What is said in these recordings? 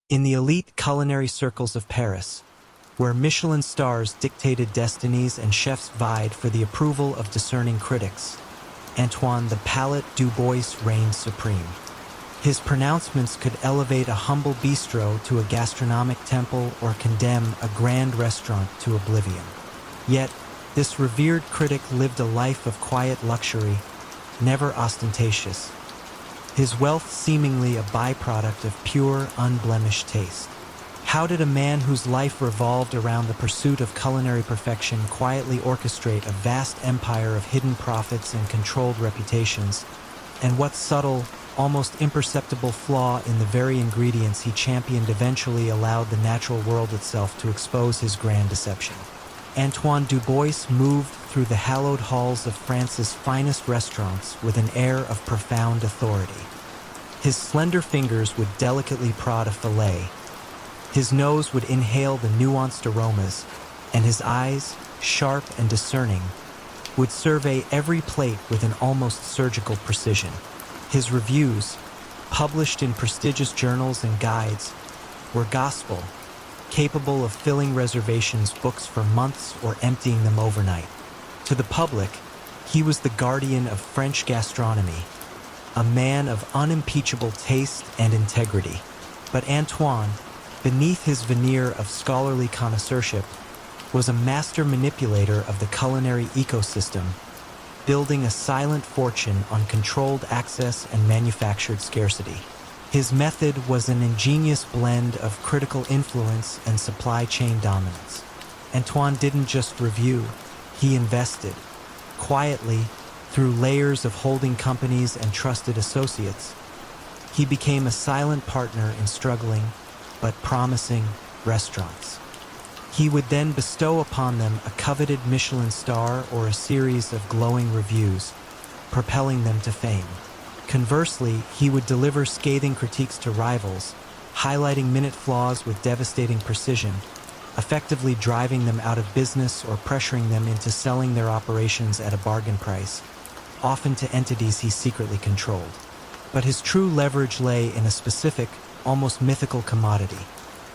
In the elite culinary circles of Paris, where Michelin stars dictated destinies and chefs vied for the approval of discerning critics, Antoine the Palate Du Bois reigned supreme. His pronouncements could elevate a humble bistro to a gastronomic temple or condemn a grand restaurant to oblivion. Yet, this revered critic lived a life of quiet luxury, never ostentatious. His wealth seemingly a byproduct of pure, unblemished taste. How did a man whose life revolved around the pursuit of culinary perfection quietly orchestrate a vast empire of hidden profits and controlled reputations? And what subtle, almost imperceptible flaw in the very ingredients he championed eventually allowed the natural world itself to expose his grand deception? Antoine Du Bois moved through the hallowed halls of France's finest restaurants with an air of profound authority. His slender fingers would delicately prod a fillet. His nose would inhale the nuanced aromas, and his eyes, sharp and discerning, would survey every plate with an almost surgical precision. His reviews, published in prestigious journals and guides, were gospel, capable of filling reservations books for months or emptying them overnight. To the public, he was the guardian of French gastronomy, a man of unimpeachable taste and integrity. But Antoine, beneath his veneer of scholarly connoisseurship, was a master manipulator of the culinary ecosystem, building a silent fortune on controlled access and manufactured scarcity. His method was an ingenious blend of critical influence and supply chain dominance. Antoine didn't just review, he invested, quietly, through layers of holding companies and trusted associates. He became a silent partner in struggling, but promising, restaurants. He would then bestow upon them a coveted Michelin star or a series of glowing reviews, propelling them to fame. Conversely, he would deliver scathing critiques to rivals, highlighting minute flaws with devastating precision, effectively driving them out of business or pressuring them into selling their operations at a bargain price, often to entities he secretly controlled. But his true leverage lay in a specific, almost mythical commodity,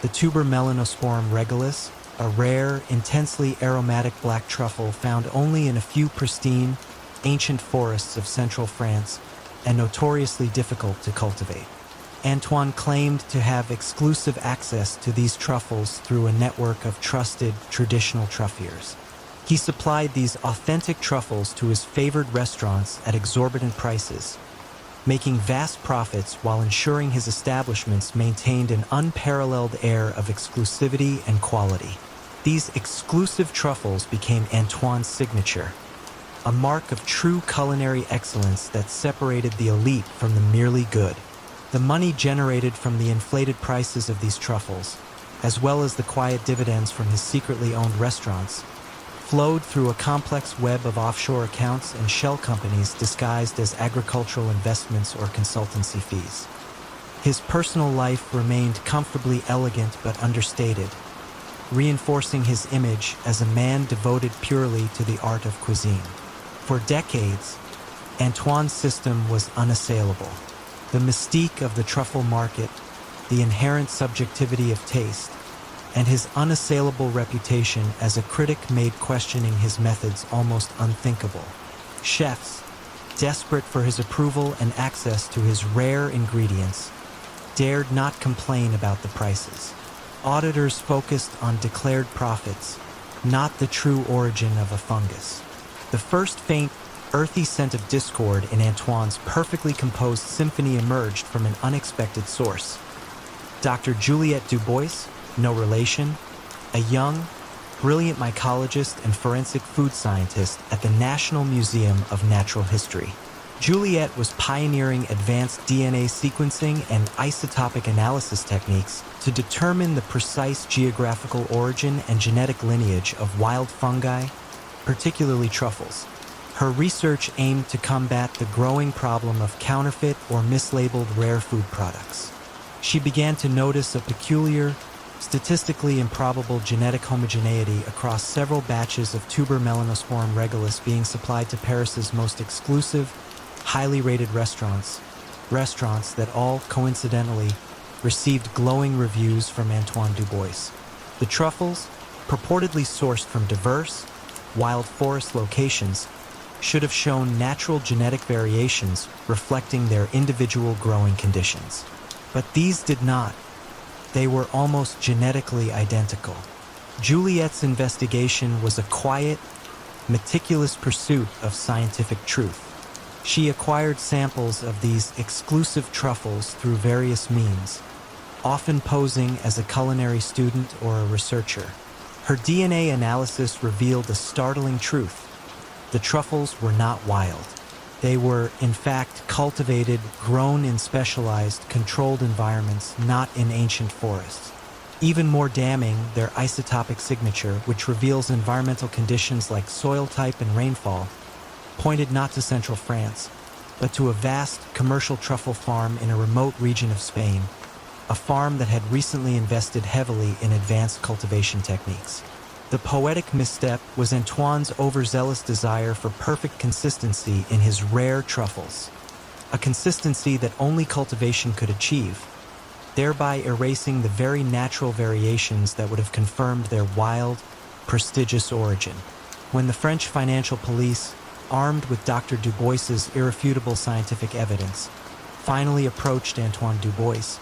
the tuber melanosporum regalis, a rare, intensely aromatic black truffle found only in a few pristine, ancient forests of central France and notoriously difficult to cultivate. Antoine claimed to have exclusive access to these truffles through a network of trusted, traditional truffiers. He supplied these authentic truffles to his favored restaurants at exorbitant prices, making vast profits while ensuring his establishments maintained an unparalleled air of exclusivity and quality. These exclusive truffles became Antoine's signature, a mark of true culinary excellence that separated the elite from the merely good. The money generated from the inflated prices of these truffles, as well as the quiet dividends from his secretly owned restaurants, flowed through a complex web of offshore accounts and shell companies disguised as agricultural investments or consultancy fees. His personal life remained comfortably elegant but understated, reinforcing his image as a man devoted purely to the art of cuisine. For decades, Antoine's system was unassailable. The mystique of the truffle market, the inherent subjectivity of taste, and his unassailable reputation as a critic made questioning his methods almost unthinkable. Chefs, desperate for his approval and access to his rare ingredients, dared not complain about the prices. Auditors focused on declared profits, not the true origin of a fungus. The first faint, earthy scent of discord in Antoine's perfectly composed symphony emerged from an unexpected source. Dr. Juliette Dubois, no relation, a young, brilliant mycologist and forensic food scientist at the National Museum of Natural History. Juliette was pioneering advanced DNA sequencing and isotopic analysis techniques to determine the precise geographical origin and genetic lineage of wild fungi, particularly truffles. Her research aimed to combat the growing problem of counterfeit or mislabeled rare food products. She began to notice a peculiar, statistically improbable genetic homogeneity across several batches of tuber melanosporum regalis being supplied to Paris's most exclusive, highly rated restaurants that all, coincidentally, received glowing reviews from Antoine Dubois. The truffles, purportedly sourced from diverse, wild forest locations, should have shown natural genetic variations reflecting their individual growing conditions. But these did not. They were almost genetically identical. Juliet's investigation was a quiet, meticulous pursuit of scientific truth. She acquired samples of these exclusive truffles through various means, often posing as a culinary student or a researcher. Her DNA analysis revealed a startling truth. The truffles were not wild. They were, in fact, cultivated, grown in specialized, controlled environments, not in ancient forests. Even more damning, their isotopic signature, which reveals environmental conditions like soil type and rainfall, pointed not to central France, but to a vast commercial truffle farm in a remote region of Spain, a farm that had recently invested heavily in advanced cultivation techniques. The poetic misstep was Antoine's overzealous desire for perfect consistency in his rare truffles, a consistency that only cultivation could achieve, thereby erasing the very natural variations that would have confirmed their wild, prestigious origin. When the French financial police, armed with Dr. Dubois's irrefutable scientific evidence, finally approached Antoine Dubois,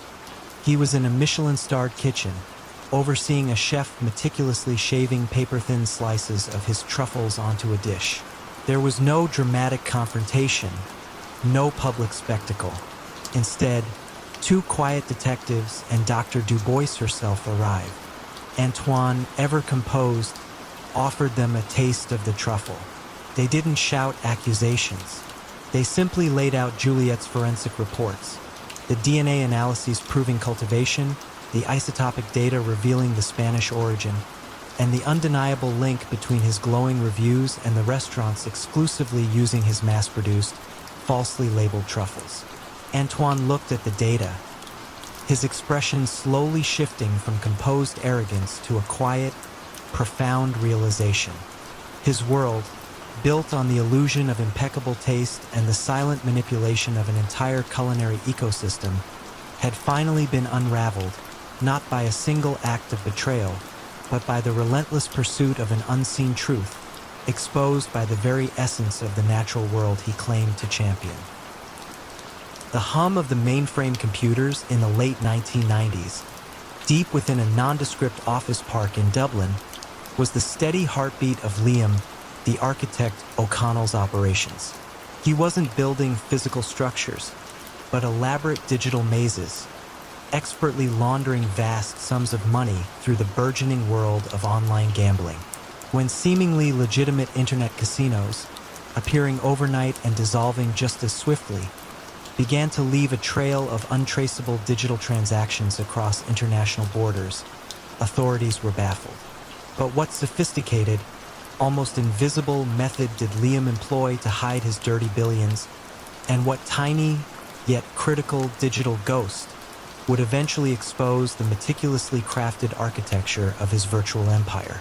he was in a Michelin-starred kitchen, overseeing a chef meticulously shaving paper-thin slices of his truffles onto a dish. There was no dramatic confrontation, no public spectacle. Instead, two quiet detectives and Dr. Dubois herself arrived. Antoine, ever composed, offered them a taste of the truffle. They didn't shout accusations. They simply laid out Juliet's forensic reports, the DNA analyses proving cultivation, the isotopic data revealing the Spanish origin, and the undeniable link between his glowing reviews and the restaurants exclusively using his mass-produced, falsely labeled truffles. Antoine looked at the data, his expression slowly shifting from composed arrogance to a quiet, profound realization. His world, built on the illusion of impeccable taste and the silent manipulation of an entire culinary ecosystem, had finally been unraveled, not by a single act of betrayal, but by the relentless pursuit of an unseen truth, exposed by the very essence of the natural world he claimed to champion. The hum of the mainframe computers in the late 1990s, deep within a nondescript office park in Dublin, was the steady heartbeat of Liam, the architect O'Connell's operations. He wasn't building physical structures, but elaborate digital mazes, expertly laundering vast sums of money through the burgeoning world of online gambling. When seemingly legitimate internet casinos, appearing overnight and dissolving just as swiftly, began to leave a trail of untraceable digital transactions across international borders, authorities were baffled. But what sophisticated, almost invisible method did Liam employ to hide his dirty billions, and what tiny, yet critical digital ghost would eventually expose the meticulously crafted architecture of his virtual empire?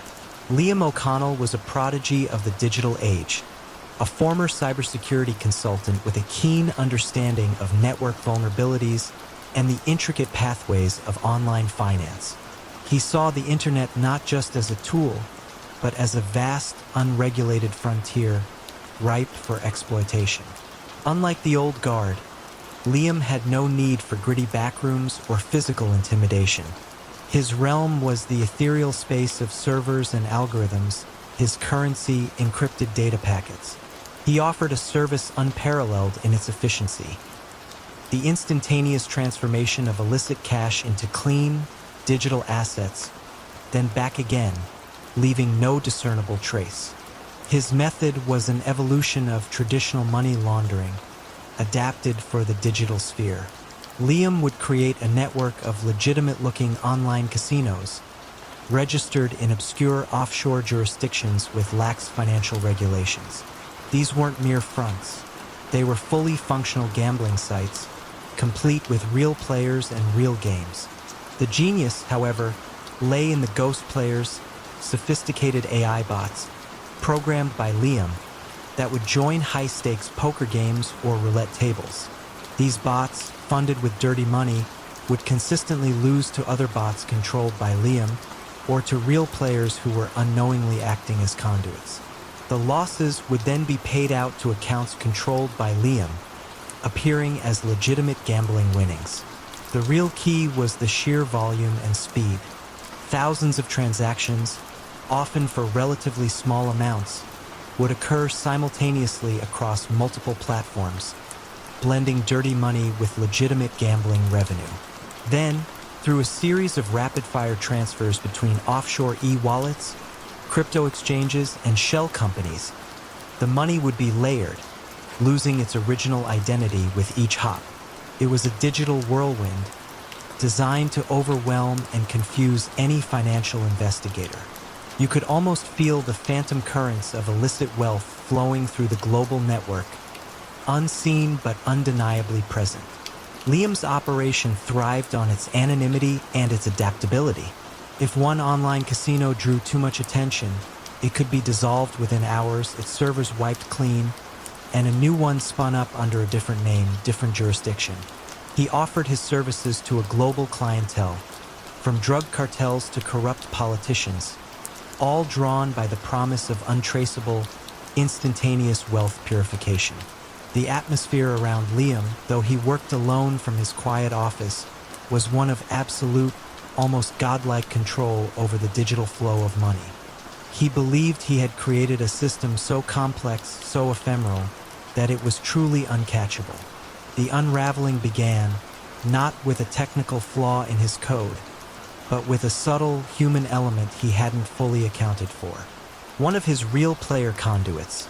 Liam O'Connell was a prodigy of the digital age, a former cybersecurity consultant with a keen understanding of network vulnerabilities and the intricate pathways of online finance. He saw the internet not just as a tool, but as a vast, unregulated frontier ripe for exploitation. Unlike the old guard, Liam had no need for gritty backrooms or physical intimidation. His realm was the ethereal space of servers and algorithms, his currency encrypted data packets. He offered a service unparalleled in its efficiency: the instantaneous transformation of illicit cash into clean, digital assets, then back again, leaving no discernible trace. His method was an evolution of traditional money laundering, adapted for the digital sphere. Liam would create a network of legitimate-looking online casinos, registered in obscure offshore jurisdictions with lax financial regulations. These weren't mere fronts. They were fully functional gambling sites, complete with real players and real games. The genius, however, lay in the ghost players, sophisticated AI bots, programmed by Liam, that would join high-stakes poker games or roulette tables. These bots, funded with dirty money, would consistently lose to other bots controlled by Liam or to real players who were unknowingly acting as conduits. The losses would then be paid out to accounts controlled by Liam, appearing as legitimate gambling winnings. The real key was the sheer volume and speed. Thousands of transactions, often for relatively small amounts, would occur simultaneously across multiple platforms, blending dirty money with legitimate gambling revenue. Then, through a series of rapid-fire transfers between offshore e-wallets, crypto exchanges, and shell companies, the money would be layered, losing its original identity with each hop. It was a digital whirlwind, designed to overwhelm and confuse any financial investigator. You could almost feel the phantom currents of illicit wealth flowing through the global network, unseen but undeniably present. Liam's operation thrived on its anonymity and its adaptability. If one online casino drew too much attention, it could be dissolved within hours, its servers wiped clean, and a new one spun up under a different name, different jurisdiction. He offered his services to a global clientele, from drug cartels to corrupt politicians, all drawn by the promise of untraceable, instantaneous wealth purification. The atmosphere around Liam, though he worked alone from his quiet office, was one of absolute, almost godlike control over the digital flow of money. He believed he had created a system so complex, so ephemeral, that it was truly uncatchable. The unraveling began, not with a technical flaw in his code, but with a subtle human element he hadn't fully accounted for. One of his real player conduits,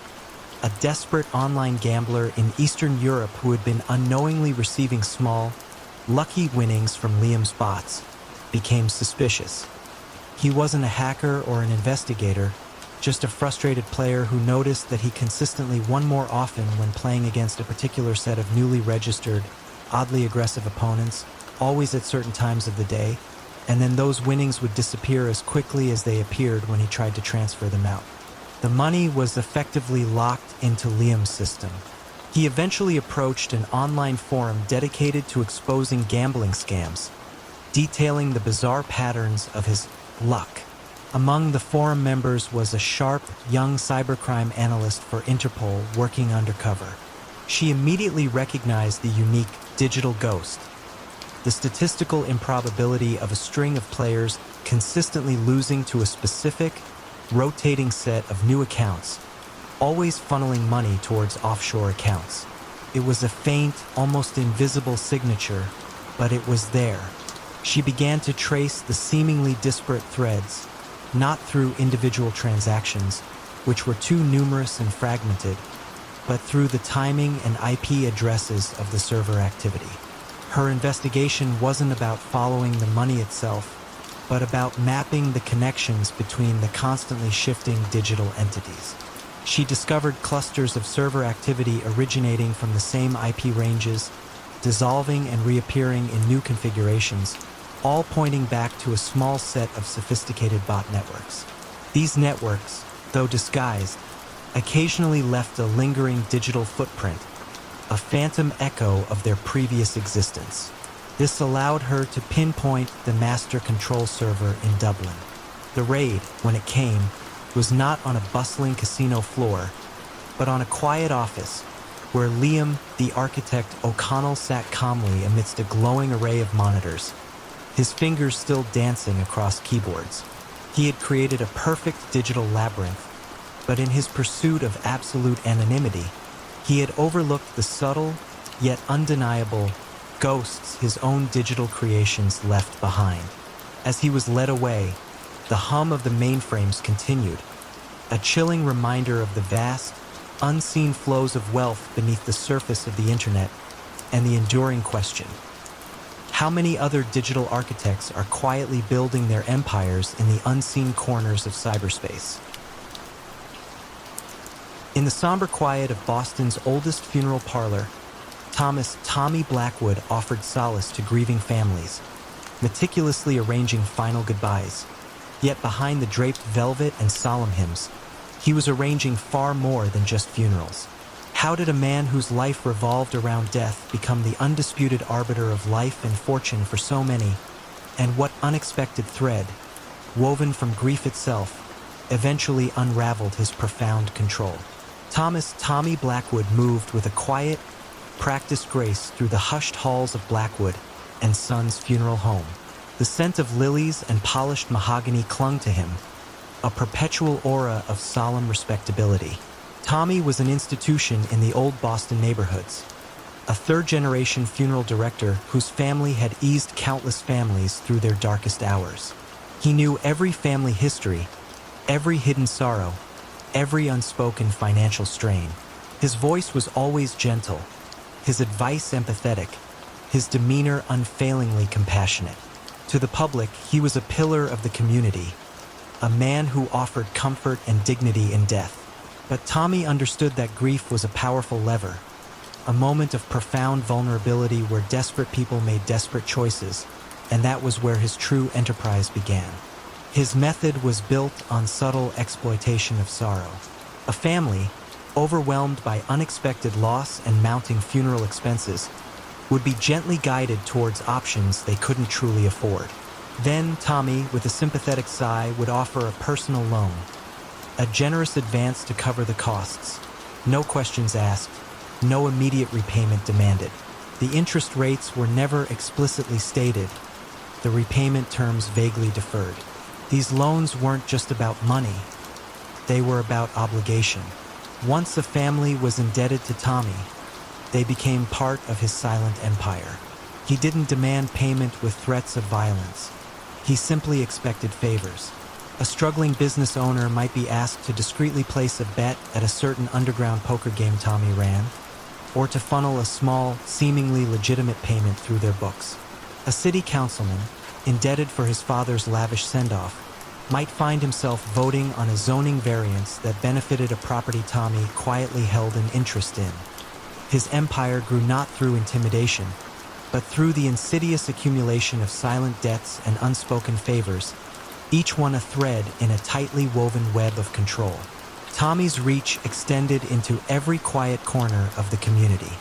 a desperate online gambler in Eastern Europe who had been unknowingly receiving small, lucky winnings from Liam's bots, became suspicious. He wasn't a hacker or an investigator, just a frustrated player who noticed that he consistently won more often when playing against a particular set of newly registered, oddly aggressive opponents, always at certain times of the day, and then those winnings would disappear as quickly as they appeared when he tried to transfer them out. The money was effectively locked into Liam's system. He eventually approached an online forum dedicated to exposing gambling scams, detailing the bizarre patterns of his luck. Among the forum members was a sharp, young cybercrime analyst for Interpol working undercover. She immediately recognized the unique digital ghost, the statistical improbability of a string of players consistently losing to a specific, rotating set of new accounts, always funneling money towards offshore accounts. It was a faint, almost invisible signature, but it was there. She began to trace the seemingly disparate threads, not through individual transactions, which were too numerous and fragmented, but through the timing and IP addresses of the server activity. Her investigation wasn't about following the money itself, but about mapping the connections between the constantly shifting digital entities. She discovered clusters of server activity originating from the same IP ranges, dissolving and reappearing in new configurations, all pointing back to a small set of sophisticated bot networks. These networks, though disguised, occasionally left a lingering digital footprint, a phantom echo of their previous existence. This allowed her to pinpoint the master control server in Dublin. The raid, when it came, was not on a bustling casino floor, but on a quiet office where Liam, the architect O'Connell, sat calmly amidst a glowing array of monitors, his fingers still dancing across keyboards. He had created a perfect digital labyrinth, but in his pursuit of absolute anonymity, he had overlooked the subtle, yet undeniable, ghosts his own digital creations left behind. As he was led away, the hum of the mainframes continued, a chilling reminder of the vast, unseen flows of wealth beneath the surface of the internet, and the enduring question: how many other digital architects are quietly building their empires in the unseen corners of cyberspace? In the somber quiet of Boston's oldest funeral parlor, Thomas "Tommy" Blackwood offered solace to grieving families, meticulously arranging final goodbyes. Yet behind the draped velvet and solemn hymns, he was arranging far more than just funerals. How did a man whose life revolved around death become the undisputed arbiter of life and fortune for so many? And what unexpected thread, woven from grief itself, eventually unraveled his profound control? Thomas "Tommy" Blackwood moved with a quiet, practiced grace through the hushed halls of Blackwood and Sons Funeral Home. The scent of lilies and polished mahogany clung to him, a perpetual aura of solemn respectability. Tommy was an institution in the old Boston neighborhoods, a third-generation funeral director whose family had eased countless families through their darkest hours. He knew every family history, every hidden sorrow, every unspoken financial strain. His voice was always gentle, his advice empathetic, his demeanor unfailingly compassionate. To the public, he was a pillar of the community, a man who offered comfort and dignity in death. But Tommy understood that grief was a powerful lever, a moment of profound vulnerability where desperate people made desperate choices, and that was where his true enterprise began. His method was built on subtle exploitation of sorrow. A family, overwhelmed by unexpected loss and mounting funeral expenses, would be gently guided towards options they couldn't truly afford. Then Tommy, with a sympathetic sigh, would offer a personal loan, a generous advance to cover the costs. No questions asked, no immediate repayment demanded. The interest rates were never explicitly stated, the repayment terms vaguely deferred. These loans weren't just about money, they were about obligation. Once a family was indebted to Tommy, they became part of his silent empire. He didn't demand payment with threats of violence. He simply expected favors. A struggling business owner might be asked to discreetly place a bet at a certain underground poker game Tommy ran, or to funnel a small, seemingly legitimate payment through their books. A city councilman, indebted for his father's lavish send-off, might find himself voting on a zoning variance that benefited a property Tommy quietly held an interest in. His empire grew not through intimidation, but through the insidious accumulation of silent debts and unspoken favors, each one a thread in a tightly woven web of control. Tommy's reach extended into every quiet corner of the community.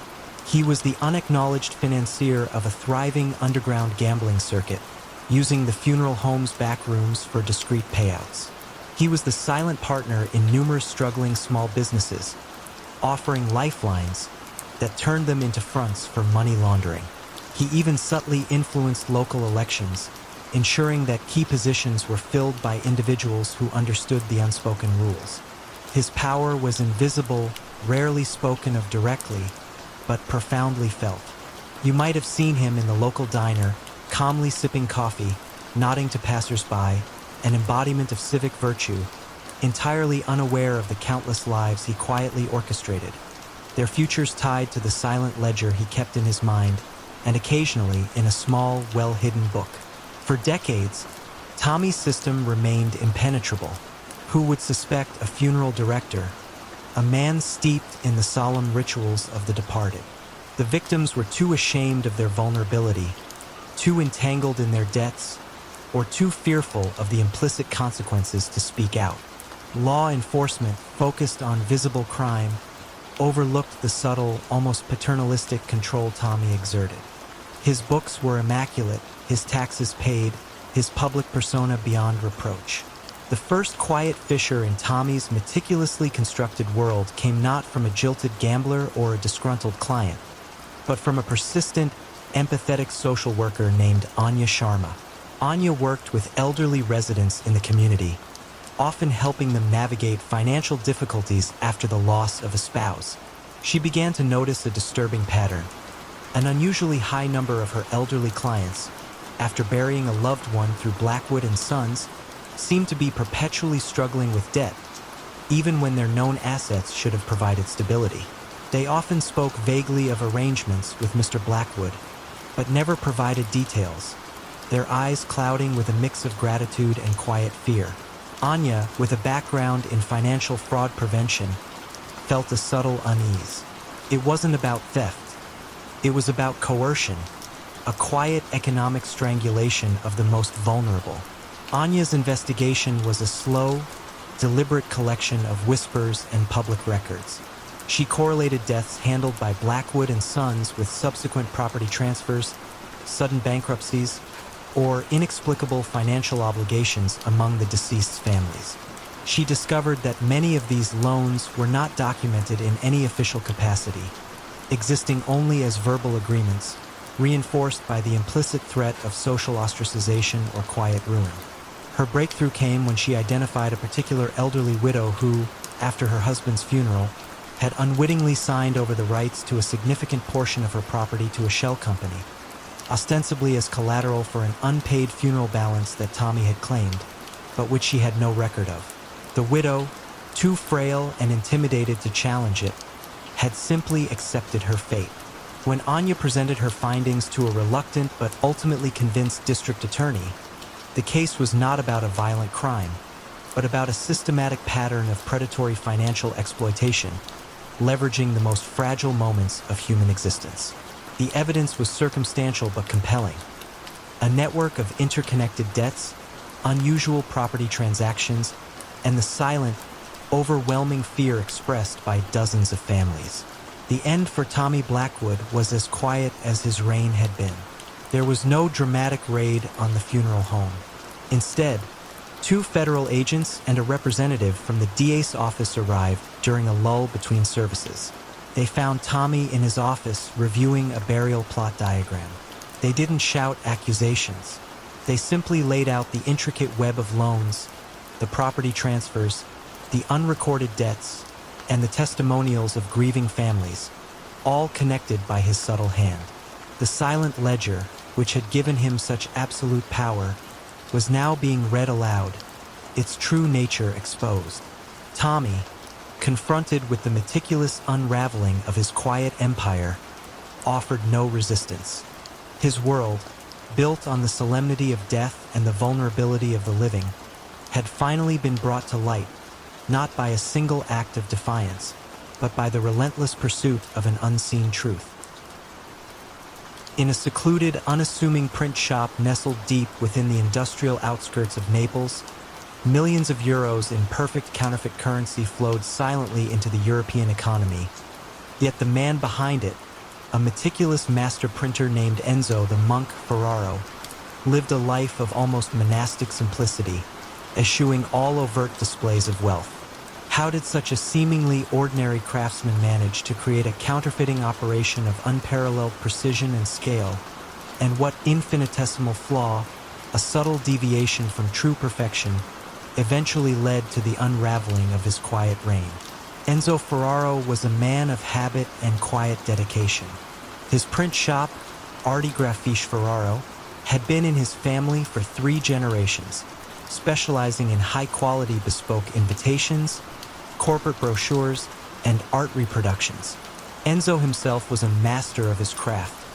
He was the unacknowledged financier of a thriving underground gambling circuit, using the funeral home's back rooms for discreet payouts. He was the silent partner in numerous struggling small businesses, offering lifelines that turned them into fronts for money laundering. He even subtly influenced local elections, ensuring that key positions were filled by individuals who understood the unspoken rules. His power was invisible, rarely spoken of directly, but profoundly felt. You might have seen him in the local diner, calmly sipping coffee, nodding to passers-by, an embodiment of civic virtue, entirely unaware of the countless lives he quietly orchestrated, their futures tied to the silent ledger he kept in his mind, and occasionally in a small, well-hidden book. For decades, Tommy's system remained impenetrable. Who would suspect a funeral director, a man steeped in the solemn rituals of the departed? The victims were too ashamed of their vulnerability, too entangled in their debts, or too fearful of the implicit consequences to speak out. Law enforcement, focused on visible crime, overlooked the subtle, almost paternalistic control Tommy exerted. His books were immaculate, his taxes paid, his public persona beyond reproach. The first quiet fissure in Tommy's meticulously constructed world came not from a jilted gambler or a disgruntled client, but from a persistent, empathetic social worker named Anya Sharma. Anya worked with elderly residents in the community, often helping them navigate financial difficulties after the loss of a spouse. She began to notice a disturbing pattern. An unusually high number of her elderly clients, after burying a loved one through Blackwood and Sons, seemed to be perpetually struggling with debt, even when their known assets should have provided stability. They often spoke vaguely of arrangements with Mr. Blackwood, but never provided details, their eyes clouding with a mix of gratitude and quiet fear. Anya, with a background in financial fraud prevention, felt a subtle unease. It wasn't about theft. It was about coercion, a quiet economic strangulation of the most vulnerable. Anya's investigation was a slow, deliberate collection of whispers and public records. She correlated deaths handled by Blackwood and Sons with subsequent property transfers, sudden bankruptcies, or inexplicable financial obligations among the deceased's families. She discovered that many of these loans were not documented in any official capacity, existing only as verbal agreements, reinforced by the implicit threat of social ostracization or quiet ruin. Her breakthrough came when she identified a particular elderly widow who, after her husband's funeral, had unwittingly signed over the rights to a significant portion of her property to a shell company, ostensibly as collateral for an unpaid funeral balance that Tommy had claimed, but which she had no record of. The widow, too frail and intimidated to challenge it, had simply accepted her fate. When Anya presented her findings to a reluctant but ultimately convinced district attorney, the case was not about a violent crime, but about a systematic pattern of predatory financial exploitation, leveraging the most fragile moments of human existence. The evidence was circumstantial but compelling. A network of interconnected debts, unusual property transactions, and the silent, overwhelming fear expressed by dozens of families. The end for Tommy Blackwood was as quiet as his reign had been. There was no dramatic raid on the funeral home. Instead, 2 federal agents and a representative from the DA's office arrived during a lull between services. They found Tommy in his office reviewing a burial plot diagram. They didn't shout accusations. They simply laid out the intricate web of loans, the property transfers, the unrecorded debts, and the testimonials of grieving families, all connected by his subtle hand. The silent ledger, which had given him such absolute power, was now being read aloud, its true nature exposed. Tommy, confronted with the meticulous unraveling of his quiet empire, offered no resistance. His world, built on the solemnity of death and the vulnerability of the living, had finally been brought to light, not by a single act of defiance, but by the relentless pursuit of an unseen truth. In a secluded, unassuming print shop nestled deep within the industrial outskirts of Naples, millions of euros in perfect counterfeit currency flowed silently into the European economy. Yet the man behind it, a meticulous master printer named Enzo the Monk Ferraro, lived a life of almost monastic simplicity, eschewing all overt displays of wealth. How did such a seemingly ordinary craftsman manage to create a counterfeiting operation of unparalleled precision and scale? And what infinitesimal flaw, a subtle deviation from true perfection, eventually led to the unraveling of his quiet reign? Enzo Ferraro was a man of habit and quiet dedication. His print shop, Arti Grafiche Ferraro, had been in his family for 3 generations, specializing in high-quality bespoke invitations, corporate brochures, and art reproductions. Enzo himself was a master of his craft,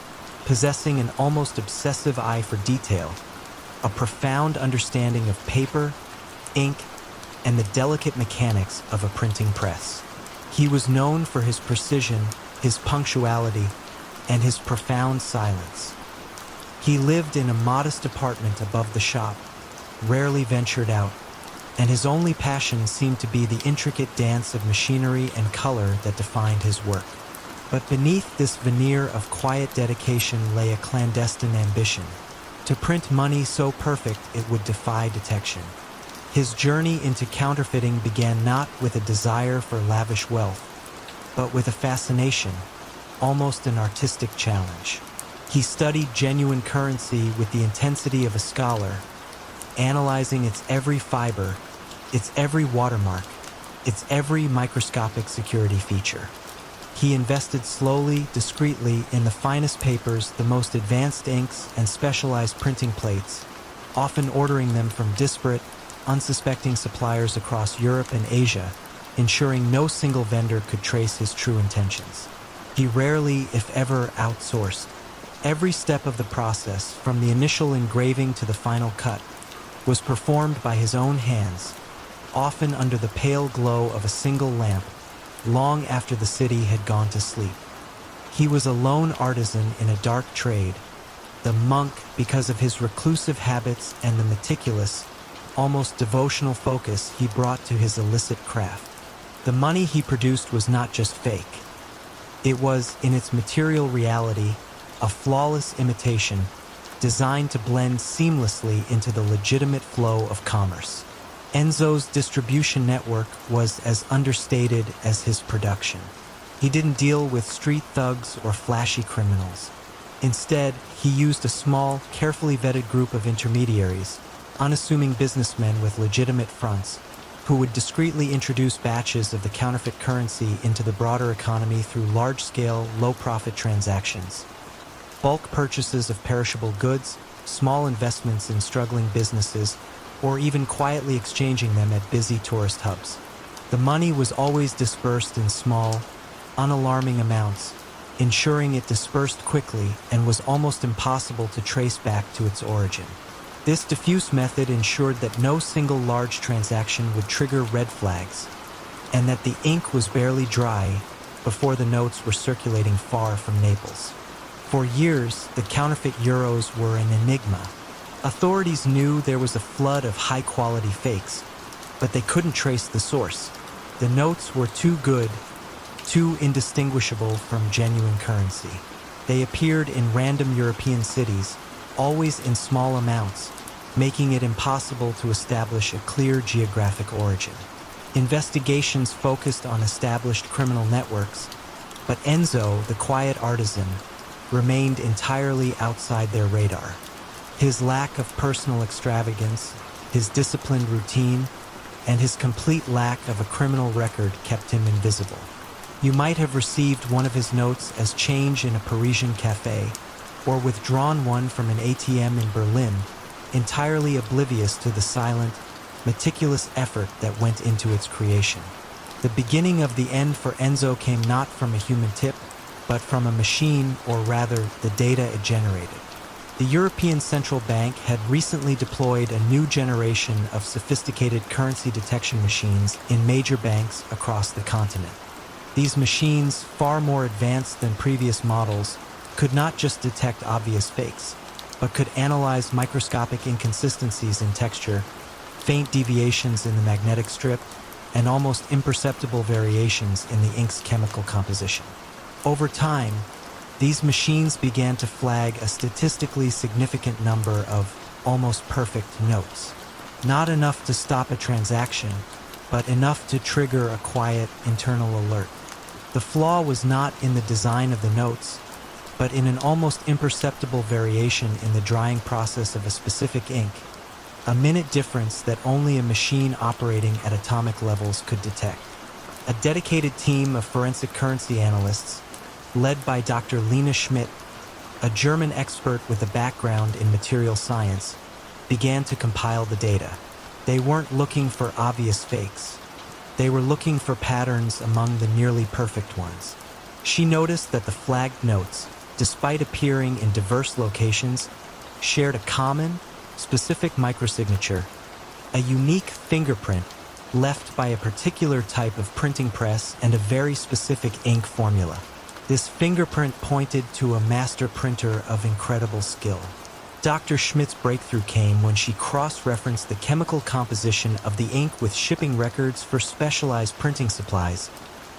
possessing an almost obsessive eye for detail, a profound understanding of paper, ink, and the delicate mechanics of a printing press. He was known for his precision, his punctuality, and his profound silence. He lived in a modest apartment above the shop, rarely ventured out, and his only passion seemed to be the intricate dance of machinery and color that defined his work. But beneath this veneer of quiet dedication lay a clandestine ambition, to print money so perfect it would defy detection. His journey into counterfeiting began not with a desire for lavish wealth, but with a fascination, almost an artistic challenge. He studied genuine currency with the intensity of a scholar, analyzing its every fiber, its every watermark, its every microscopic security feature. He invested slowly, discreetly in the finest papers, the most advanced inks, and specialized printing plates, often ordering them from disparate, unsuspecting suppliers across Europe and Asia, ensuring no single vendor could trace his true intentions. He rarely, if ever, outsourced. Every step of the process, from the initial engraving to the final cut, was performed by his own hands, often under the pale glow of a single lamp, long after the city had gone to sleep. He was a lone artisan in a dark trade, the monk because of his reclusive habits and the meticulous, almost devotional focus he brought to his illicit craft. The money he produced was not just fake. It was, in its material reality, a flawless imitation designed to blend seamlessly into the legitimate flow of commerce. Enzo's distribution network was as understated as his production. He didn't deal with street thugs or flashy criminals. Instead, he used a small, carefully vetted group of intermediaries, unassuming businessmen with legitimate fronts, who would discreetly introduce batches of the counterfeit currency into the broader economy through large-scale, low-profit transactions. Bulk purchases of perishable goods, small investments in struggling businesses, or even quietly exchanging them at busy tourist hubs. The money was always dispersed in small, unalarming amounts, ensuring it dispersed quickly and was almost impossible to trace back to its origin. This diffuse method ensured that no single large transaction would trigger red flags, and that the ink was barely dry before the notes were circulating far from Naples. For years, the counterfeit euros were an enigma. Authorities knew there was a flood of high-quality fakes, but they couldn't trace the source. The notes were too good, too indistinguishable from genuine currency. They appeared in random European cities, always in small amounts, making it impossible to establish a clear geographic origin. Investigations focused on established criminal networks, but Enzo, the quiet artisan, remained entirely outside their radar. His lack of personal extravagance, his disciplined routine, and his complete lack of a criminal record kept him invisible. You might have received one of his notes as change in a Parisian cafe, or withdrawn one from an ATM in Berlin, entirely oblivious to the silent, meticulous effort that went into its creation. The beginning of the end for Enzo came not from a human tip, but from a machine, or rather, the data it generated. The European Central Bank had recently deployed a new generation of sophisticated currency detection machines in major banks across the continent. These machines, far more advanced than previous models, could not just detect obvious fakes, but could analyze microscopic inconsistencies in texture, faint deviations in the magnetic strip, and almost imperceptible variations in the ink's chemical composition. Over time, these machines began to flag a statistically significant number of almost perfect notes. Not enough to stop a transaction, but enough to trigger a quiet internal alert. The flaw was not in the design of the notes, but in an almost imperceptible variation in the drying process of a specific ink, a minute difference that only a machine operating at atomic levels could detect. A dedicated team of forensic currency analysts, led by Dr. Lena Schmidt, a German expert with a background in material science, began to compile the data. They weren't looking for obvious fakes. They were looking for patterns among the nearly perfect ones. She noticed that the flagged notes, despite appearing in diverse locations, shared a common, specific microsignature, a unique fingerprint left by a particular type of printing press and a very specific ink formula. This fingerprint pointed to a master printer of incredible skill. Dr. Schmidt's breakthrough came when she cross-referenced the chemical composition of the ink with shipping records for specialized printing supplies,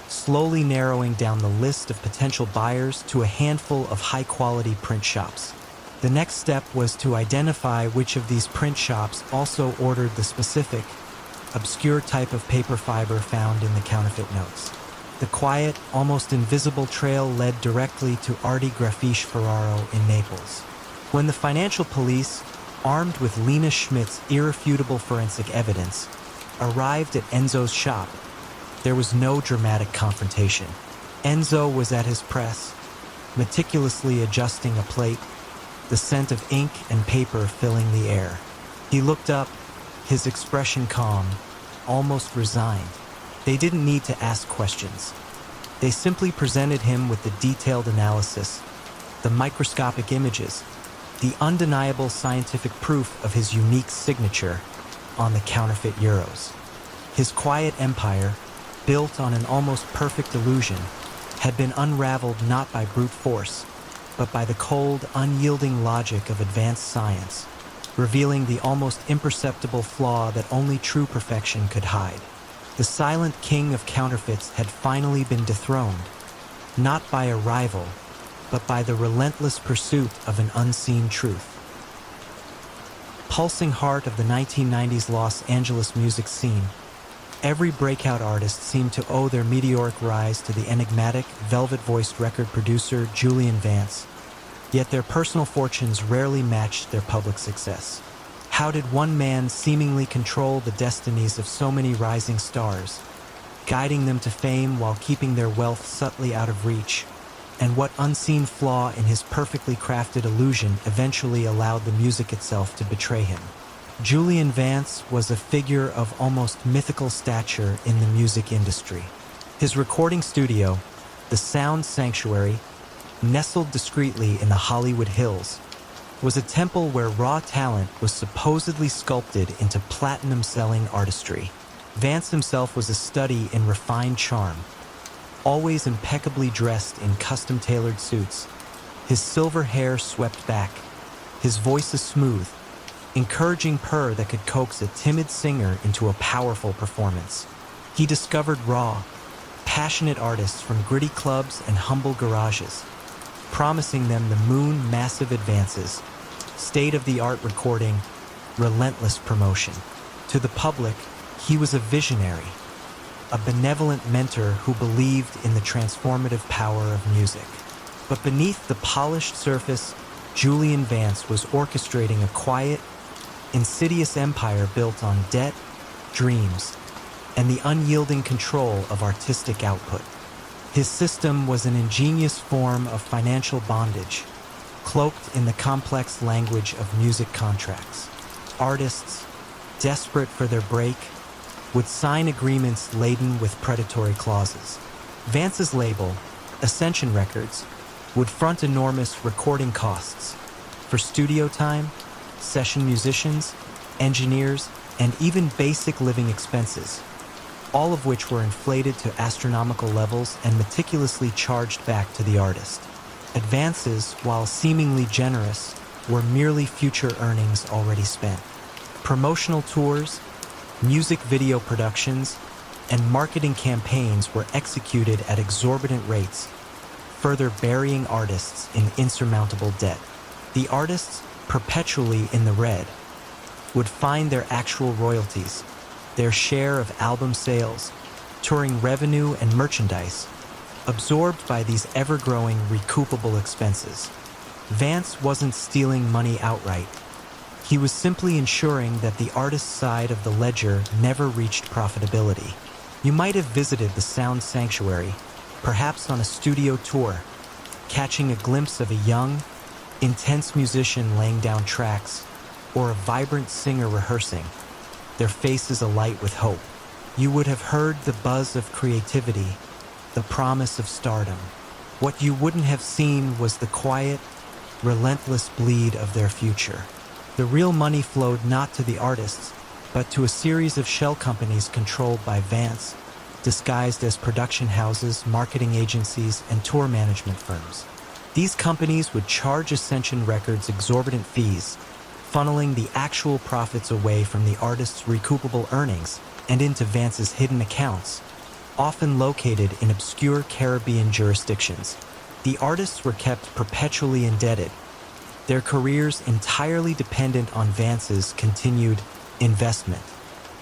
slowly narrowing down the list of potential buyers to a handful of high-quality print shops. The next step was to identify which of these print shops also ordered the specific, obscure type of paper fiber found in the counterfeit notes. The quiet, almost invisible trail led directly to Arti Grafiche Ferraro in Naples. When the financial police, armed with Lena Schmidt's irrefutable forensic evidence, arrived at Enzo's shop, there was no dramatic confrontation. Enzo was at his press, meticulously adjusting a plate, the scent of ink and paper filling the air. He looked up, his expression calm, almost resigned. They didn't need to ask questions. They simply presented him with the detailed analysis, the microscopic images, the undeniable scientific proof of his unique signature on the counterfeit euros. His quiet empire, built on an almost perfect illusion, had been unraveled not by brute force, but by the cold, unyielding logic of advanced science, revealing the almost imperceptible flaw that only true perfection could hide. The silent king of counterfeits had finally been dethroned, not by a rival, but by the relentless pursuit of an unseen truth. Pulsing heart of the 1990s Los Angeles music scene, every breakout artist seemed to owe their meteoric rise to the enigmatic, velvet-voiced record producer Julian Vance, yet their personal fortunes rarely matched their public success. How did one man seemingly control the destinies of so many rising stars, guiding them to fame while keeping their wealth subtly out of reach? And what unseen flaw in his perfectly crafted illusion eventually allowed the music itself to betray him? Julian Vance was a figure of almost mythical stature in the music industry. His recording studio, the Sound Sanctuary, nestled discreetly in the Hollywood Hills, was a temple where raw talent was supposedly sculpted into platinum-selling artistry. Vance himself was a study in refined charm, always impeccably dressed in custom-tailored suits, his silver hair swept back, his voice a smooth, encouraging purr that could coax a timid singer into a powerful performance. He discovered raw, passionate artists from gritty clubs and humble garages, promising them the moon massive advances, state-of-the-art recording, relentless promotion. To the public, he was a visionary, a benevolent mentor who believed in the transformative power of music. But beneath the polished surface, Julian Vance was orchestrating a quiet, insidious empire built on debt, dreams, and the unyielding control of artistic output. His system was an ingenious form of financial bondage, cloaked in the complex language of music contracts. Artists, desperate for their break, would sign agreements laden with predatory clauses. Vance's label, Ascension Records, would front enormous recording costs for studio time, session musicians, engineers, and even basic living expenses, all of which were inflated to astronomical levels and meticulously charged back to the artist. Advances, while seemingly generous, were merely future earnings already spent. Promotional tours, music video productions, and marketing campaigns were executed at exorbitant rates, further burying artists in insurmountable debt. The artists, perpetually in the red, would find their actual royalties, their share of album sales, touring revenue, and merchandise, absorbed by these ever-growing recoupable expenses. Vance wasn't stealing money outright. He was simply ensuring that the artist's side of the ledger never reached profitability. You might have visited the Sound Sanctuary, perhaps on a studio tour, catching a glimpse of a young, intense musician laying down tracks, or a vibrant singer rehearsing, their faces alight with hope. You would have heard the buzz of creativity, the promise of stardom. What you wouldn't have seen was the quiet, relentless bleed of their future. The real money flowed not to the artists, but to a series of shell companies controlled by Vance, disguised as production houses, marketing agencies, and tour management firms. These companies would charge Ascension Records exorbitant fees, funneling the actual profits away from the artist's recoupable earnings and into Vance's hidden accounts, often located in obscure Caribbean jurisdictions. The artists were kept perpetually indebted, their careers entirely dependent on Vance's continued investment.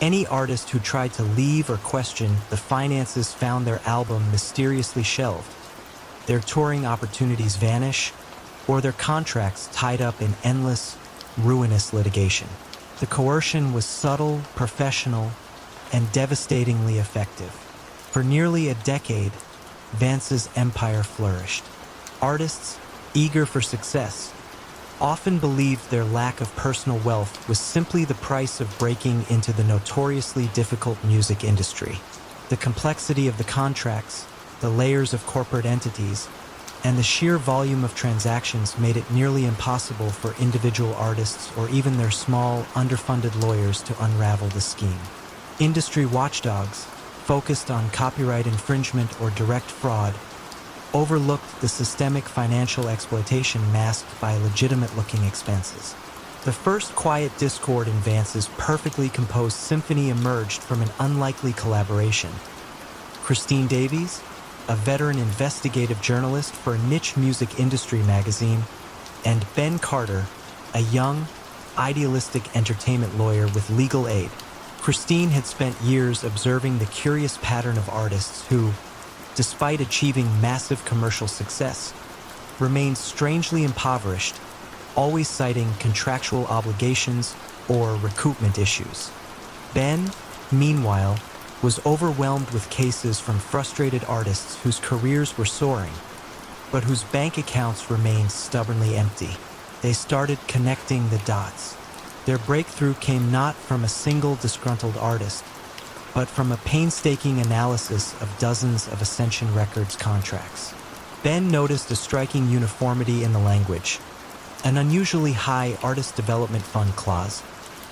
Any artist who tried to leave or question the finances found their album mysteriously shelved, their touring opportunities vanish, or their contracts tied up in endless, ruinous litigation. The coercion was subtle, professional, and devastatingly effective. For nearly a decade, Vance's empire flourished. Artists, eager for success, often believed their lack of personal wealth was simply the price of breaking into the notoriously difficult music industry. The complexity of the contracts, the layers of corporate entities, and the sheer volume of transactions made it nearly impossible for individual artists or even their small, underfunded lawyers to unravel the scheme. Industry watchdogs, focused on copyright infringement or direct fraud, overlooked the systemic financial exploitation masked by legitimate-looking expenses. The first quiet discord in Vance's perfectly composed symphony emerged from an unlikely collaboration. Christine Davies, a veteran investigative journalist for a niche music industry magazine, and Ben Carter, a young, idealistic entertainment lawyer with legal aid. Christine had spent years observing the curious pattern of artists who, despite achieving massive commercial success, remained strangely impoverished, always citing contractual obligations or recoupment issues. Ben, meanwhile, was overwhelmed with cases from frustrated artists whose careers were soaring, but whose bank accounts remained stubbornly empty. They started connecting the dots. Their breakthrough came not from a single disgruntled artist, but from a painstaking analysis of dozens of Ascension Records contracts. Ben noticed a striking uniformity in the language, an unusually high artist development fund clause,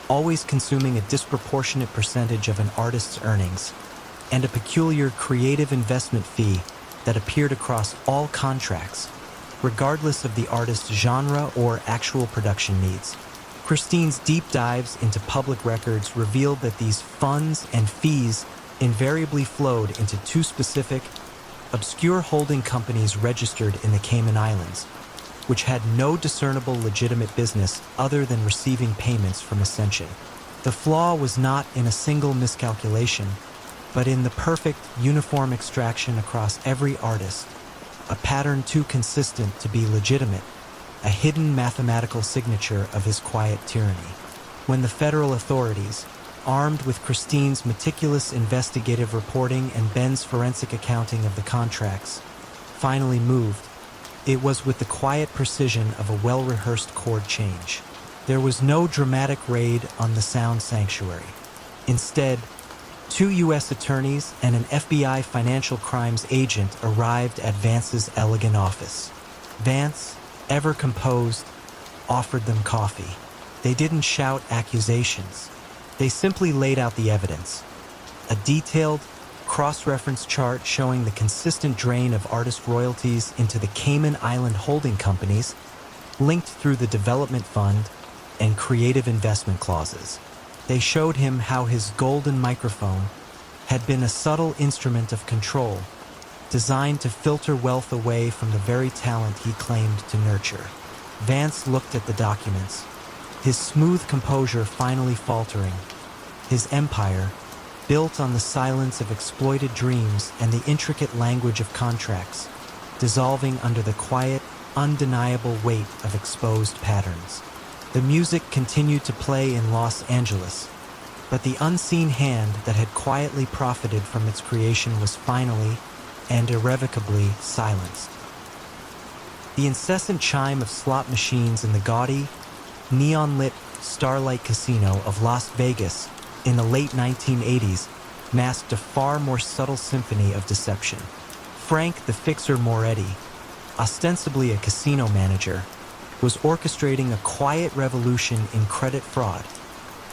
always consuming a disproportionate percentage of an artist's earnings, and a peculiar creative investment fee that appeared across all contracts, regardless of the artist's genre or actual production needs. Christine's deep dives into public records revealed that these funds and fees invariably flowed into two specific, obscure holding companies registered in the Cayman Islands, which had no discernible legitimate business other than receiving payments from Ascension. The flaw was not in a single miscalculation, but in the perfect, uniform extraction across every artist, a pattern too consistent to be legitimate, a hidden mathematical signature of his quiet tyranny. When the federal authorities, armed with Christine's meticulous investigative reporting and Ben's forensic accounting of the contracts, finally moved, it was with the quiet precision of a well-rehearsed chord change. There was no dramatic raid on the sound sanctuary. Instead, 2 U.S. attorneys and an FBI financial crimes agent arrived at Vance's elegant office. Vance, ever composed, offered them coffee. They didn't shout accusations. They simply laid out the evidence. A detailed, cross-reference chart showing the consistent drain of artist royalties into the Cayman Island holding companies, linked through the development fund and creative investment clauses. They showed him how his golden microphone had been a subtle instrument of control, designed to filter wealth away from the very talent he claimed to nurture. Vance looked at the documents, his smooth composure finally faltering. His empire, built on the silence of exploited dreams and the intricate language of contracts, dissolving under the quiet, undeniable weight of exposed patterns. The music continued to play in Los Angeles, but the unseen hand that had quietly profited from its creation was finally and irrevocably silenced. The incessant chime of slot machines in the gaudy, neon-lit Starlight Casino of Las Vegas in the late 1980s masked a far more subtle symphony of deception. Frank the Fixer Moretti, ostensibly a casino manager, was orchestrating a quiet revolution in credit fraud,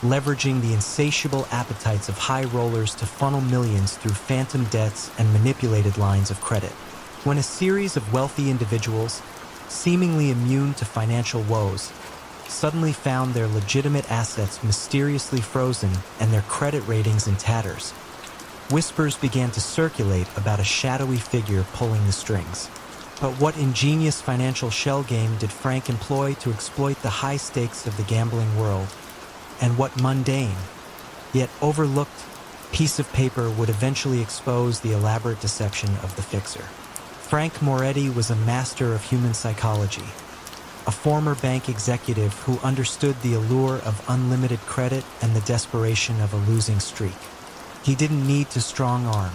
leveraging the insatiable appetites of high rollers to funnel millions through phantom debts and manipulated lines of credit. When a series of wealthy individuals, seemingly immune to financial woes, suddenly found their legitimate assets mysteriously frozen and their credit ratings in tatters, whispers began to circulate about a shadowy figure pulling the strings. But what ingenious financial shell game did Frank employ to exploit the high stakes of the gambling world? And what mundane, yet overlooked, piece of paper would eventually expose the elaborate deception of the Fixer? Frank Moretti was a master of human psychology, a former bank executive who understood the allure of unlimited credit and the desperation of a losing streak. He didn't need to strong-arm.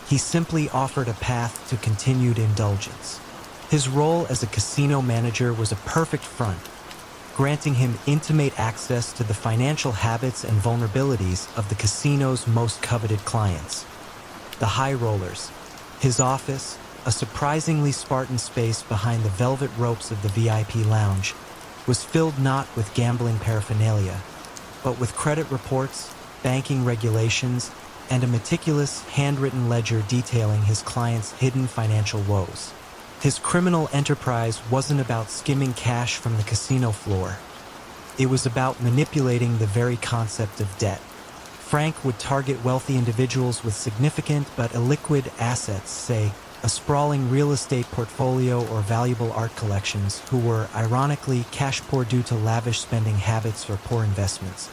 He simply offered a path to continued indulgence. His role as a casino manager was a perfect front, granting him intimate access to the financial habits and vulnerabilities of the casino's most coveted clients, the high rollers. His office, a surprisingly Spartan space behind the velvet ropes of the VIP lounge, was filled not with gambling paraphernalia, but with credit reports, banking regulations, and a meticulous, handwritten ledger detailing his clients' hidden financial woes. His criminal enterprise wasn't about skimming cash from the casino floor. It was about manipulating the very concept of debt. Frank would target wealthy individuals with significant but illiquid assets, say a sprawling real estate portfolio or valuable art collections, who were, ironically, cash poor due to lavish spending habits or poor investments.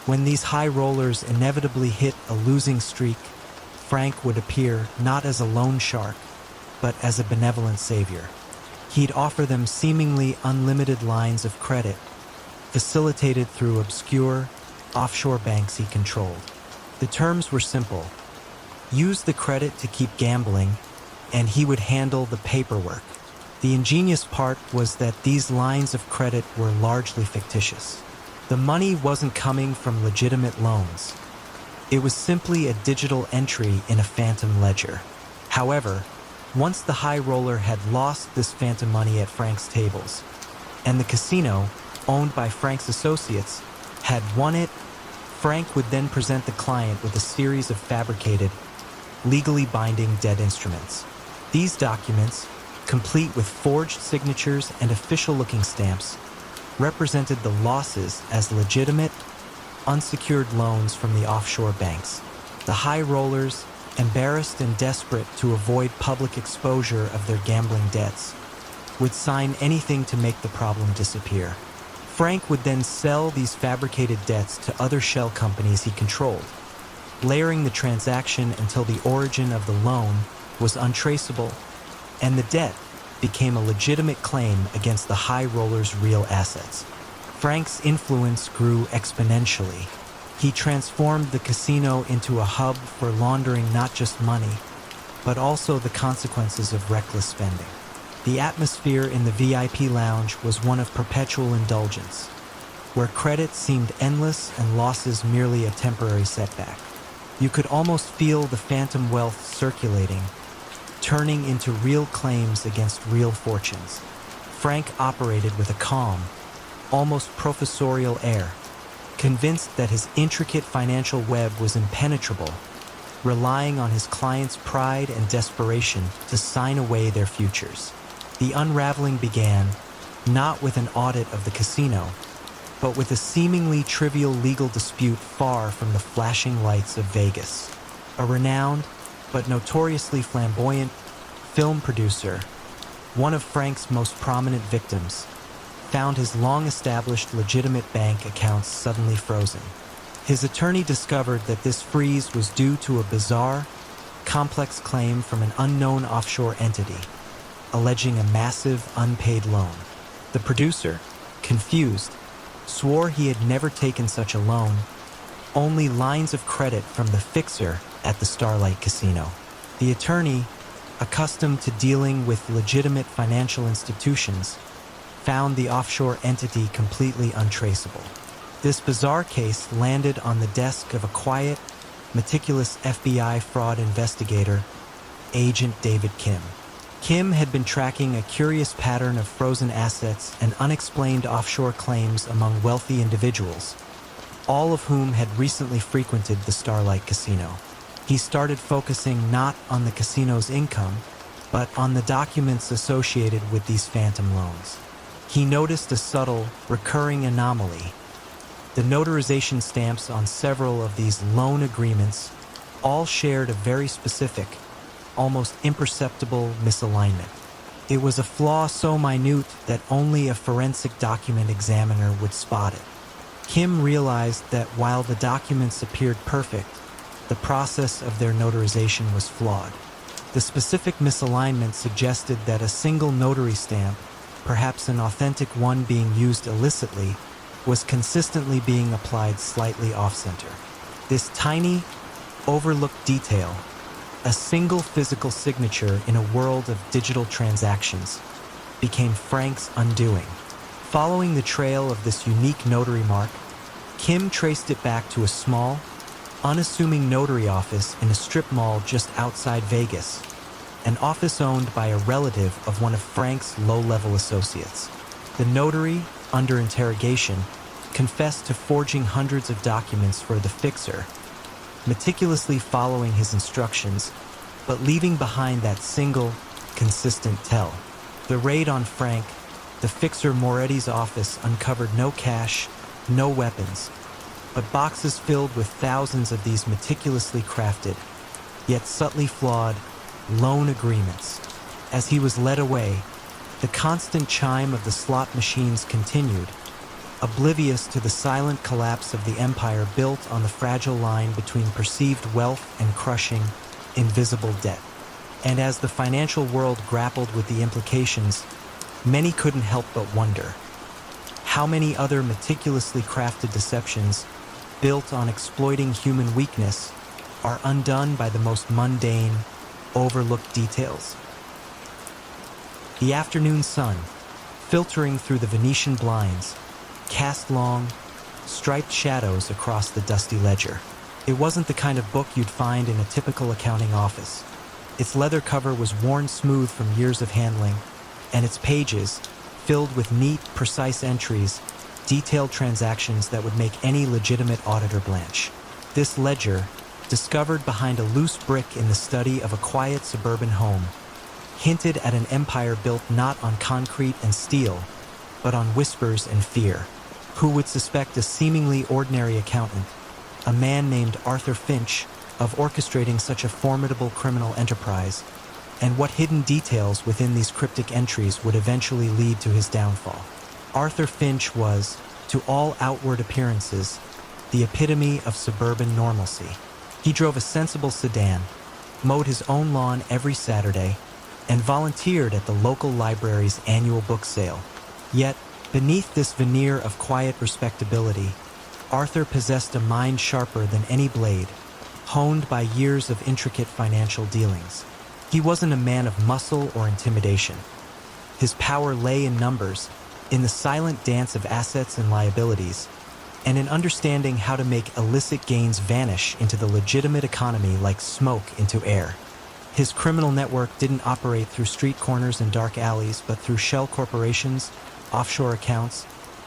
When these high rollers inevitably hit a losing streak, Frank would appear not as a loan shark, but as a benevolent savior. He'd offer them seemingly unlimited lines of credit, facilitated through obscure, offshore banks he controlled. The terms were simple. Use the credit to keep gambling, and he would handle the paperwork. The ingenious part was that these lines of credit were largely fictitious. The money wasn't coming from legitimate loans. It was simply a digital entry in a phantom ledger. However, once the high roller had lost this phantom money at Frank's tables, and the casino, owned by Frank's associates, had won it, Frank would then present the client with a series of fabricated, legally binding debt instruments. These documents, complete with forged signatures and official-looking stamps, represented the losses as legitimate, unsecured loans from the offshore banks. The high rollers, embarrassed and desperate to avoid public exposure of their gambling debts, would sign anything to make the problem disappear. Frank would then sell these fabricated debts to other shell companies he controlled, layering the transaction until the origin of the loan was untraceable, and the debt became a legitimate claim against the high roller's real assets. Frank's influence grew exponentially. He transformed the casino into a hub for laundering not just money, but also the consequences of reckless spending. The atmosphere in the VIP lounge was one of perpetual indulgence, where credit seemed endless and losses merely a temporary setback. You could almost feel the phantom wealth circulating, turning into real claims against real fortunes. Frank operated with a calm, almost professorial air, convinced that his intricate financial web was impenetrable, relying on his clients' pride and desperation to sign away their futures. The unraveling began, not with an audit of the casino, but with a seemingly trivial legal dispute far from the flashing lights of Vegas. A renowned, but notoriously flamboyant, film producer, one of Frank's most prominent victims, found his long-established legitimate bank accounts suddenly frozen. His attorney discovered that this freeze was due to a bizarre, complex claim from an unknown offshore entity, alleging a massive unpaid loan. The producer, confused, swore he had never taken such a loan, only lines of credit from the fixer at the Starlight Casino. The attorney, accustomed to dealing with legitimate financial institutions, found the offshore entity completely untraceable. This bizarre case landed on the desk of a quiet, meticulous FBI fraud investigator, Agent David Kim. Kim had been tracking a curious pattern of frozen assets and unexplained offshore claims among wealthy individuals, all of whom had recently frequented the Starlight Casino. He started focusing not on the casino's income, but on the documents associated with these phantom loans. He noticed a subtle, recurring anomaly. The notarization stamps on several of these loan agreements all shared a very specific, almost imperceptible misalignment. It was a flaw so minute that only a forensic document examiner would spot it. Kim realized that while the documents appeared perfect, the process of their notarization was flawed. The specific misalignment suggested that a single notary stamp, perhaps an authentic one being used illicitly, was consistently being applied slightly off-center. This tiny, overlooked detail, a single physical signature in a world of digital transactions, became Frank's undoing. Following the trail of this unique notary mark, Kim traced it back to a small, unassuming notary office in a strip mall just outside Vegas, an office owned by a relative of one of Frank's low-level associates. The notary, under interrogation, confessed to forging hundreds of documents for the fixer, meticulously following his instructions, but leaving behind that single, consistent tell. The raid on Frank, the fixer Moretti's office, uncovered no cash, no weapons, but boxes filled with thousands of these meticulously crafted, yet subtly flawed, loan agreements. As he was led away, the constant chime of the slot machines continued, oblivious to the silent collapse of the empire built on the fragile line between perceived wealth and crushing, invisible debt. And as the financial world grappled with the implications, many couldn't help but wonder, how many other meticulously crafted deceptions, built on exploiting human weakness, are undone by the most mundane, overlooked details? The afternoon sun, filtering through the Venetian blinds, cast long, striped shadows across the dusty ledger. It wasn't the kind of book you'd find in a typical accounting office. Its leather cover was worn smooth from years of handling, and its pages, filled with neat, precise entries, detailed transactions that would make any legitimate auditor blanch. This ledger, discovered behind a loose brick in the study of a quiet suburban home, hinted at an empire built not on concrete and steel, but on whispers and fear. Who would suspect a seemingly ordinary accountant, a man named Arthur Finch, of orchestrating such a formidable criminal enterprise, and what hidden details within these cryptic entries would eventually lead to his downfall? Arthur Finch was, to all outward appearances, the epitome of suburban normalcy. He drove a sensible sedan, mowed his own lawn every Saturday, and volunteered at the local library's annual book sale. Yet, beneath this veneer of quiet respectability, Arthur possessed a mind sharper than any blade, honed by years of intricate financial dealings. He wasn't a man of muscle or intimidation. His power lay in numbers, in the silent dance of assets and liabilities, and in understanding how to make illicit gains vanish into the legitimate economy like smoke into air. His criminal network didn't operate through street corners and dark alleys, but through shell corporations, offshore accounts,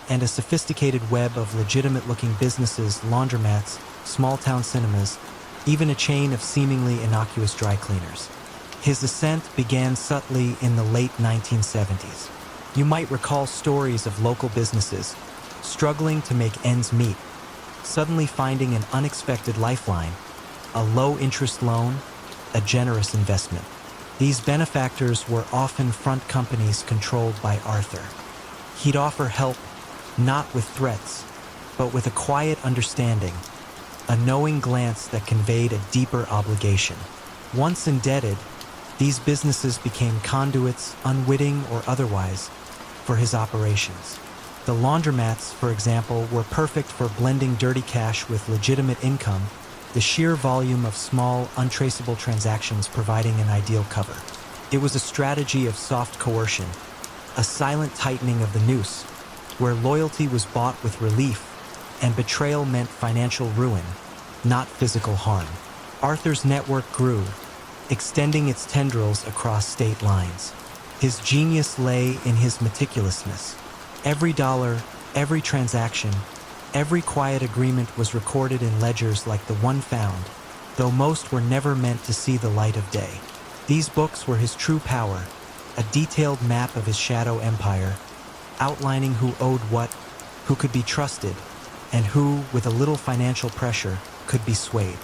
and a sophisticated web of legitimate-looking businesses, laundromats, small-town cinemas, even a chain of seemingly innocuous dry cleaners. His ascent began subtly in the late 1970s. You might recall stories of local businesses struggling to make ends meet, suddenly finding an unexpected lifeline, a low-interest loan, a generous investment. These benefactors were often front companies controlled by Arthur. He'd offer help, not with threats, but with a quiet understanding, a knowing glance that conveyed a deeper obligation. Once indebted, these businesses became conduits, unwitting or otherwise, for his operations. The laundromats, for example, were perfect for blending dirty cash with legitimate income, the sheer volume of small, untraceable transactions providing an ideal cover. It was a strategy of soft coercion, a silent tightening of the noose, where loyalty was bought with relief, and betrayal meant financial ruin, not physical harm. Arthur's network grew, extending its tendrils across state lines. His genius lay in his meticulousness. Every dollar, every transaction, every quiet agreement was recorded in ledgers like the one found, though most were never meant to see the light of day. These books were his true power, a detailed map of his shadow empire, outlining who owed what, who could be trusted, and who, with a little financial pressure, could be swayed.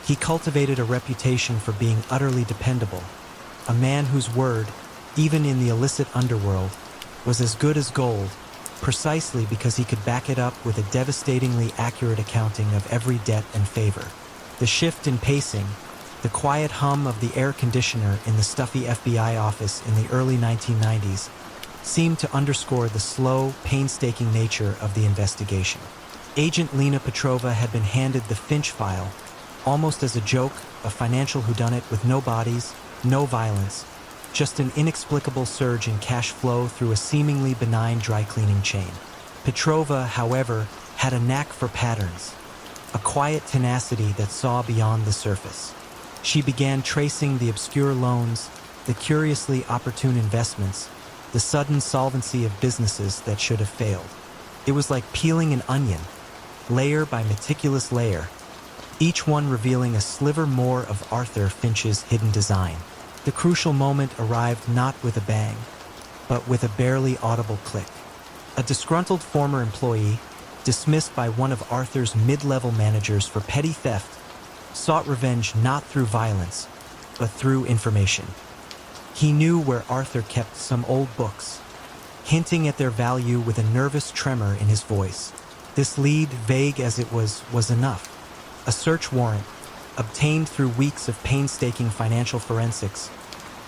He cultivated a reputation for being utterly dependable, a man whose word, even in the illicit underworld, was as good as gold, precisely because he could back it up with a devastatingly accurate accounting of every debt and favor. The shift in pacing, the quiet hum of the air conditioner in the stuffy FBI office in the early 1990s, seemed to underscore the slow, painstaking nature of the investigation. Agent Lena Petrova had been handed the Finch file, almost as a joke, a financial whodunit with no bodies, no violence, just an inexplicable surge in cash flow through a seemingly benign dry cleaning chain. Petrova, however, had a knack for patterns, a quiet tenacity that saw beyond the surface. She began tracing the obscure loans, the curiously opportune investments, the sudden solvency of businesses that should have failed. It was like peeling an onion, layer by meticulous layer, each one revealing a sliver more of Arthur Finch's hidden design. The crucial moment arrived not with a bang, but with a barely audible click. A disgruntled former employee, dismissed by one of Arthur's mid-level managers for petty theft, sought revenge not through violence, but through information. He knew where Arthur kept some old books, hinting at their value with a nervous tremor in his voice. This lead, vague as it was enough. A search warrant, obtained through weeks of painstaking financial forensics,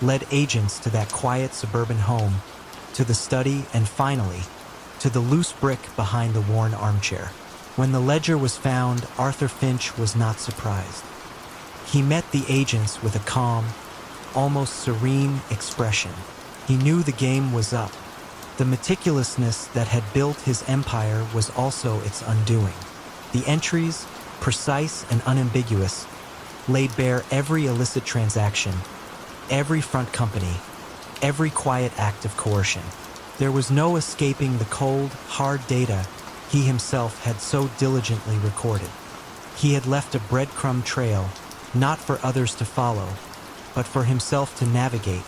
led agents to that quiet suburban home, to the study, and finally, to the loose brick behind the worn armchair. When the ledger was found, Arthur Finch was not surprised. He met the agents with a calm, almost serene expression. He knew the game was up. The meticulousness that had built his empire was also its undoing. The entries, precise and unambiguous, laid bare every illicit transaction, every front company, every quiet act of coercion. There was no escaping the cold, hard data he himself had so diligently recorded. He had left a breadcrumb trail, not for others to follow, but for himself to navigate,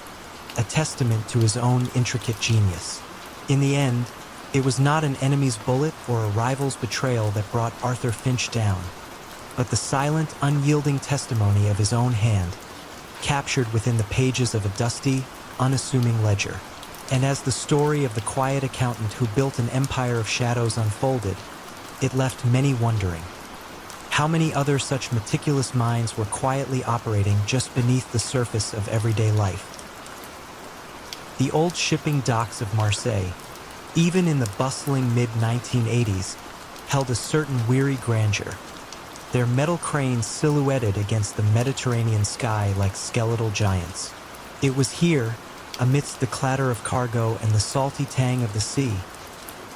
a testament to his own intricate genius. In the end, it was not an enemy's bullet or a rival's betrayal that brought Arthur Finch down, but the silent, unyielding testimony of his own hand, captured within the pages of a dusty, unassuming ledger. And as the story of the quiet accountant who built an empire of shadows unfolded, it left many wondering. How many other such meticulous minds were quietly operating just beneath the surface of everyday life? The old shipping docks of Marseille, even in the bustling mid-1980s, held a certain weary grandeur, their metal cranes silhouetted against the Mediterranean sky like skeletal giants. It was here, amidst the clatter of cargo and the salty tang of the sea,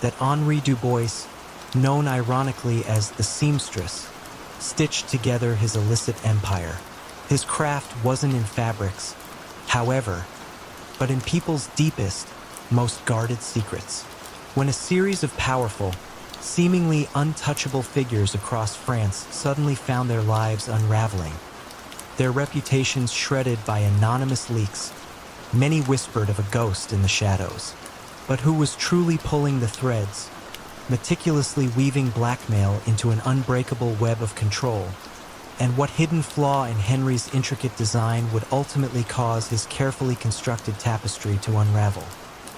that Henri Dubois, known ironically as the seamstress, stitched together his illicit empire. His craft wasn't in fabrics, however, but in people's deepest, most guarded secrets. When a series of powerful, seemingly untouchable figures across France suddenly found their lives unraveling, their reputations shredded by anonymous leaks, many whispered of a ghost in the shadows. But who was truly pulling the threads, meticulously weaving blackmail into an unbreakable web of control, and what hidden flaw in Henry's intricate design would ultimately cause his carefully constructed tapestry to unravel?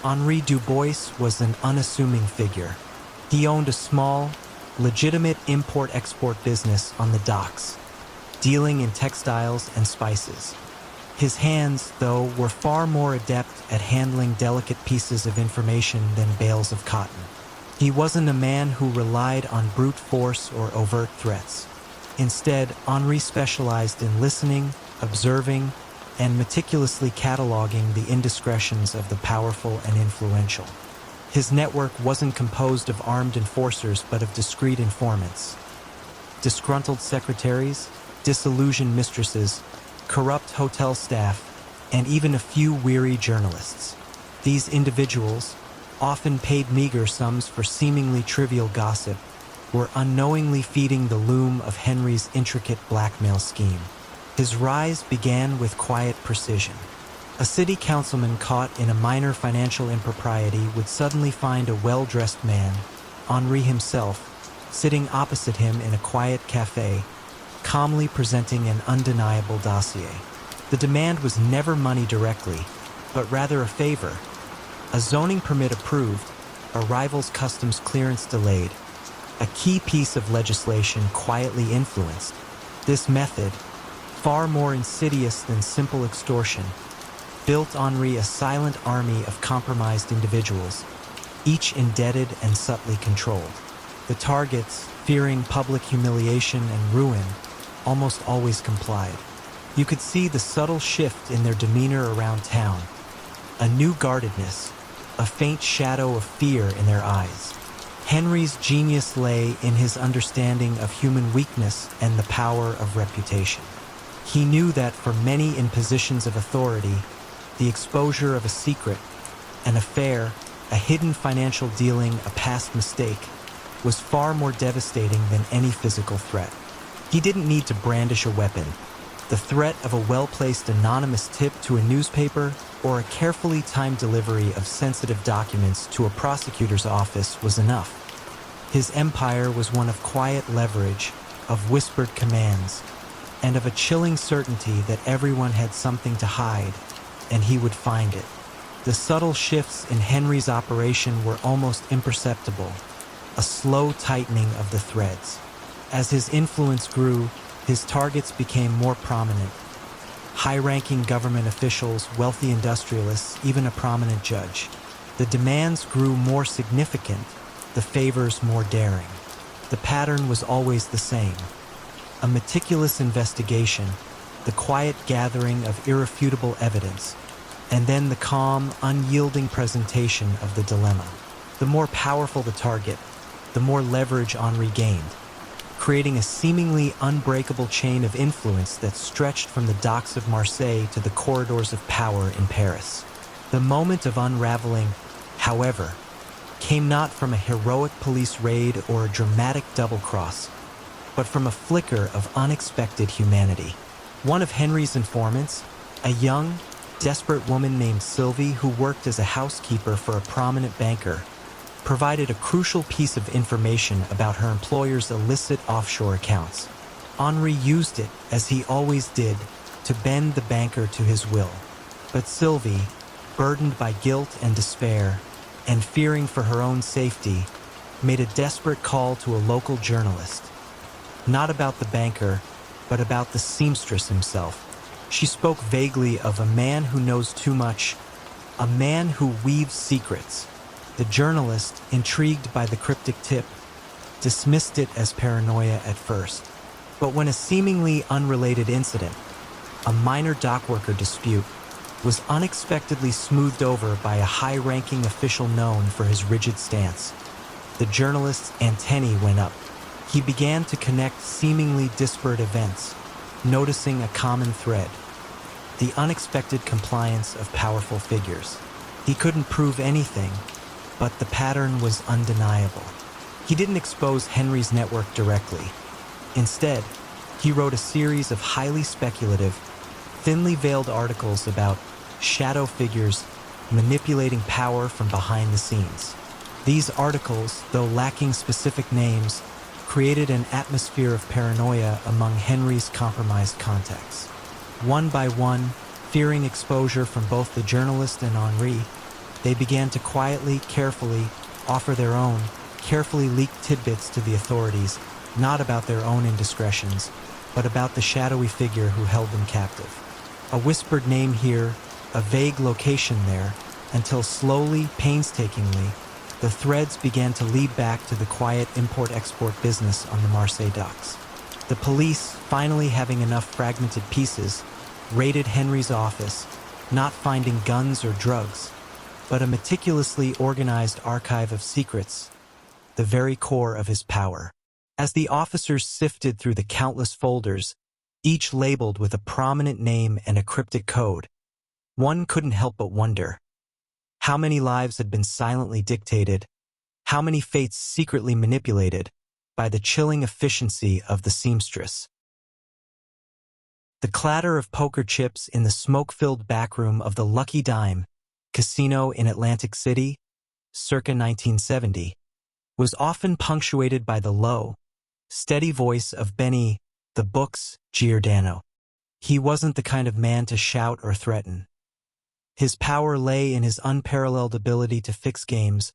Henri Dubois was an unassuming figure. He owned a small, legitimate import-export business on the docks, dealing in textiles and spices. His hands, though, were far more adept at handling delicate pieces of information than bales of cotton. He wasn't a man who relied on brute force or overt threats. Instead, Henri specialized in listening, observing, and meticulously cataloging the indiscretions of the powerful and influential. His network wasn't composed of armed enforcers but of discreet informants. Disgruntled secretaries, disillusioned mistresses, corrupt hotel staff, and even a few weary journalists. These individuals, often paid meager sums for seemingly trivial gossip, were unknowingly feeding the loom of Henry's intricate blackmail scheme. His rise began with quiet precision. A city councilman caught in a minor financial impropriety would suddenly find a well-dressed man, Henri himself, sitting opposite him in a quiet cafe, calmly presenting an undeniable dossier. The demand was never money directly, but rather a favor. A zoning permit approved, a rival's customs clearance delayed, a key piece of legislation quietly influenced. This method, far more insidious than simple extortion, built Henri a silent army of compromised individuals, each indebted and subtly controlled. The targets, fearing public humiliation and ruin, almost always complied. You could see the subtle shift in their demeanor around town, a new guardedness, a faint shadow of fear in their eyes. Henry's genius lay in his understanding of human weakness and the power of reputation. He knew that for many in positions of authority, the exposure of a secret, an affair, a hidden financial dealing, a past mistake, was far more devastating than any physical threat. He didn't need to brandish a weapon. The threat of a well-placed anonymous tip to a newspaper or a carefully timed delivery of sensitive documents to a prosecutor's office was enough. His empire was one of quiet leverage, of whispered commands, and of a chilling certainty that everyone had something to hide, and he would find it. The subtle shifts in Henry's operation were almost imperceptible, a slow tightening of the threads. As his influence grew, his targets became more prominent. High-ranking government officials, wealthy industrialists, even a prominent judge. The demands grew more significant, the favors more daring. The pattern was always the same. A meticulous investigation, the quiet gathering of irrefutable evidence, and then the calm, unyielding presentation of the dilemma. The more powerful the target, the more leverage Henri gained, creating a seemingly unbreakable chain of influence that stretched from the docks of Marseille to the corridors of power in Paris. The moment of unraveling, however, came not from a heroic police raid or a dramatic double-cross, but from a flicker of unexpected humanity. One of Henry's informants, a young, desperate woman named Sylvie who worked as a housekeeper for a prominent banker, provided a crucial piece of information about her employer's illicit offshore accounts. Henri used it, as he always did, to bend the banker to his will. But Sylvie, burdened by guilt and despair, and fearing for her own safety, made a desperate call to a local journalist. Not about the banker, but about the seamstress himself. She spoke vaguely of a man who knows too much, a man who weaves secrets. The journalist, intrigued by the cryptic tip, dismissed it as paranoia at first. But when a seemingly unrelated incident, a minor dockworker dispute, was unexpectedly smoothed over by a high-ranking official known for his rigid stance, the journalist's antennae went up. He began to connect seemingly disparate events, noticing a common thread: the unexpected compliance of powerful figures. He couldn't prove anything, but the pattern was undeniable. He didn't expose Henry's network directly. Instead, he wrote a series of highly speculative, thinly veiled articles about shadow figures manipulating power from behind the scenes. These articles, though lacking specific names, created an atmosphere of paranoia among Henry's compromised contacts. One by one, fearing exposure from both the journalist and Henri, they began to quietly, carefully offer their own, carefully leaked tidbits to the authorities, not about their own indiscretions, but about the shadowy figure who held them captive. A whispered name here, a vague location there, until slowly, painstakingly, the threads began to lead back to the quiet import-export business on the Marseille docks. The police, finally having enough fragmented pieces, raided Henry's office, not finding guns or drugs, but a meticulously organized archive of secrets, the very core of his power. As the officers sifted through the countless folders, each labeled with a prominent name and a cryptic code, one couldn't help but wonder: how many lives had been silently dictated, how many fates secretly manipulated by the chilling efficiency of the seamstress. The clatter of poker chips in the smoke-filled backroom of the Lucky Dime casino in Atlantic City, circa 1970, was often punctuated by the low, steady voice of Benny, the book's Giordano. He wasn't the kind of man to shout or threaten. His power lay in his unparalleled ability to fix games,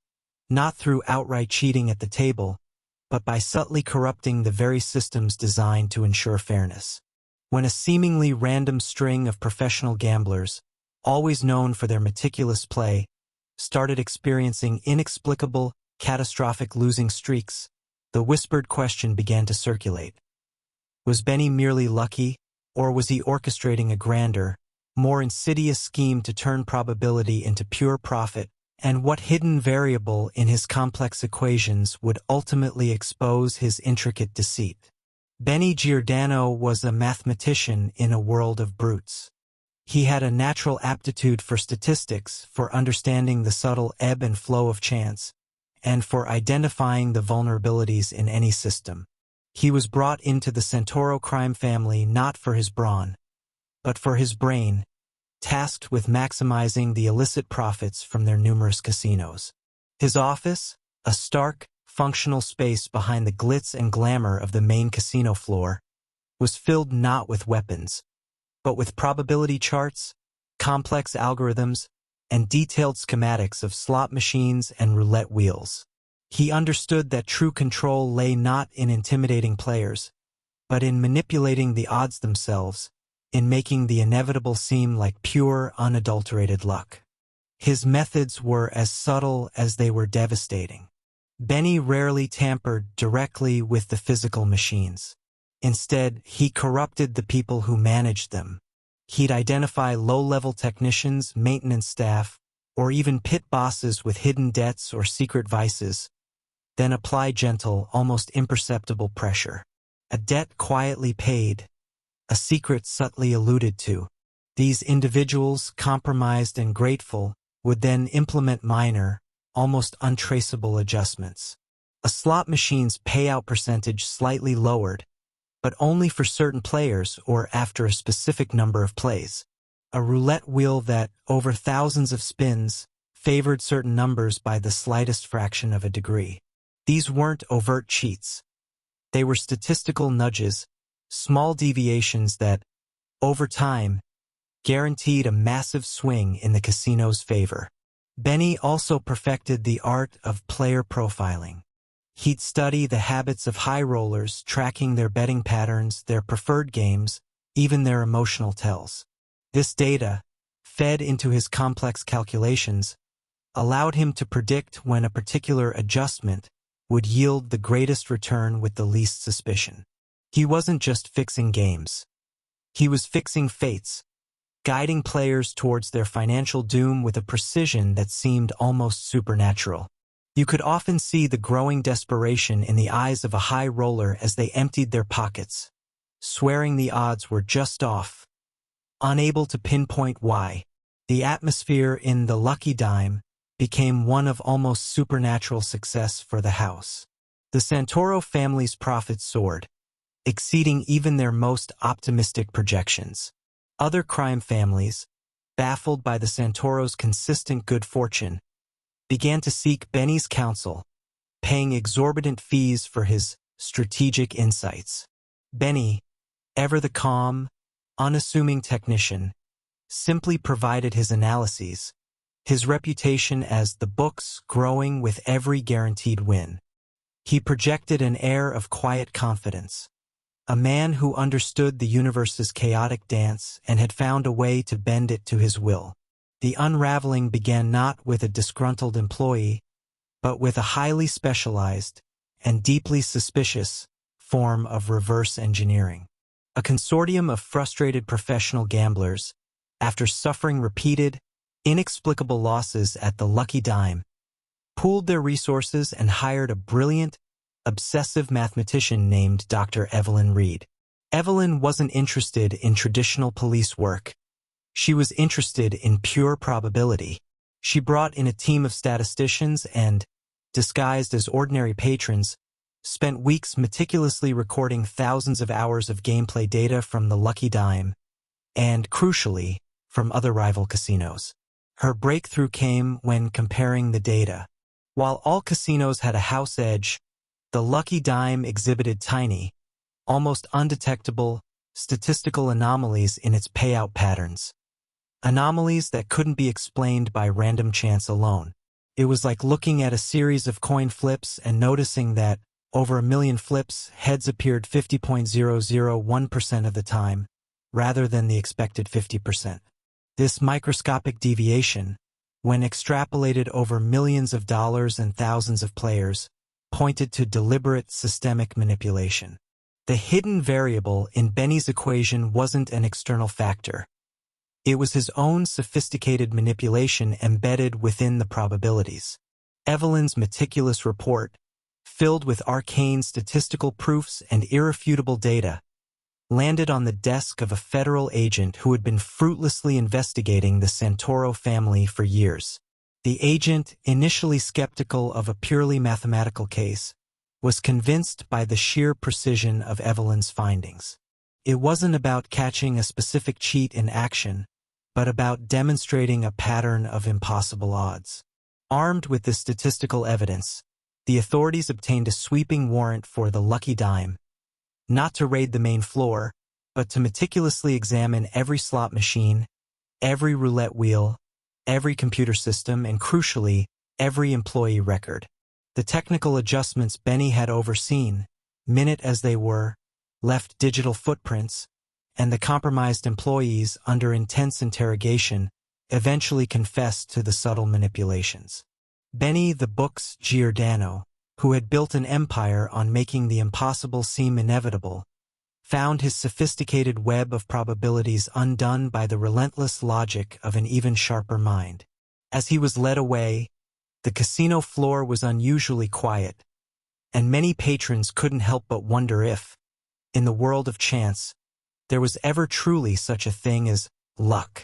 not through outright cheating at the table, but by subtly corrupting the very systems designed to ensure fairness. When a seemingly random string of professional gamblers, always known for their meticulous play, started experiencing inexplicable, catastrophic losing streaks, the whispered question began to circulate. Was Benny merely lucky, or was he orchestrating a grander, more insidious scheme to turn probability into pure profit? And what hidden variable in his complex equations would ultimately expose his intricate deceit? Benny Giordano was a mathematician in a world of brutes. He had a natural aptitude for statistics, for understanding the subtle ebb and flow of chance, and for identifying the vulnerabilities in any system. He was brought into the Santoro crime family not for his brawn, but for his brain, tasked with maximizing the illicit profits from their numerous casinos. His office, a stark, functional space behind the glitz and glamour of the main casino floor was filled not with weapons, but with probability charts, complex algorithms, and detailed schematics of slot machines and roulette wheels. He understood that true control lay not in intimidating players, but in manipulating the odds themselves, in making the inevitable seem like pure, unadulterated luck. His methods were as subtle as they were devastating. Benny rarely tampered directly with the physical machines. Instead, he corrupted the people who managed them. He'd identify low-level technicians, maintenance staff, or even pit bosses with hidden debts or secret vices, then apply gentle, almost imperceptible pressure. A debt quietly paid, a secret subtly alluded to. These individuals, compromised and grateful, would then implement minor, almost untraceable adjustments. A slot machine's payout percentage slightly lowered, but only for certain players or after a specific number of plays. A roulette wheel that, over thousands of spins, favored certain numbers by the slightest fraction of a degree. These weren't overt cheats. They were statistical nudges, small deviations that, over time, guaranteed a massive swing in the casino's favor. Benny also perfected the art of player profiling. He'd study the habits of high rollers, tracking their betting patterns, their preferred games, even their emotional tells. This data, fed into his complex calculations, allowed him to predict when a particular adjustment would yield the greatest return with the least suspicion. He wasn't just fixing games. He was fixing fates, guiding players towards their financial doom with a precision that seemed almost supernatural. You could often see the growing desperation in the eyes of a high roller as they emptied their pockets, swearing the odds were just off. Unable to pinpoint why, the atmosphere in the Lucky Dime became one of almost supernatural success for the house. The Santoro family's profits soared, exceeding even their most optimistic projections. Other crime families, baffled by the Santoros' consistent good fortune, began to seek Benny's counsel, paying exorbitant fees for his strategic insights. Benny, ever the calm, unassuming technician, simply provided his analyses, his reputation as the books growing with every guaranteed win. He projected an air of quiet confidence, a man who understood the universe's chaotic dance and had found a way to bend it to his will. The unraveling began not with a disgruntled employee, but with a highly specialized and deeply suspicious form of reverse engineering. A consortium of frustrated professional gamblers, after suffering repeated, inexplicable losses at the Lucky Dime, pooled their resources and hired a brilliant, obsessive mathematician named Dr. Evelyn Reed. Evelyn wasn't interested in traditional police work. She was interested in pure probability. She brought in a team of statisticians and, disguised as ordinary patrons, spent weeks meticulously recording thousands of hours of gameplay data from the Lucky Dime, and, crucially, from other rival casinos. Her breakthrough came when comparing the data. While all casinos had a house edge, the Lucky Dime exhibited tiny, almost undetectable, statistical anomalies in its payout patterns. Anomalies that couldn't be explained by random chance alone. It was like looking at a series of coin flips and noticing that, over 1 million flips, heads appeared 50.001% of the time, rather than the expected 50%. This microscopic deviation, when extrapolated over millions of dollars and thousands of players, pointed to deliberate systemic manipulation. The hidden variable in Benny's equation wasn't an external factor. It was his own sophisticated manipulation embedded within the probabilities. Evelyn's meticulous report, filled with arcane statistical proofs and irrefutable data, landed on the desk of a federal agent who had been fruitlessly investigating the Santoro family for years. The agent, initially skeptical of a purely mathematical case, was convinced by the sheer precision of Evelyn's findings. It wasn't about catching a specific cheat in action, but about demonstrating a pattern of impossible odds. Armed with this statistical evidence, the authorities obtained a sweeping warrant for the Lucky Dime, not to raid the main floor, but to meticulously examine every slot machine, every roulette wheel, every computer system, and crucially, every employee record. The technical adjustments Benny had overseen, minute as they were, left digital footprints, and the compromised employees, under intense interrogation, eventually confessed to the subtle manipulations. Benny the Book's Giordano, who had built an empire on making the impossible seem inevitable, found his sophisticated web of probabilities undone by the relentless logic of an even sharper mind. As he was led away, the casino floor was unusually quiet, and many patrons couldn't help but wonder if, in the world of chance, there was ever truly such a thing as luck.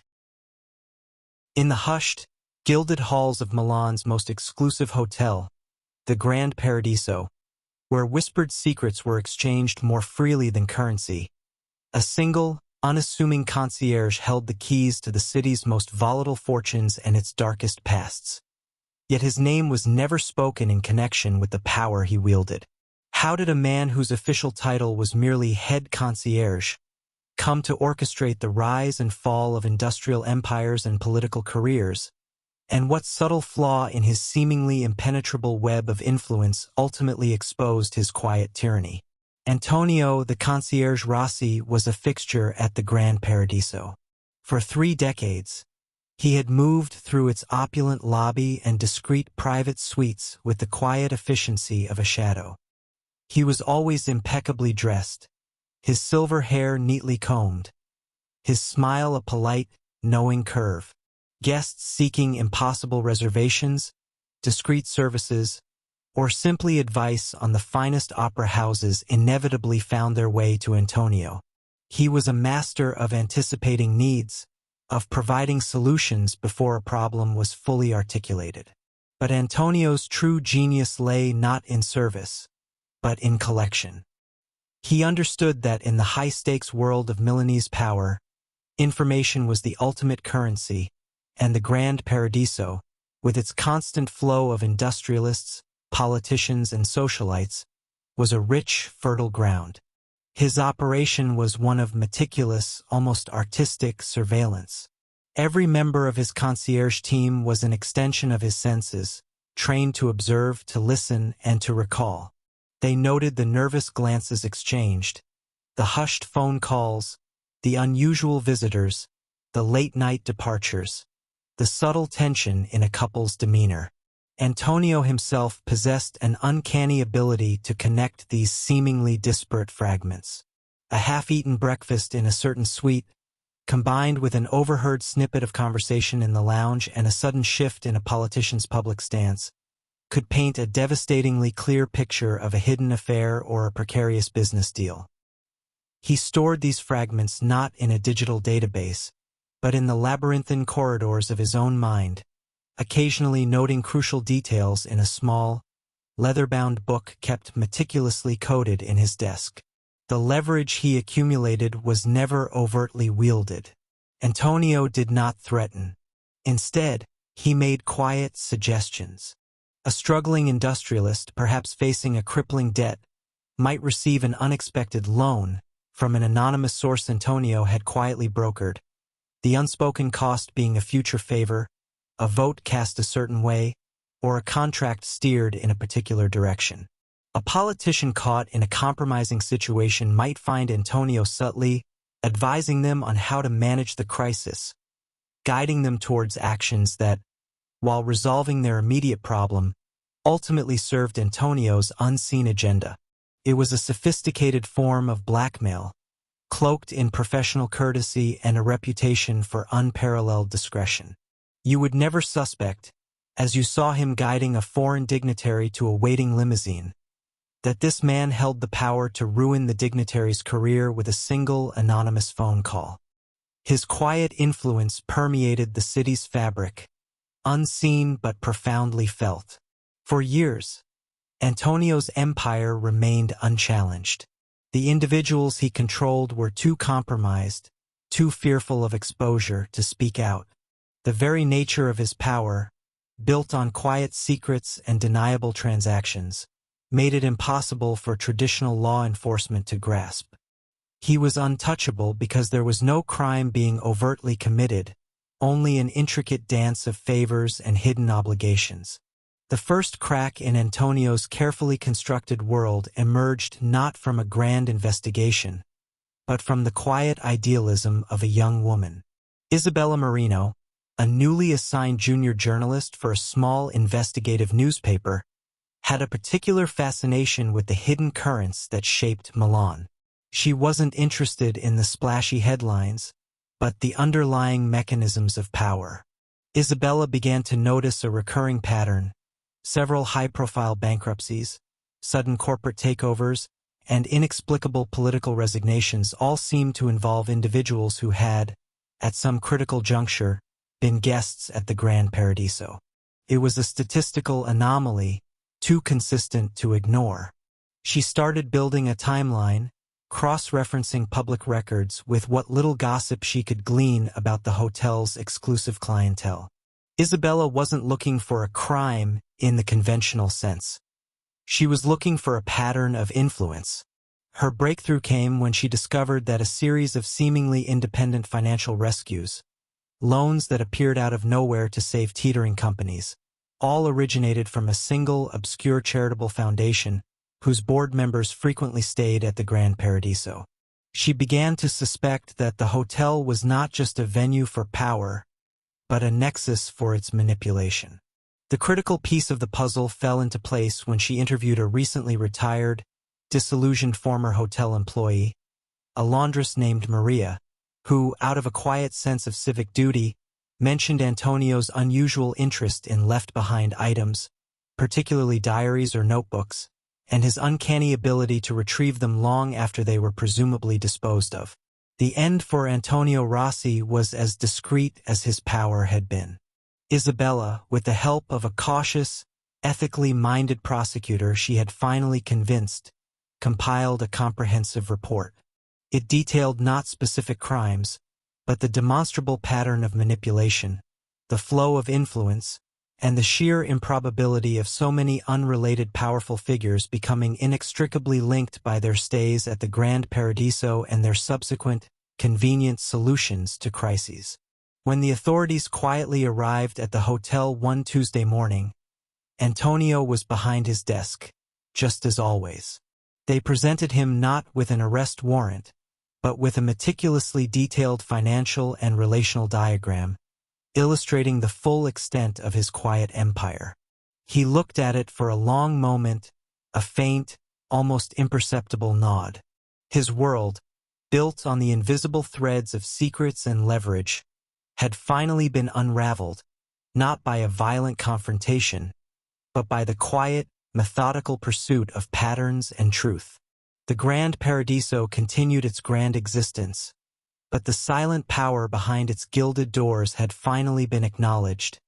In the hushed, gilded halls of Milan's most exclusive hotel, the Grand Paradiso, where whispered secrets were exchanged more freely than currency, a single, unassuming concierge held the keys to the city's most volatile fortunes and its darkest pasts. Yet his name was never spoken in connection with the power he wielded. How did a man whose official title was merely head concierge come to orchestrate the rise and fall of industrial empires and political careers? And what subtle flaw in his seemingly impenetrable web of influence ultimately exposed his quiet tyranny? Antonio the concierge Rossi was a fixture at the Grand Paradiso. For 3 decades, he had moved through its opulent lobby and discreet private suites with the quiet efficiency of a shadow. He was always impeccably dressed, his silver hair neatly combed, his smile a polite, knowing curve. Guests seeking impossible reservations, discreet services, or simply advice on the finest opera houses inevitably found their way to Antonio. He was a master of anticipating needs, of providing solutions before a problem was fully articulated. But Antonio's true genius lay not in service, but in collection. He understood that in the high-stakes world of Milanese power, information was the ultimate currency, and the Grand Paradiso, with its constant flow of industrialists, politicians, and socialites, was a rich, fertile ground. His operation was one of meticulous, almost artistic surveillance. Every member of his concierge team was an extension of his senses, trained to observe, to listen, and to recall. They noted the nervous glances exchanged, the hushed phone calls, the unusual visitors, the late-night departures, the subtle tension in a couple's demeanor. Antonio himself possessed an uncanny ability to connect these seemingly disparate fragments. A half-eaten breakfast in a certain suite, combined with an overheard snippet of conversation in the lounge and a sudden shift in a politician's public stance, could paint a devastatingly clear picture of a hidden affair or a precarious business deal. He stored these fragments not in a digital database, but in the labyrinthine corridors of his own mind, occasionally noting crucial details in a small, leather-bound book kept meticulously coded in his desk. The leverage he accumulated was never overtly wielded. Antonio did not threaten. Instead, he made quiet suggestions. A struggling industrialist, perhaps facing a crippling debt, might receive an unexpected loan from an anonymous source Antonio had quietly brokered, the unspoken cost being a future favor, a vote cast a certain way, or a contract steered in a particular direction. A politician caught in a compromising situation might find Antonio subtly advising them on how to manage the crisis, guiding them towards actions that, while resolving their immediate problem, ultimately served Antonio's unseen agenda. It was a sophisticated form of blackmail, cloaked in professional courtesy and a reputation for unparalleled discretion. You would never suspect, as you saw him guiding a foreign dignitary to a waiting limousine, that this man held the power to ruin the dignitary's career with a single anonymous phone call. His quiet influence permeated the city's fabric, unseen but profoundly felt. For years, Antonio's empire remained unchallenged. The individuals he controlled were too compromised, too fearful of exposure to speak out. The very nature of his power, built on quiet secrets and deniable transactions, made it impossible for traditional law enforcement to grasp. He was untouchable because there was no crime being overtly committed, only an intricate dance of favors and hidden obligations. The first crack in Antonio's carefully constructed world emerged not from a grand investigation, but from the quiet idealism of a young woman. Isabella Marino, a newly assigned junior journalist for a small investigative newspaper, had a particular fascination with the hidden currents that shaped Milan. She wasn't interested in the splashy headlines, but the underlying mechanisms of power. Isabella began to notice a recurring pattern: several high-profile bankruptcies, sudden corporate takeovers, and inexplicable political resignations all seemed to involve individuals who had, at some critical juncture, been guests at the Grand Paradiso. It was a statistical anomaly, too consistent to ignore. She started building a timeline, cross-referencing public records with what little gossip she could glean about the hotel's exclusive clientele. Isabella wasn't looking for a crime in the conventional sense. She was looking for a pattern of influence. Her breakthrough came when she discovered that a series of seemingly independent financial rescues, loans that appeared out of nowhere to save teetering companies, all originated from a single obscure charitable foundation whose board members frequently stayed at the Grand Paradiso. She began to suspect that the hotel was not just a venue for power, but a nexus for its manipulation. The critical piece of the puzzle fell into place when she interviewed a recently retired, disillusioned former hotel employee, a laundress named Maria, who, out of a quiet sense of civic duty, mentioned Antonio's unusual interest in left-behind items, particularly diaries or notebooks, and his uncanny ability to retrieve them long after they were presumably disposed of. The end for Antonio Rossi was as discreet as his power had been. Isabella, with the help of a cautious, ethically minded prosecutor she had finally convinced, compiled a comprehensive report. It detailed not specific crimes, but the demonstrable pattern of manipulation, the flow of influence, and the sheer improbability of so many unrelated powerful figures becoming inextricably linked by their stays at the Grand Paradiso and their subsequent, convenient solutions to crises. When the authorities quietly arrived at the hotel one Tuesday morning, Antonio was behind his desk, just as always. They presented him not with an arrest warrant, but with a meticulously detailed financial and relational diagram, illustrating the full extent of his quiet empire. He looked at it for a long moment, a faint, almost imperceptible nod. His world, built on the invisible threads of secrets and leverage, had finally been unraveled, not by a violent confrontation, but by the quiet, methodical pursuit of patterns and truth. The Grand Paradiso continued its grand existence, but the silent power behind its gilded doors had finally been acknowledged,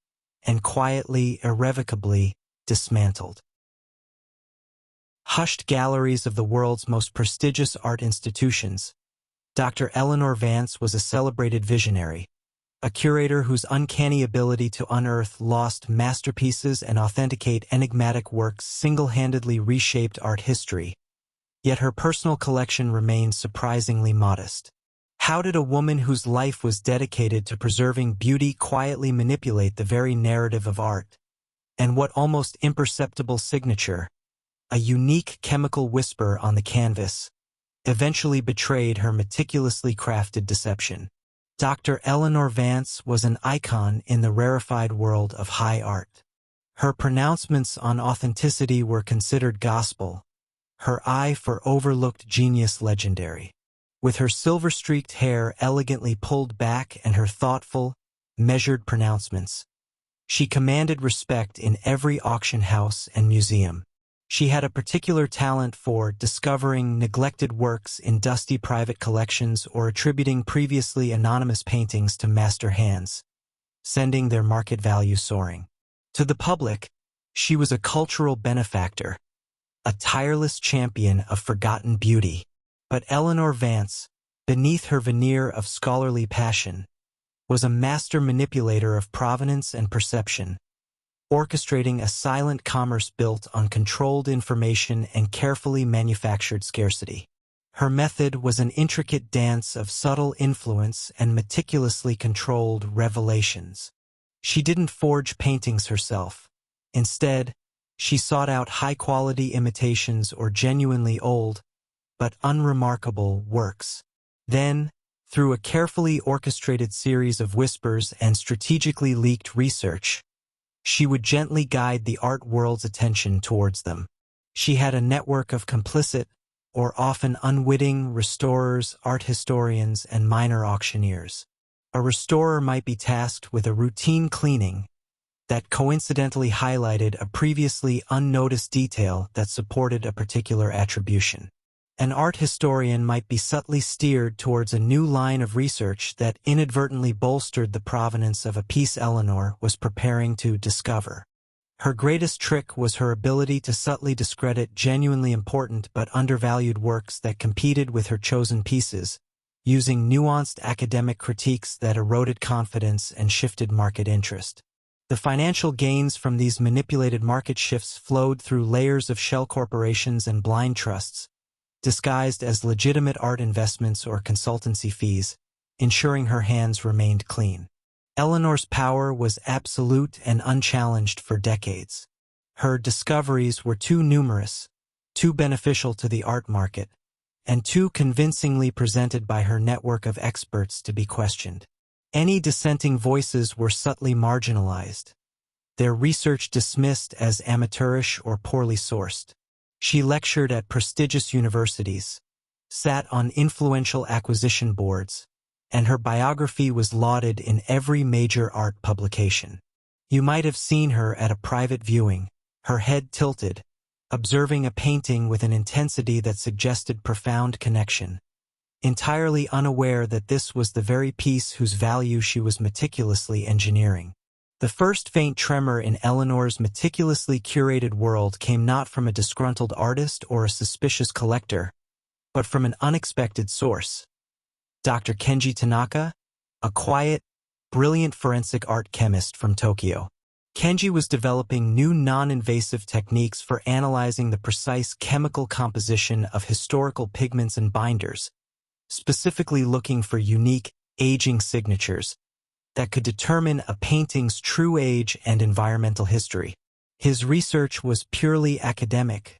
and quietly, irrevocably, dismantled. Hushed galleries of the world's most prestigious art institutions, Dr. Eleanor Vance was a celebrated visionary, a curator whose uncanny ability to unearth lost masterpieces and authenticate enigmatic works single-handedly reshaped art history. Yet her personal collection remained surprisingly modest. How did a woman whose life was dedicated to preserving beauty quietly manipulate the very narrative of art? And what almost imperceptible signature, a unique chemical whisper on the canvas, eventually betrayed her meticulously crafted deception? Dr. Eleanor Vance was an icon in the rarefied world of high art. Her pronouncements on authenticity were considered gospel, her eye for overlooked genius legendary. With her silver-streaked hair elegantly pulled back and her thoughtful, measured pronouncements, she commanded respect in every auction house and museum. She had a particular talent for discovering neglected works in dusty private collections or attributing previously anonymous paintings to master hands, sending their market value soaring. To the public, she was a cultural benefactor, a tireless champion of forgotten beauty. But Eleanor Vance, beneath her veneer of scholarly passion, was a master manipulator of provenance and perception, orchestrating a silent commerce built on controlled information and carefully manufactured scarcity. Her method was an intricate dance of subtle influence and meticulously controlled revelations. She didn't forge paintings herself. Instead, she sought out high-quality imitations or genuinely old, but unremarkable works. Then, through a carefully orchestrated series of whispers and strategically leaked research, she would gently guide the art world's attention towards them. She had a network of complicit, or often unwitting, restorers, art historians, and minor auctioneers. A restorer might be tasked with a routine cleaning that coincidentally highlighted a previously unnoticed detail that supported a particular attribution. An art historian might be subtly steered towards a new line of research that inadvertently bolstered the provenance of a piece Eleanor was preparing to discover. Her greatest trick was her ability to subtly discredit genuinely important but undervalued works that competed with her chosen pieces, using nuanced academic critiques that eroded confidence and shifted market interest. The financial gains from these manipulated market shifts flowed through layers of shell corporations and blind trusts, disguised as legitimate art investments or consultancy fees, ensuring her hands remained clean. Eleanor's power was absolute and unchallenged for decades. Her discoveries were too numerous, too beneficial to the art market, and too convincingly presented by her network of experts to be questioned. Any dissenting voices were subtly marginalized, their research dismissed as amateurish or poorly sourced. She lectured at prestigious universities, sat on influential acquisition boards, and her biography was lauded in every major art publication. You might have seen her at a private viewing, her head tilted, observing a painting with an intensity that suggested profound connection, entirely unaware that this was the very piece whose value she was meticulously engineering. The first faint tremor in Eleanor's meticulously curated world came not from a disgruntled artist or a suspicious collector, but from an unexpected source. Dr. Kenji Tanaka, a quiet, brilliant forensic art chemist from Tokyo. Kenji was developing new non-invasive techniques for analyzing the precise chemical composition of historical pigments and binders, specifically looking for unique, aging signatures that could determine a painting's true age and environmental history. His research was purely academic,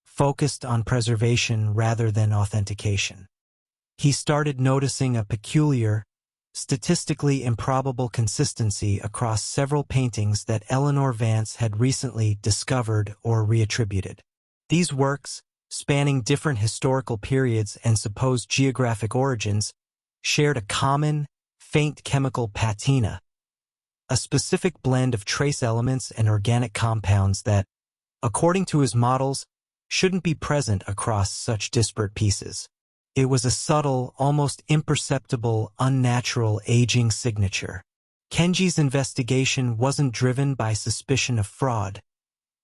focused on preservation rather than authentication. He started noticing a peculiar, statistically improbable consistency across several paintings that Eleanor Vance had recently discovered or reattributed. These works, spanning different historical periods and supposed geographic origins, shared a common, faint chemical patina, a specific blend of trace elements and organic compounds that, according to his models, shouldn't be present across such disparate pieces. It was a subtle, almost imperceptible, unnatural aging signature. Kenji's investigation wasn't driven by suspicion of fraud,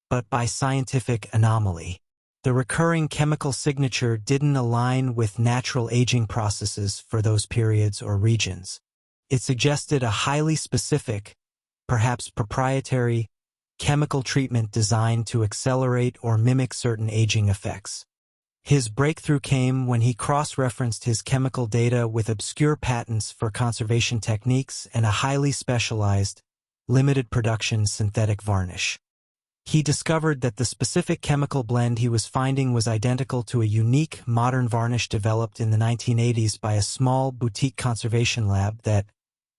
but by scientific anomaly. The recurring chemical signature didn't align with natural aging processes for those periods or regions. It suggested a highly specific, perhaps proprietary, chemical treatment designed to accelerate or mimic certain aging effects. His breakthrough came when he cross-referenced his chemical data with obscure patents for conservation techniques and a highly specialized, limited-production synthetic varnish. He discovered that the specific chemical blend he was finding was identical to a unique, modern varnish developed in the 1980s by a small, boutique conservation lab that,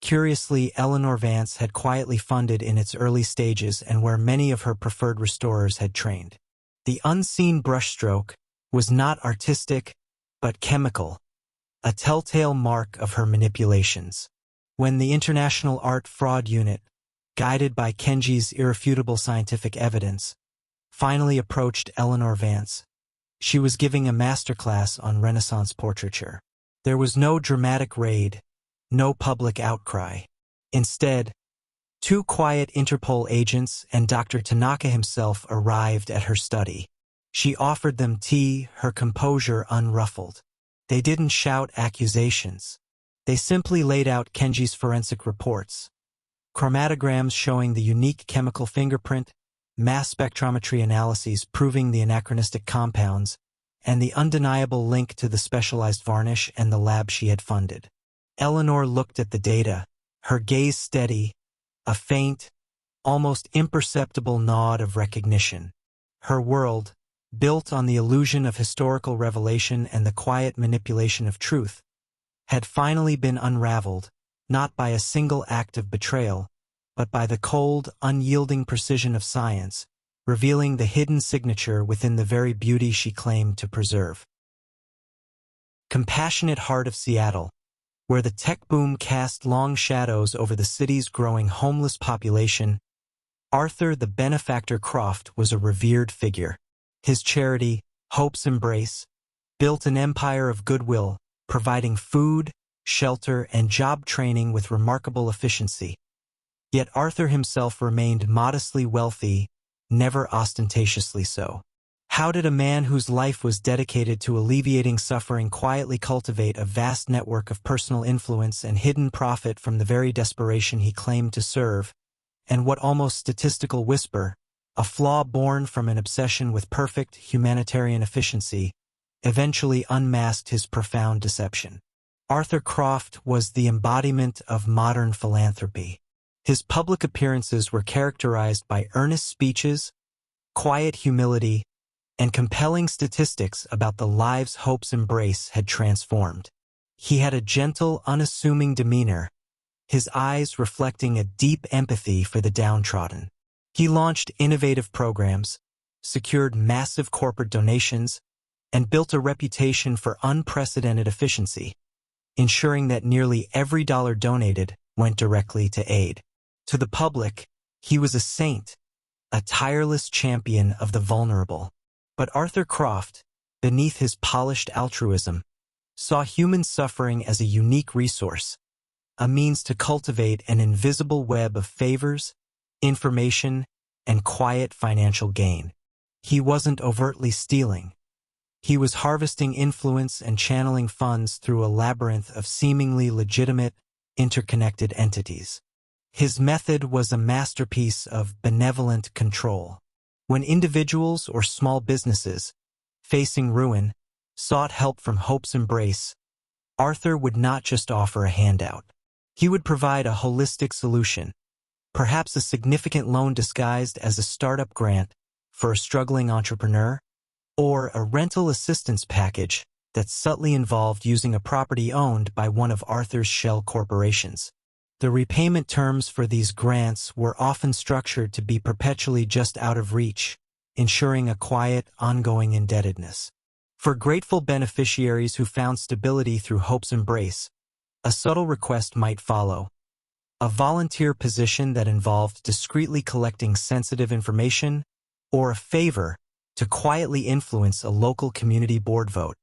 curiously, Eleanor Vance had quietly funded in its early stages and where many of her preferred restorers had trained. The unseen brushstroke was not artistic, but chemical, a telltale mark of her manipulations. When the International Art Fraud Unit, guided by Kenji's irrefutable scientific evidence, finally approached Eleanor Vance, she was giving a masterclass on Renaissance portraiture. There was no dramatic raid, no public outcry. Instead, two quiet Interpol agents and Dr. Tanaka himself arrived at her study. She offered them tea, her composure unruffled. They didn't shout accusations. They simply laid out Kenji's forensic reports, chromatograms showing the unique chemical fingerprint, mass spectrometry analyses proving the anachronistic compounds, and the undeniable link to the specialized varnish and the lab she had funded. Eleanor looked at the data, her gaze steady, a faint, almost imperceptible nod of recognition. Her world, built on the illusion of historical revelation and the quiet manipulation of truth, had finally been unraveled, not by a single act of betrayal, but by the cold, unyielding precision of science, revealing the hidden signature within the very beauty she claimed to preserve. Compassionate heart of Seattle, where the tech boom cast long shadows over the city's growing homeless population, Arthur the benefactor Croft was a revered figure. His charity, Hope's Embrace, built an empire of goodwill, providing food, shelter, and job training with remarkable efficiency. Yet Arthur himself remained modestly wealthy, never ostentatiously so. How did a man whose life was dedicated to alleviating suffering quietly cultivate a vast network of personal influence and hidden profit from the very desperation he claimed to serve? And what almost statistical whisper, a flaw born from an obsession with perfect humanitarian efficiency, eventually unmasked his profound deception? Arthur Croft was the embodiment of modern philanthropy. His public appearances were characterized by earnest speeches, quiet humility, and compelling statistics about the lives Hope's Embrace had transformed. He had a gentle, unassuming demeanor, his eyes reflecting a deep empathy for the downtrodden. He launched innovative programs, secured massive corporate donations, and built a reputation for unprecedented efficiency, ensuring that nearly every dollar donated went directly to aid. To the public, he was a saint, a tireless champion of the vulnerable. But Arthur Croft, beneath his polished altruism, saw human suffering as a unique resource, a means to cultivate an invisible web of favors, information, and quiet financial gain. He wasn't overtly stealing. He was harvesting influence and channeling funds through a labyrinth of seemingly legitimate, interconnected entities. His method was a masterpiece of benevolent control. When individuals or small businesses, facing ruin, sought help from Hope's Embrace, Arthur would not just offer a handout. He would provide a holistic solution, perhaps a significant loan disguised as a startup grant for a struggling entrepreneur, or a rental assistance package that subtly involved using a property owned by one of Arthur's shell corporations. The repayment terms for these grants were often structured to be perpetually just out of reach, ensuring a quiet, ongoing indebtedness. For grateful beneficiaries who found stability through Hope's Embrace, a subtle request might follow, a volunteer position that involved discreetly collecting sensitive information, or a favor to quietly influence a local community board vote,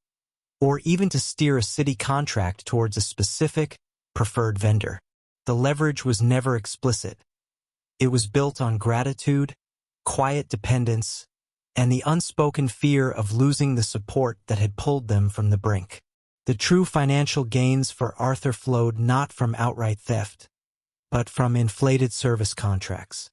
or even to steer a city contract towards a specific, preferred vendor. The leverage was never explicit. It was built on gratitude, quiet dependence, and the unspoken fear of losing the support that had pulled them from the brink. The true financial gains for Arthur flowed not from outright theft, but from inflated service contracts.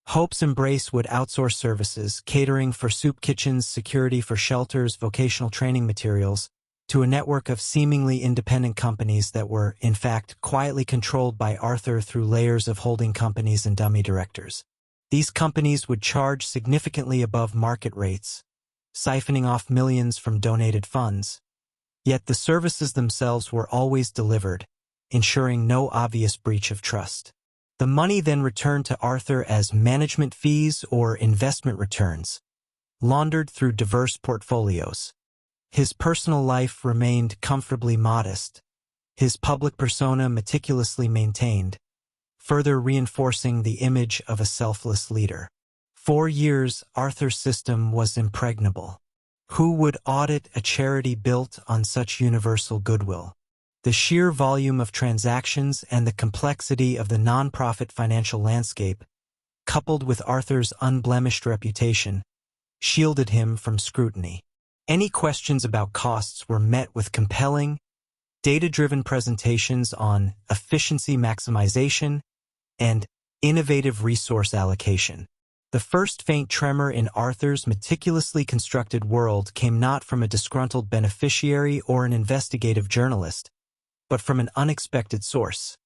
Hope's Embrace would outsource services, catering for soup kitchens, security for shelters, vocational training materials, to a network of seemingly independent companies that were, in fact, quietly controlled by Arthur through layers of holding companies and dummy directors. These companies would charge significantly above market rates, siphoning off millions from donated funds. Yet the services themselves were always delivered, ensuring no obvious breach of trust. The money then returned to Arthur as management fees or investment returns, laundered through diverse portfolios. His personal life remained comfortably modest, his public persona meticulously maintained, further reinforcing the image of a selfless leader. For years, Arthur's system was impregnable. Who would audit a charity built on such universal goodwill? The sheer volume of transactions and the complexity of the nonprofit financial landscape, coupled with Arthur's unblemished reputation, shielded him from scrutiny. Any questions about costs were met with compelling, data-driven presentations on efficiency maximization and Innovative resource allocation. The first faint tremor in Arthur's meticulously constructed world came not from a disgruntled beneficiary or an investigative journalist, but from an unexpected source.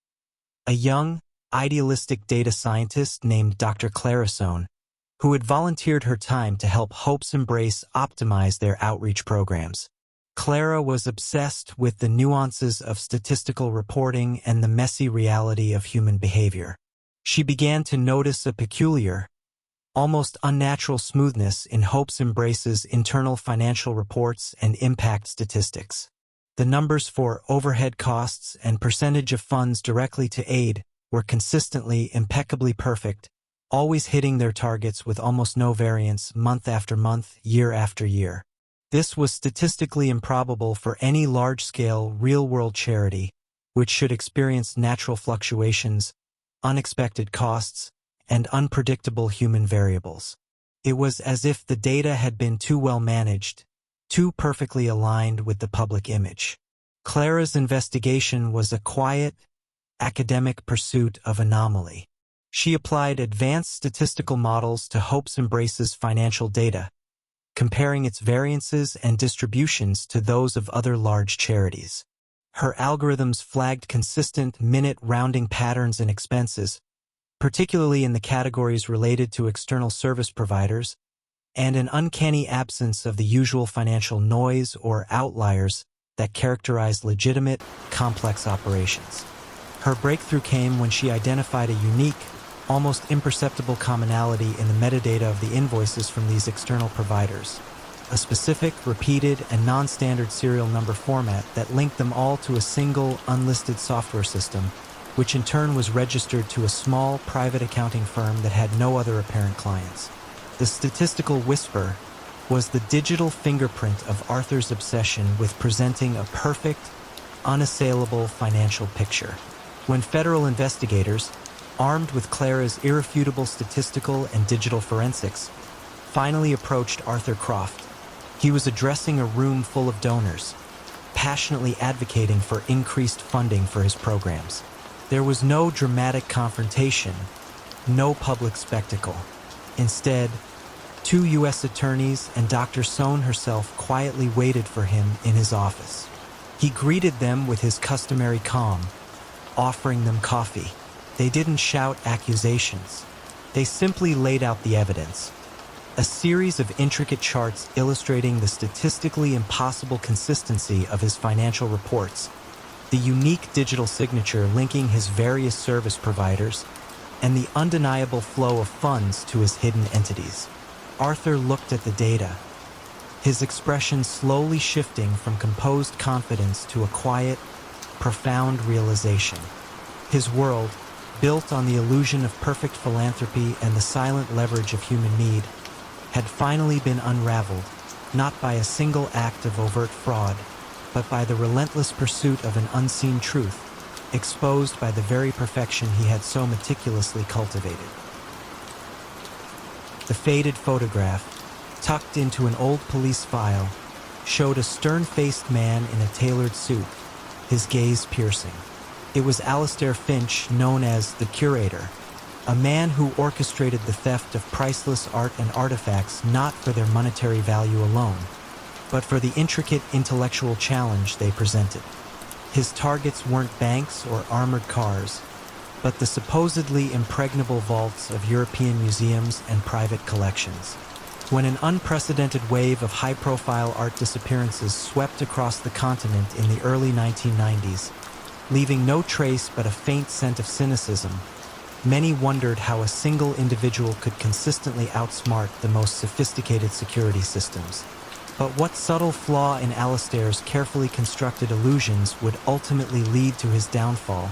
A young, idealistic data scientist named Dr. Clarasone, who had volunteered her time to help Hope's Embrace optimize their outreach programs. Clara was obsessed with the nuances of statistical reporting and the messy reality of human behavior. She began to notice a peculiar, almost unnatural smoothness in Hope's Embrace's internal financial reports and impact statistics. The numbers for overhead costs and percentage of funds directly to aid were consistently impeccably perfect, always hitting their targets with almost no variance month after month, year after year. This was statistically improbable for any large-scale, real-world charity, which should experience natural fluctuations, unexpected costs, and unpredictable human variables. It was as if the data had been too well managed, too perfectly aligned with the public image. Clara's investigation was a quiet, academic pursuit of anomaly. She applied advanced statistical models to Hope's Embrace's financial data, comparing its variances and distributions to those of other large charities. Her algorithms flagged consistent minute rounding patterns in expenses, particularly in the categories related to external service providers, and an uncanny absence of the usual financial noise or outliers that characterize legitimate, complex operations. Her breakthrough came when she identified a unique, almost imperceptible commonality in the metadata of the invoices from these external providers, a specific, repeated, and non-standard serial number format that linked them all to a single, unlisted software system, which in turn was registered to a small, private accounting firm that had no other apparent clients. The statistical whisper was the digital fingerprint of Arthur's obsession with presenting a perfect, unassailable financial picture. When federal investigators, armed with Clara's irrefutable statistical and digital forensics, finally approached Arthur Croft, he was addressing a room full of donors, passionately advocating for increased funding for his programs. There was no dramatic confrontation, no public spectacle. Instead, 2 U.S. attorneys and Dr. Sohn herself quietly waited for him in his office. He greeted them with his customary calm, offering them coffee. They didn't shout accusations. They simply laid out the evidence. A series of intricate charts illustrating the statistically impossible consistency of his financial reports, the unique digital signature linking his various service providers, and the undeniable flow of funds to his hidden entities. Arthur looked at the data, his expression slowly shifting from composed confidence to a quiet, profound realization. His world, built on the illusion of perfect philanthropy and the silent leverage of human need, had finally been unraveled, not by a single act of overt fraud, but by the relentless pursuit of an unseen truth, exposed by the very perfection he had so meticulously cultivated. The faded photograph, tucked into an old police file, showed a stern-faced man in a tailored suit, his gaze piercing. It was Alastair Finch, known as the Curator, a man who orchestrated the theft of priceless art and artifacts not for their monetary value alone, but for the intricate intellectual challenge they presented. His targets weren't banks or armored cars, but the supposedly impregnable vaults of European museums and private collections. When an unprecedented wave of high-profile art disappearances swept across the continent in the early 1990s, leaving no trace but a faint scent of cynicism, many wondered how a single individual could consistently outsmart the most sophisticated security systems. But what subtle flaw in Alastair's carefully constructed illusions would ultimately lead to his downfall,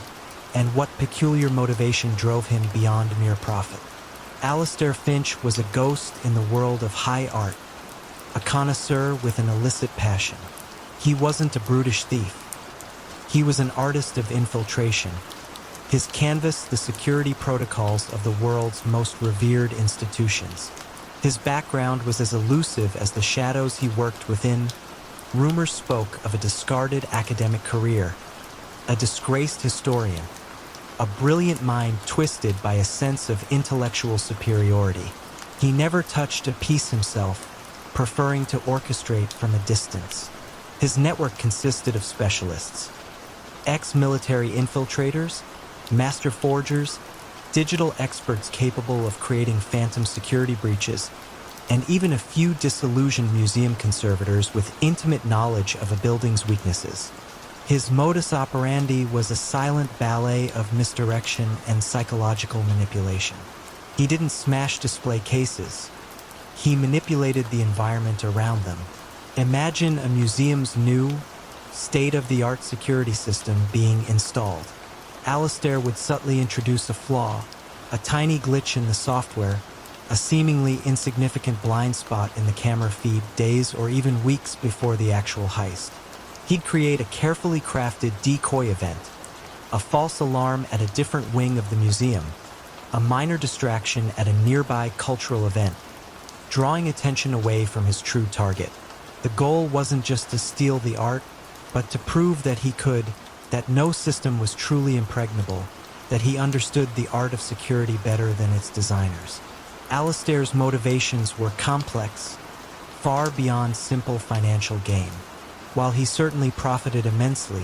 and what peculiar motivation drove him beyond mere profit? Alastair Finch was a ghost in the world of high art, a connoisseur with an illicit passion. He wasn't a brutish thief. He was an artist of infiltration. His canvas the security protocols of the world's most revered institutions. His background was as elusive as the shadows he worked within. Rumors spoke of a discarded academic career, a disgraced historian, a brilliant mind twisted by a sense of intellectual superiority. He never touched a piece himself, preferring to orchestrate from a distance. His network consisted of specialists, ex-military infiltrators, master forgers, digital experts capable of creating phantom security breaches, and even a few disillusioned museum conservators with intimate knowledge of a building's weaknesses. His modus operandi was a silent ballet of misdirection and psychological manipulation. He didn't smash display cases. He manipulated the environment around them. Imagine a museum's new, state-of-the-art security system being installed. Alistair would subtly introduce a flaw, a tiny glitch in the software, a seemingly insignificant blind spot in the camera feed days or even weeks before the actual heist. He'd create a carefully crafted decoy event, a false alarm at a different wing of the museum, a minor distraction at a nearby cultural event, drawing attention away from his true target. The goal wasn't just to steal the art, but to prove that he could, that no system was truly impregnable, that he understood the art of security better than its designers. Alistair's motivations were complex, far beyond simple financial gain. While he certainly profited immensely,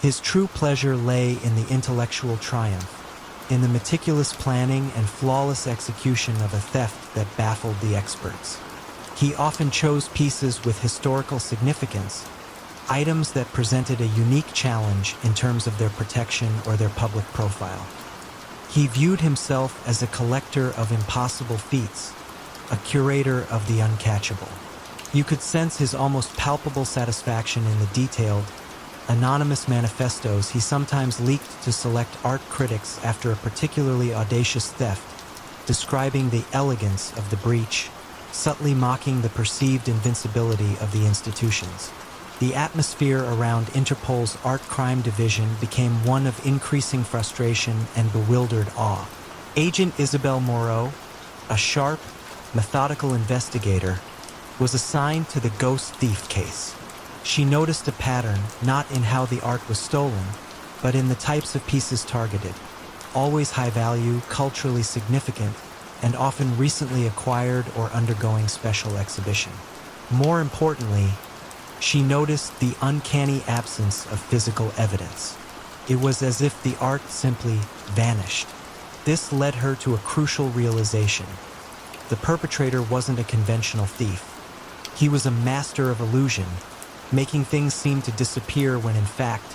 his true pleasure lay in the intellectual triumph, in the meticulous planning and flawless execution of a theft that baffled the experts. He often chose pieces with historical significance, items that presented a unique challenge in terms of their protection or their public profile. He viewed himself as a collector of impossible feats, a curator of the uncatchable. You could sense his almost palpable satisfaction in the detailed, anonymous manifestos he sometimes leaked to select art critics after a particularly audacious theft, describing the elegance of the breach, subtly mocking the perceived invincibility of the institutions. The atmosphere around Interpol's Art Crime Division became one of increasing frustration and bewildered awe. Agent Isabel Moreau, a sharp, methodical investigator, was assigned to the Ghost Thief case. She noticed a pattern not in how the art was stolen, but in the types of pieces targeted, always high value, culturally significant, and often recently acquired or undergoing special exhibition. More importantly, she noticed the uncanny absence of physical evidence. It was as if the art simply vanished. This led her to a crucial realization. The perpetrator wasn't a conventional thief. He was a master of illusion, making things seem to disappear when in fact,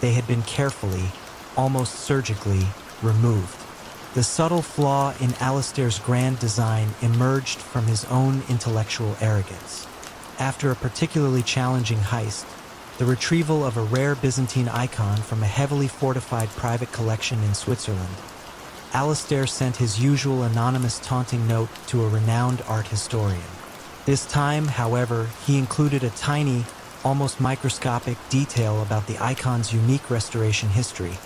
they had been carefully, almost surgically, removed. The subtle flaw in Alistair's grand design emerged from his own intellectual arrogance. After a particularly challenging heist, the retrieval of a rare Byzantine icon from a heavily fortified private collection in Switzerland, Alistair sent his usual anonymous taunting note to a renowned art historian. This time, however, he included a tiny, almost microscopic detail about the icon's unique restoration history,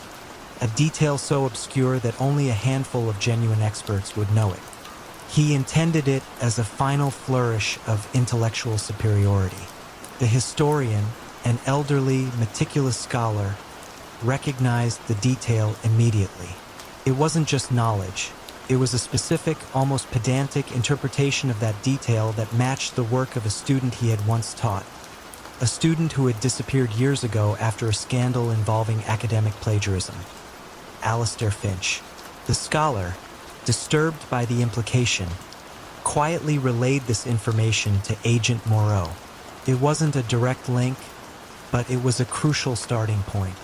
a detail so obscure that only a handful of genuine experts would know it. He intended it as a final flourish of intellectual superiority. The historian, an elderly, meticulous scholar, recognized the detail immediately. It wasn't just knowledge. It was a specific, almost pedantic interpretation of that detail that matched the work of a student he had once taught. A student who had disappeared years ago after a scandal involving academic plagiarism. Alistair Finch. The scholar, disturbed by the implication, quietly relayed this information to Agent Moreau. It wasn't a direct link, but it was a crucial starting point.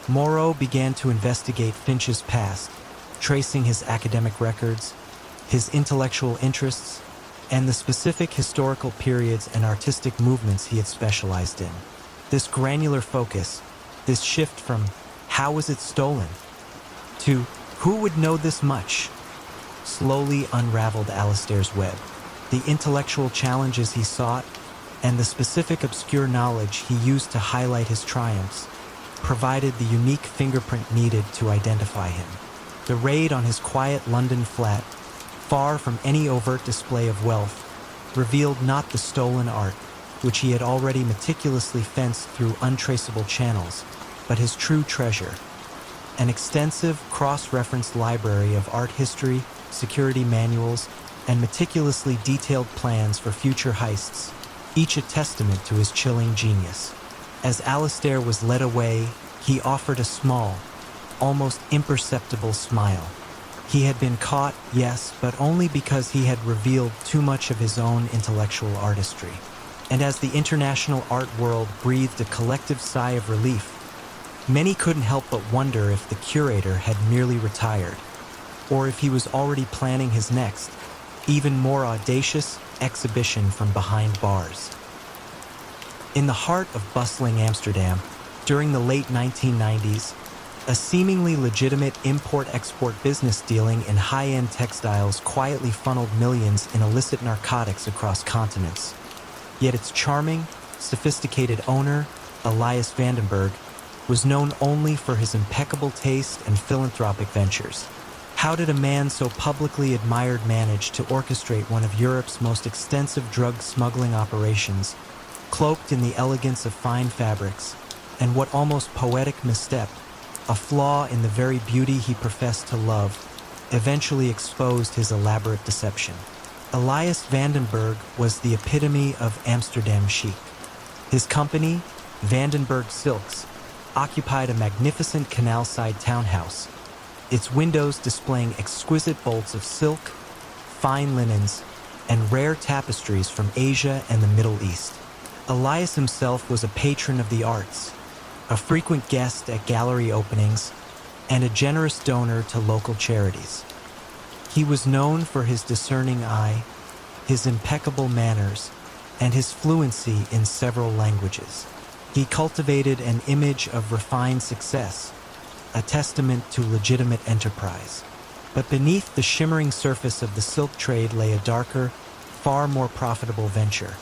Moreau began to investigate Finch's past, tracing his academic records, his intellectual interests, and the specific historical periods and artistic movements he had specialized in. This granular focus, this shift from "how was it stolen?" to "who would know this much?" slowly unraveled Alistair's web. The intellectual challenges he sought, and the specific obscure knowledge he used to highlight his triumphs, provided the unique fingerprint needed to identify him. The raid on his quiet London flat, far from any overt display of wealth, revealed not the stolen art, which he had already meticulously fenced through untraceable channels, but his true treasure, an extensive cross-referenced library of art history, security manuals, and meticulously detailed plans for future heists, each a testament to his chilling genius. As Alistair was led away, he offered a small, almost imperceptible smile. He had been caught, yes, but only because he had revealed too much of his own intellectual artistry. And as the international art world breathed a collective sigh of relief, many couldn't help but wonder if the curator had merely retired, or if he was already planning his next, even more audacious exhibition from behind bars. In the heart of bustling Amsterdam, during the late 1990s, a seemingly legitimate import-export business dealing in high-end textiles quietly funneled millions in illicit narcotics across continents. Yet its charming, sophisticated owner, Elias Vandenberg, was known only for his impeccable taste and philanthropic ventures. How did a man so publicly admired manage to orchestrate one of Europe's most extensive drug smuggling operations, cloaked in the elegance of fine fabrics, and what almost poetic misstep, a flaw in the very beauty he professed to love, eventually exposed his elaborate deception? Elias Vandenberg was the epitome of Amsterdam chic. His company, Vandenberg Silks, occupied a magnificent canal-side townhouse, its windows displaying exquisite bolts of silk, fine linens, and rare tapestries from Asia and the Middle East. Elias himself was a patron of the arts, a frequent guest at gallery openings, and a generous donor to local charities. He was known for his discerning eye, his impeccable manners, and his fluency in several languages. He cultivated an image of refined success, a testament to legitimate enterprise. But beneath the shimmering surface of the silk trade lay a darker, far more profitable venture: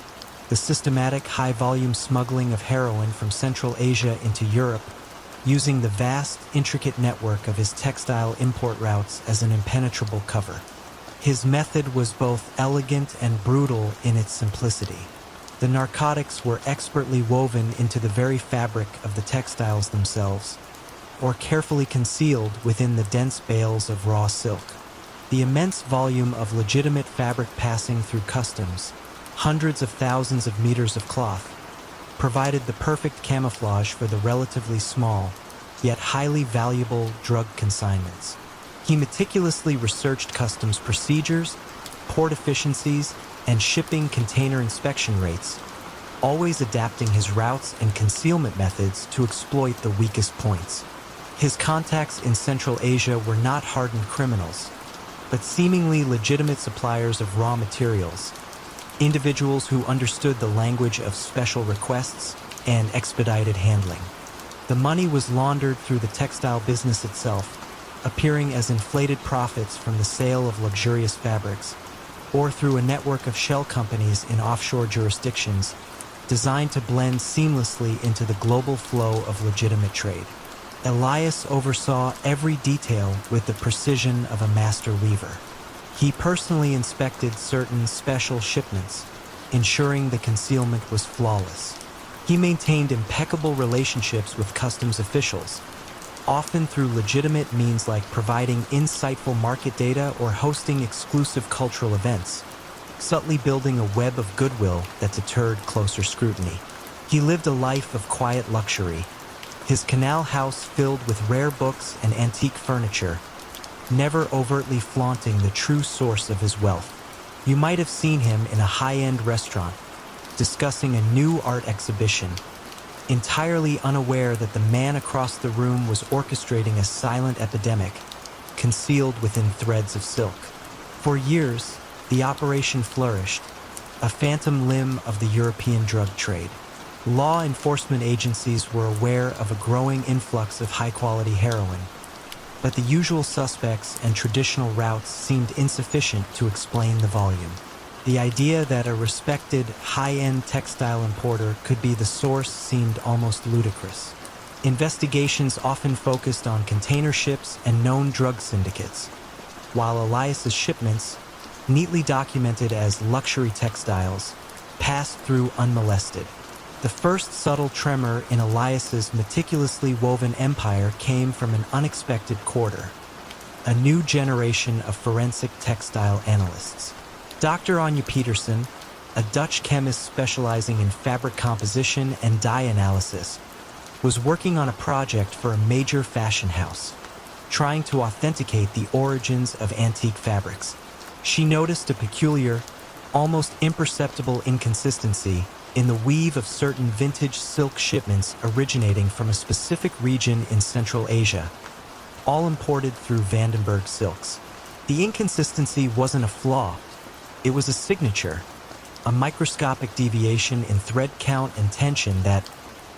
the systematic high-volume smuggling of heroin from Central Asia into Europe, using the vast, intricate network of his textile import routes as an impenetrable cover. His method was both elegant and brutal in its simplicity. The narcotics were expertly woven into the very fabric of the textiles themselves, or carefully concealed within the dense bales of raw silk. The immense volume of legitimate fabric passing through customs, hundreds of thousands of meters of cloth, provided the perfect camouflage for the relatively small, yet highly valuable drug consignments. He meticulously researched customs procedures, port efficiencies, and shipping container inspection rates, always adapting his routes and concealment methods to exploit the weakest points. His contacts in Central Asia were not hardened criminals, but seemingly legitimate suppliers of raw materials, individuals who understood the language of special requests and expedited handling. The money was laundered through the textile business itself, appearing as inflated profits from the sale of luxurious fabrics, or through a network of shell companies in offshore jurisdictions designed to blend seamlessly into the global flow of legitimate trade. Elias oversaw every detail with the precision of a master weaver. He personally inspected certain special shipments, ensuring the concealment was flawless. He maintained impeccable relationships with customs officials, often through legitimate means like providing insightful market data or hosting exclusive cultural events, subtly building a web of goodwill that deterred closer scrutiny. He lived a life of quiet luxury, his canal house filled with rare books and antique furniture, never overtly flaunting the true source of his wealth. You might have seen him in a high-end restaurant, discussing a new art exhibition, entirely unaware that the man across the room was orchestrating a silent epidemic, concealed within threads of silk. For years, the operation flourished, a phantom limb of the European drug trade. Law enforcement agencies were aware of a growing influx of high-quality heroin, but the usual suspects and traditional routes seemed insufficient to explain the volume. The idea that a respected, high-end textile importer could be the source seemed almost ludicrous. Investigations often focused on container ships and known drug syndicates, while Elias's shipments, neatly documented as luxury textiles, passed through unmolested. The first subtle tremor in Elias's meticulously woven empire came from an unexpected quarter: a new generation of forensic textile analysts. Dr. Anja Peterson, a Dutch chemist specializing in fabric composition and dye analysis, was working on a project for a major fashion house, trying to authenticate the origins of antique fabrics. She noticed a peculiar, almost imperceptible inconsistency in the weave of certain vintage silk shipments originating from a specific region in Central Asia, all imported through Vandenberg silks. The inconsistency wasn't a flaw, it was a signature, a microscopic deviation in thread count and tension that,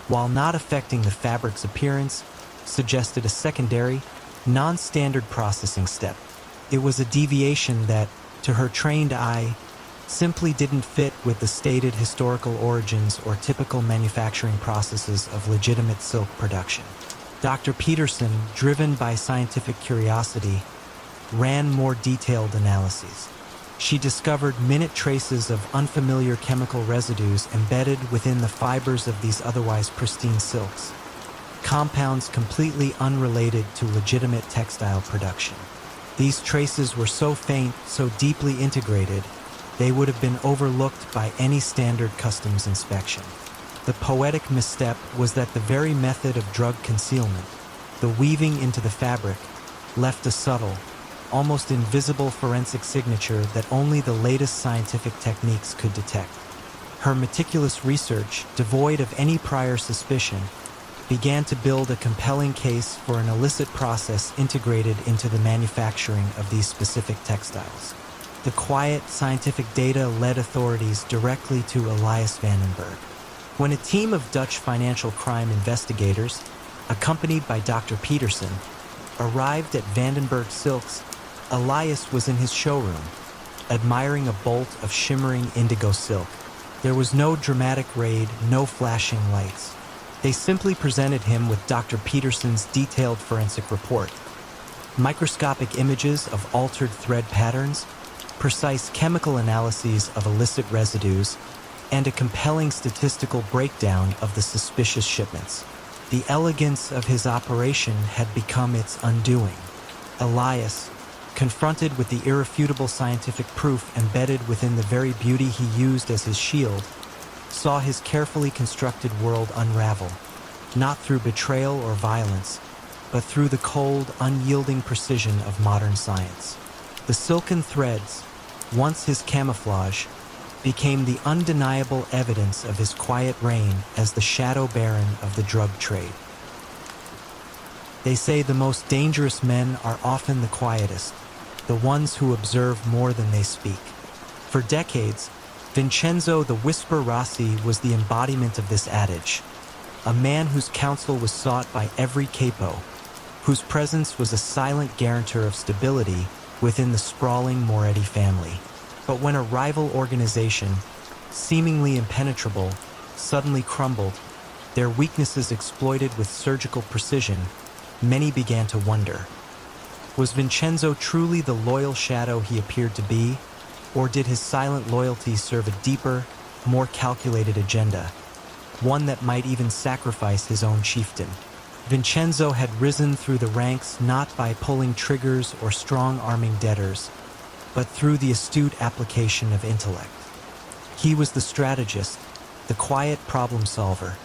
while not affecting the fabric's appearance, suggested a secondary, non-standard processing step. It was a deviation that, to her trained eye, simply didn't fit with the stated historical origins or typical manufacturing processes of legitimate silk production. Dr. Peterson, driven by scientific curiosity, ran more detailed analyses. She discovered minute traces of unfamiliar chemical residues embedded within the fibers of these otherwise pristine silks, compounds completely unrelated to legitimate textile production. These traces were so faint, so deeply integrated, they would have been overlooked by any standard customs inspection. The poetic misstep was that the very method of drug concealment, the weaving into the fabric, left a subtle, almost invisible forensic signature that only the latest scientific techniques could detect. Her meticulous research, devoid of any prior suspicion, began to build a compelling case for an illicit process integrated into the manufacturing of these specific textiles. The quiet, scientific data led authorities directly to Elias Vandenberg. When a team of Dutch financial crime investigators, accompanied by Dr. Peterson, arrived at Vandenberg Silks, Elias was in his showroom, admiring a bolt of shimmering indigo silk. There was no dramatic raid, no flashing lights. They simply presented him with Dr. Peterson's detailed forensic report. Microscopic images of altered thread patterns, precise chemical analyses of illicit residues, and a compelling statistical breakdown of the suspicious shipments. The elegance of his operation had become its undoing. Elias, confronted with the irrefutable scientific proof embedded within the very beauty he used as his shield, saw his carefully constructed world unravel, not through betrayal or violence, but through the cold, unyielding precision of modern science. The silken threads, once his camouflage, became the undeniable evidence of his quiet reign as the shadow baron of the drug trade. They say the most dangerous men are often the quietest, the ones who observe more than they speak. For decades, Vincenzo the Whisper Rossi was the embodiment of this adage, a man whose counsel was sought by every capo, whose presence was a silent guarantor of stability within the sprawling Moretti family. But when a rival organization, seemingly impenetrable, suddenly crumbled, their weaknesses exploited with surgical precision, many began to wonder. Was Vincenzo truly the loyal shadow he appeared to be, or did his silent loyalty serve a deeper, more calculated agenda, one that might even sacrifice his own chieftain? Vincenzo had risen through the ranks not by pulling triggers or strong-arming debtors, but through the astute application of intellect. He was the strategist, the quiet problem solver,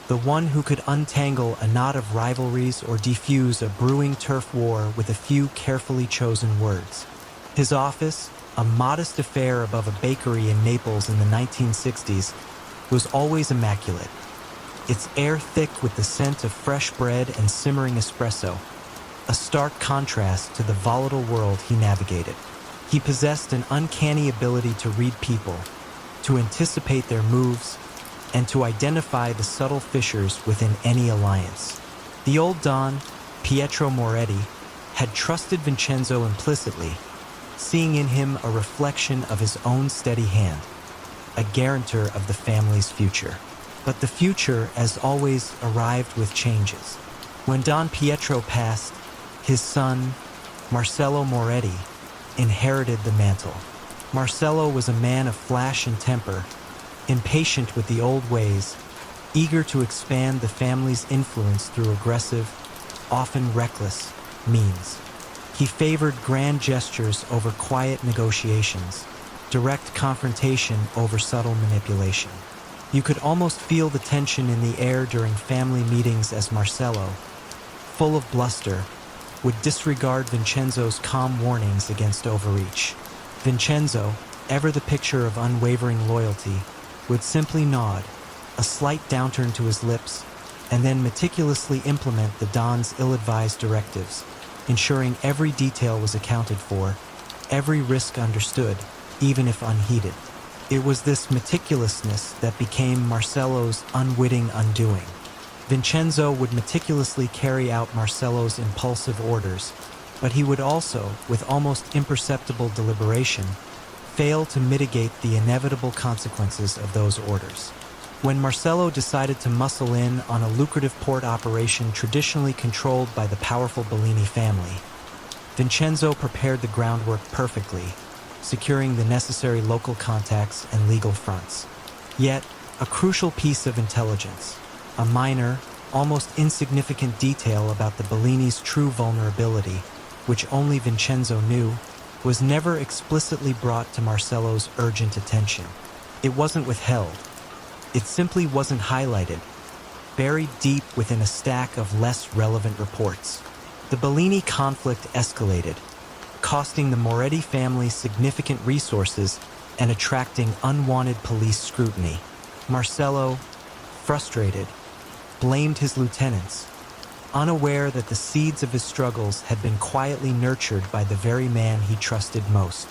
the one who could untangle a knot of rivalries or defuse a brewing turf war with a few carefully chosen words. His office, a modest affair above a bakery in Naples in the 1960s, was always immaculate, its air thick with the scent of fresh bread and simmering espresso, a stark contrast to the volatile world he navigated. He possessed an uncanny ability to read people, to anticipate their moves, and to identify the subtle fissures within any alliance. The old Don, Pietro Moretti, had trusted Vincenzo implicitly, seeing in him a reflection of his own steady hand, a guarantor of the family's future. But the future, as always, arrived with changes. When Don Pietro passed, his son, Marcello Moretti, inherited the mantle. Marcello was a man of flash and temper, impatient with the old ways, eager to expand the family's influence through aggressive, often reckless, means. He favored grand gestures over quiet negotiations, direct confrontation over subtle manipulation. You could almost feel the tension in the air during family meetings as Marcello, full of bluster, would disregard Vincenzo's calm warnings against overreach. Vincenzo, ever the picture of unwavering loyalty, would simply nod, a slight downturn to his lips, and then meticulously implement the Don's ill-advised directives, ensuring every detail was accounted for, every risk understood, even if unheeded. It was this meticulousness that became Marcello's unwitting undoing. Vincenzo would meticulously carry out Marcello's impulsive orders, but he would also, with almost imperceptible deliberation, fail to mitigate the inevitable consequences of those orders. When Marcello decided to muscle in on a lucrative port operation traditionally controlled by the powerful Bellini family, Vincenzo prepared the groundwork perfectly, securing the necessary local contacts and legal fronts. Yet, a crucial piece of intelligence, a minor, almost insignificant detail about the Bellini's true vulnerability, which only Vincenzo knew, was never explicitly brought to Marcello's urgent attention. It wasn't withheld. It simply wasn't highlighted, buried deep within a stack of less relevant reports. The Bellini conflict escalated, costing the Moretti family significant resources and attracting unwanted police scrutiny. Marcello, frustrated, blamed his lieutenants, unaware that the seeds of his struggles had been quietly nurtured by the very man he trusted most.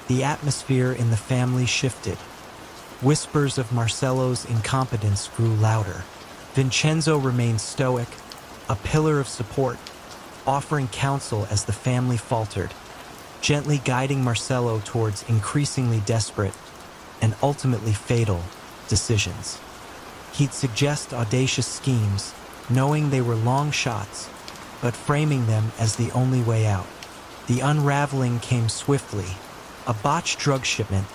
The atmosphere in the family shifted. Whispers of Marcello's incompetence grew louder. Vincenzo remained stoic, a pillar of support, offering counsel as the family faltered, gently guiding Marcello towards increasingly desperate and ultimately fatal decisions. He'd suggest audacious schemes, knowing they were long shots, but framing them as the only way out. The unraveling came swiftly. A botched drug shipment,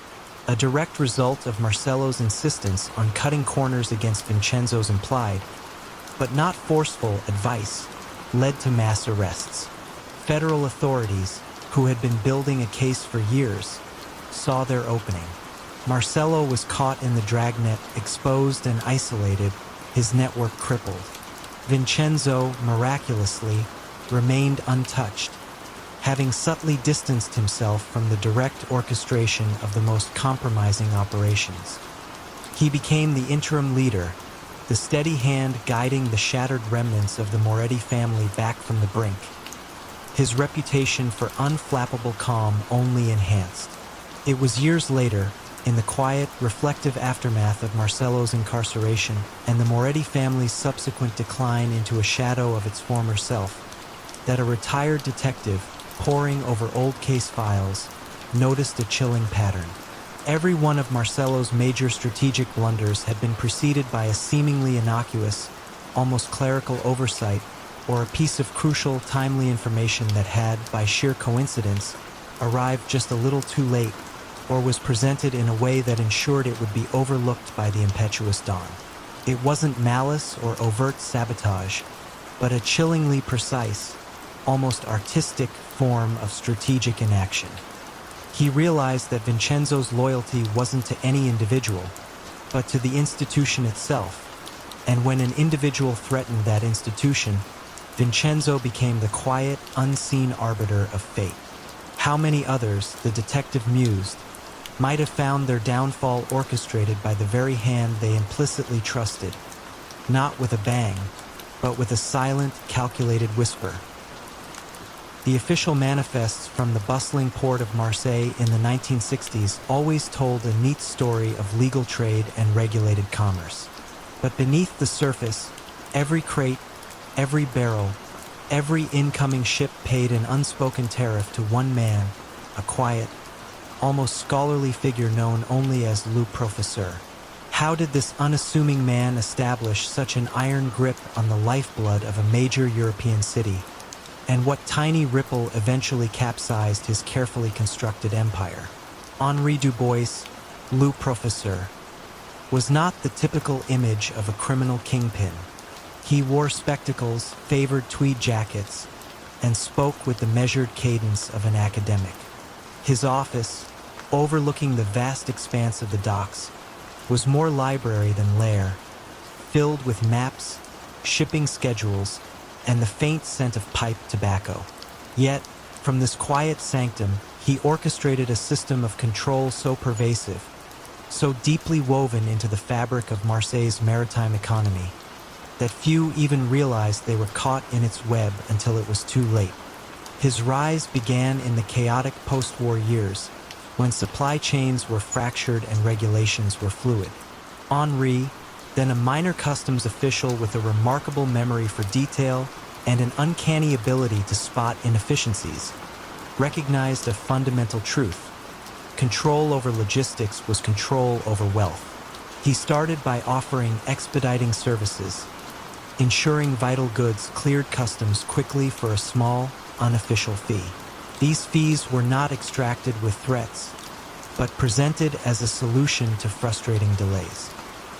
a direct result of Marcello's insistence on cutting corners against Vincenzo's implied, but not forceful, advice, led to mass arrests. Federal authorities, who had been building a case for years, saw their opening. Marcello was caught in the dragnet, exposed and isolated, his network crippled. Vincenzo, miraculously, remained untouched, having subtly distanced himself from the direct orchestration of the most compromising operations. He became the interim leader, the steady hand guiding the shattered remnants of the Moretti family back from the brink. His reputation for unflappable calm only enhanced. It was years later, in the quiet, reflective aftermath of Marcello's incarceration and the Moretti family's subsequent decline into a shadow of its former self, that a retired detective, poring over old case files, noticed a chilling pattern. Every one of Marcello's major strategic blunders had been preceded by a seemingly innocuous, almost clerical oversight, or a piece of crucial, timely information that had, by sheer coincidence, arrived just a little too late, or was presented in a way that ensured it would be overlooked by the impetuous Don. It wasn't malice or overt sabotage, but a chillingly precise, almost artistic form of strategic inaction. He realized that Vincenzo's loyalty wasn't to any individual, but to the institution itself, and when an individual threatened that institution, Vincenzo became the quiet, unseen arbiter of fate. How many others, the detective mused, might have found their downfall orchestrated by the very hand they implicitly trusted, not with a bang, but with a silent, calculated whisper. The official manifests from the bustling port of Marseille in the 1960s always told a neat story of legal trade and regulated commerce. But beneath the surface, every crate, every barrel, every incoming ship paid an unspoken tariff to one man, a quiet, almost scholarly figure known only as Le Professeur. How did this unassuming man establish such an iron grip on the lifeblood of a major European city? And what tiny ripple eventually capsized his carefully constructed empire? Henri Dubois, Le Professeur. was not the typical image of a criminal kingpin. He wore spectacles, favored tweed jackets, and spoke with the measured cadence of an academic. His office, overlooking the vast expanse of the docks, was more library than lair, filled with maps, shipping schedules, and the faint scent of pipe tobacco. Yet, from this quiet sanctum, he orchestrated a system of control so pervasive, so deeply woven into the fabric of Marseille's maritime economy, that few even realized they were caught in its web until it was too late. His rise began in the chaotic post-war years, when supply chains were fractured and regulations were fluid. Henri, then a minor customs official with a remarkable memory for detail and an uncanny ability to spot inefficiencies, recognized a fundamental truth. Control over logistics was control over wealth. He started by offering expediting services, ensuring vital goods cleared customs quickly for a small, unofficial fee. These fees were not extracted with threats, but presented as a solution to frustrating delays.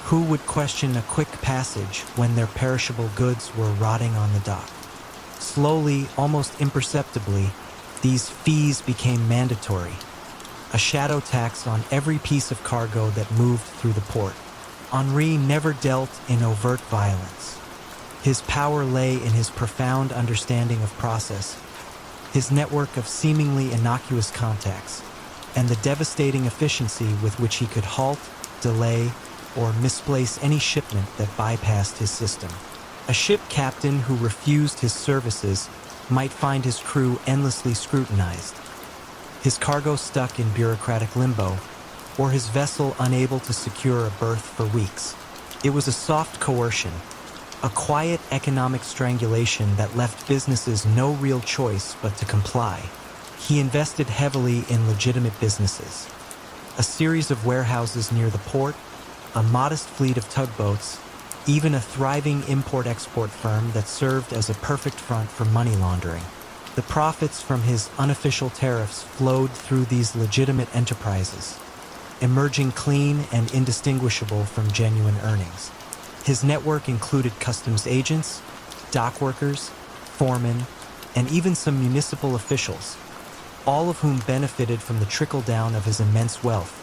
Who would question a quick passage when their perishable goods were rotting on the dock? Slowly, almost imperceptibly, these fees became mandatory, a shadow tax on every piece of cargo that moved through the port. Henri never dealt in overt violence. His power lay in his profound understanding of process, his network of seemingly innocuous contacts, and the devastating efficiency with which he could halt, delay, or misplace any shipment that bypassed his system. A ship captain who refused his services might find his crew endlessly scrutinized, his cargo stuck in bureaucratic limbo, or his vessel unable to secure a berth for weeks. It was a soft coercion, a quiet economic strangulation that left businesses no real choice but to comply. He invested heavily in legitimate businesses, a series of warehouses near the port, a modest fleet of tugboats, even a thriving import-export firm that served as a perfect front for money laundering. The profits from his unofficial tariffs flowed through these legitimate enterprises, emerging clean and indistinguishable from genuine earnings. His network included customs agents, dock workers, foremen, and even some municipal officials, all of whom benefited from the trickle-down of his immense wealth,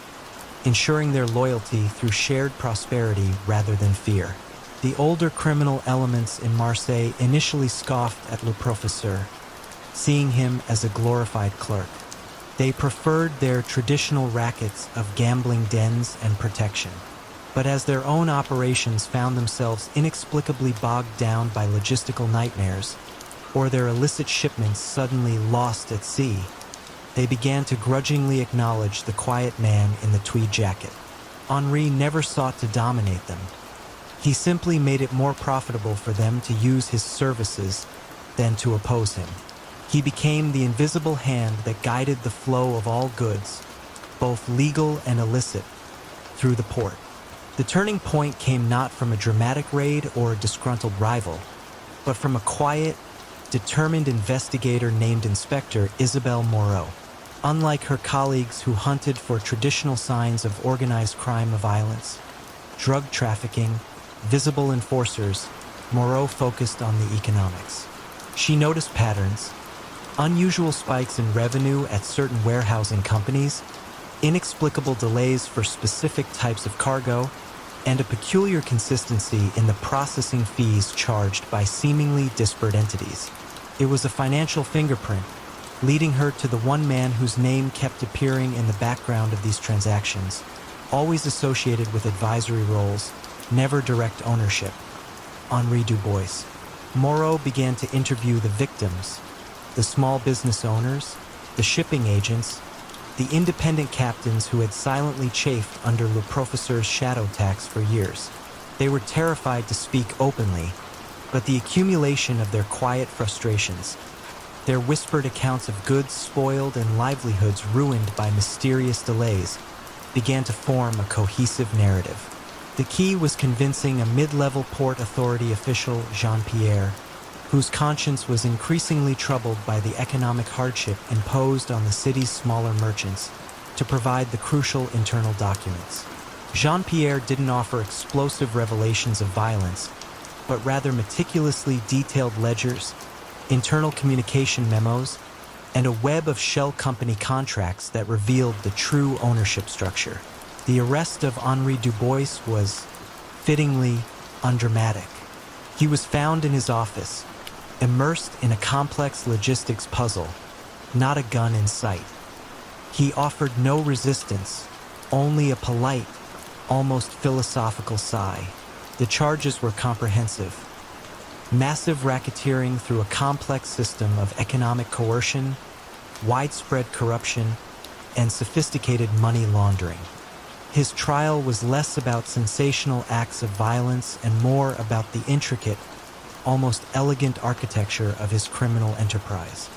ensuring their loyalty through shared prosperity rather than fear. The older criminal elements in Marseille initially scoffed at Le Professeur, seeing him as a glorified clerk. They preferred their traditional rackets of gambling dens and protection. But as their own operations found themselves inexplicably bogged down by logistical nightmares, or their illicit shipments suddenly lost at sea, they began to grudgingly acknowledge the quiet man in the tweed jacket. Henri never sought to dominate them. He simply made it more profitable for them to use his services than to oppose him. He became the invisible hand that guided the flow of all goods, both legal and illicit, through the port. The turning point came not from a dramatic raid or a disgruntled rival, but from a quiet, determined investigator named Inspector Isabelle Moreau. Unlike her colleagues who hunted for traditional signs of organized crime or violence, drug trafficking, visible enforcers, Moreau focused on the economics. She noticed patterns, unusual spikes in revenue at certain warehousing companies, inexplicable delays for specific types of cargo, and a peculiar consistency in the processing fees charged by seemingly disparate entities. It was a financial fingerprint, leading her to the one man whose name kept appearing in the background of these transactions, always associated with advisory roles, never direct ownership: Henri Dubois. Moreau began to interview the victims, the small business owners, the shipping agents, the independent captains who had silently chafed under Le Professeur's shadow tax for years. They were terrified to speak openly, but the accumulation of their quiet frustrations, their whispered accounts of goods spoiled and livelihoods ruined by mysterious delays, began to form a cohesive narrative. The key was convincing a mid-level port authority official, Jean-Pierre, whose conscience was increasingly troubled by the economic hardship imposed on the city's smaller merchants, to provide the crucial internal documents. Jean-Pierre didn't offer explosive revelations of violence, but rather meticulously detailed ledgers, internal communication memos, and a web of shell company contracts that revealed the true ownership structure. The arrest of Henri Dubois was, fittingly, undramatic. He was found in his office, immersed in a complex logistics puzzle, not a gun in sight. He offered no resistance, only a polite, almost philosophical sigh. The charges were comprehensive. Massive racketeering through a complex system of economic coercion, widespread corruption, and sophisticated money laundering. His trial was less about sensational acts of violence and more about the intricate, almost elegant architecture of his criminal enterprise.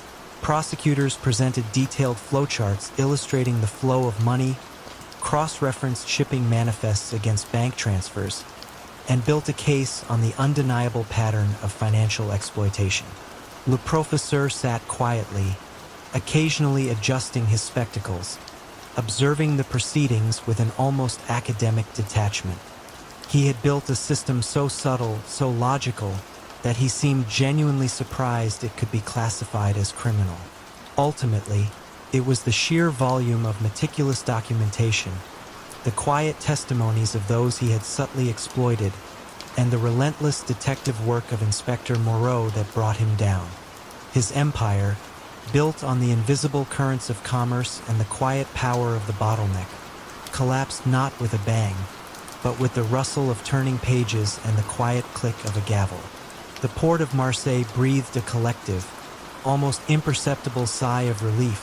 Prosecutors presented detailed flowcharts illustrating the flow of money, cross-referenced shipping manifests against bank transfers, and built a case on the undeniable pattern of financial exploitation. Le Professeur sat quietly, occasionally adjusting his spectacles, observing the proceedings with an almost academic detachment. He had built a system so subtle, so logical, that he seemed genuinely surprised it could be classified as criminal. Ultimately, it was the sheer volume of meticulous documentation, the quiet testimonies of those he had subtly exploited, and the relentless detective work of Inspector Moreau that brought him down. His empire, built on the invisible currents of commerce and the quiet power of the bottleneck, collapsed not with a bang, but with the rustle of turning pages and the quiet click of a gavel. The port of Marseille breathed a collective, almost imperceptible sigh of relief,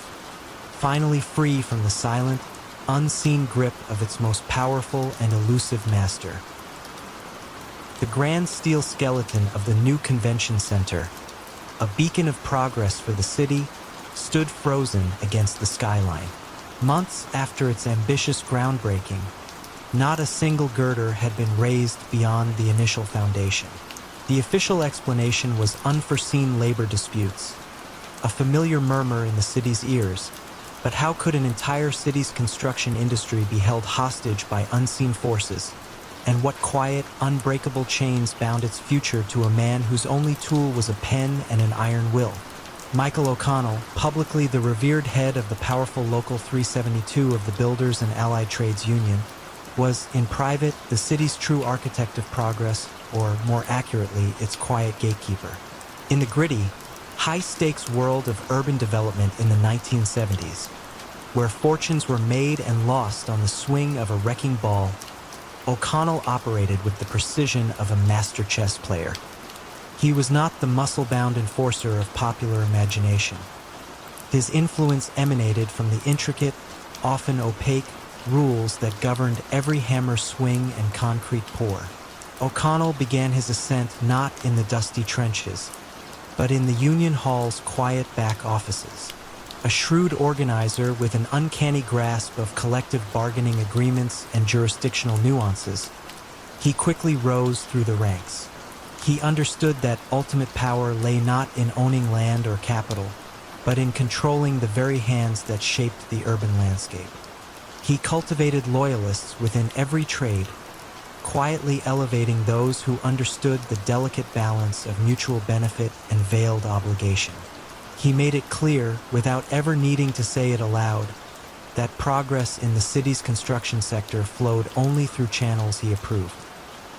finally free from the silent, unseen grip of its most powerful and elusive master. The grand steel skeleton of the new convention center, a beacon of progress for the city, stood frozen against the skyline. Months after its ambitious groundbreaking, not a single girder had been raised beyond the initial foundation. The official explanation was unforeseen labor disputes, a familiar murmur in the city's ears. But how could an entire city's construction industry be held hostage by unseen forces? And what quiet, unbreakable chains bound its future to a man whose only tool was a pen and an iron will? Michael O'Connell, publicly the revered head of the powerful Local 372 of the Builders and Allied Trades Union, was, in private, the city's true architect of progress, or more accurately, its quiet gatekeeper. In the gritty, high-stakes world of urban development in the 1970s, where fortunes were made and lost on the swing of a wrecking ball, O'Connell operated with the precision of a master chess player. He was not the muscle-bound enforcer of popular imagination. His influence emanated from the intricate, often opaque, rules that governed every hammer swing and concrete pour. O'Connell began his ascent not in the dusty trenches, but in the Union Hall's quiet back offices. A shrewd organizer with an uncanny grasp of collective bargaining agreements and jurisdictional nuances, he quickly rose through the ranks. He understood that ultimate power lay not in owning land or capital, but in controlling the very hands that shaped the urban landscape. He cultivated loyalists within every trade, quietly elevating those who understood the delicate balance of mutual benefit and veiled obligation. He made it clear, without ever needing to say it aloud, that progress in the city's construction sector flowed only through channels he approved.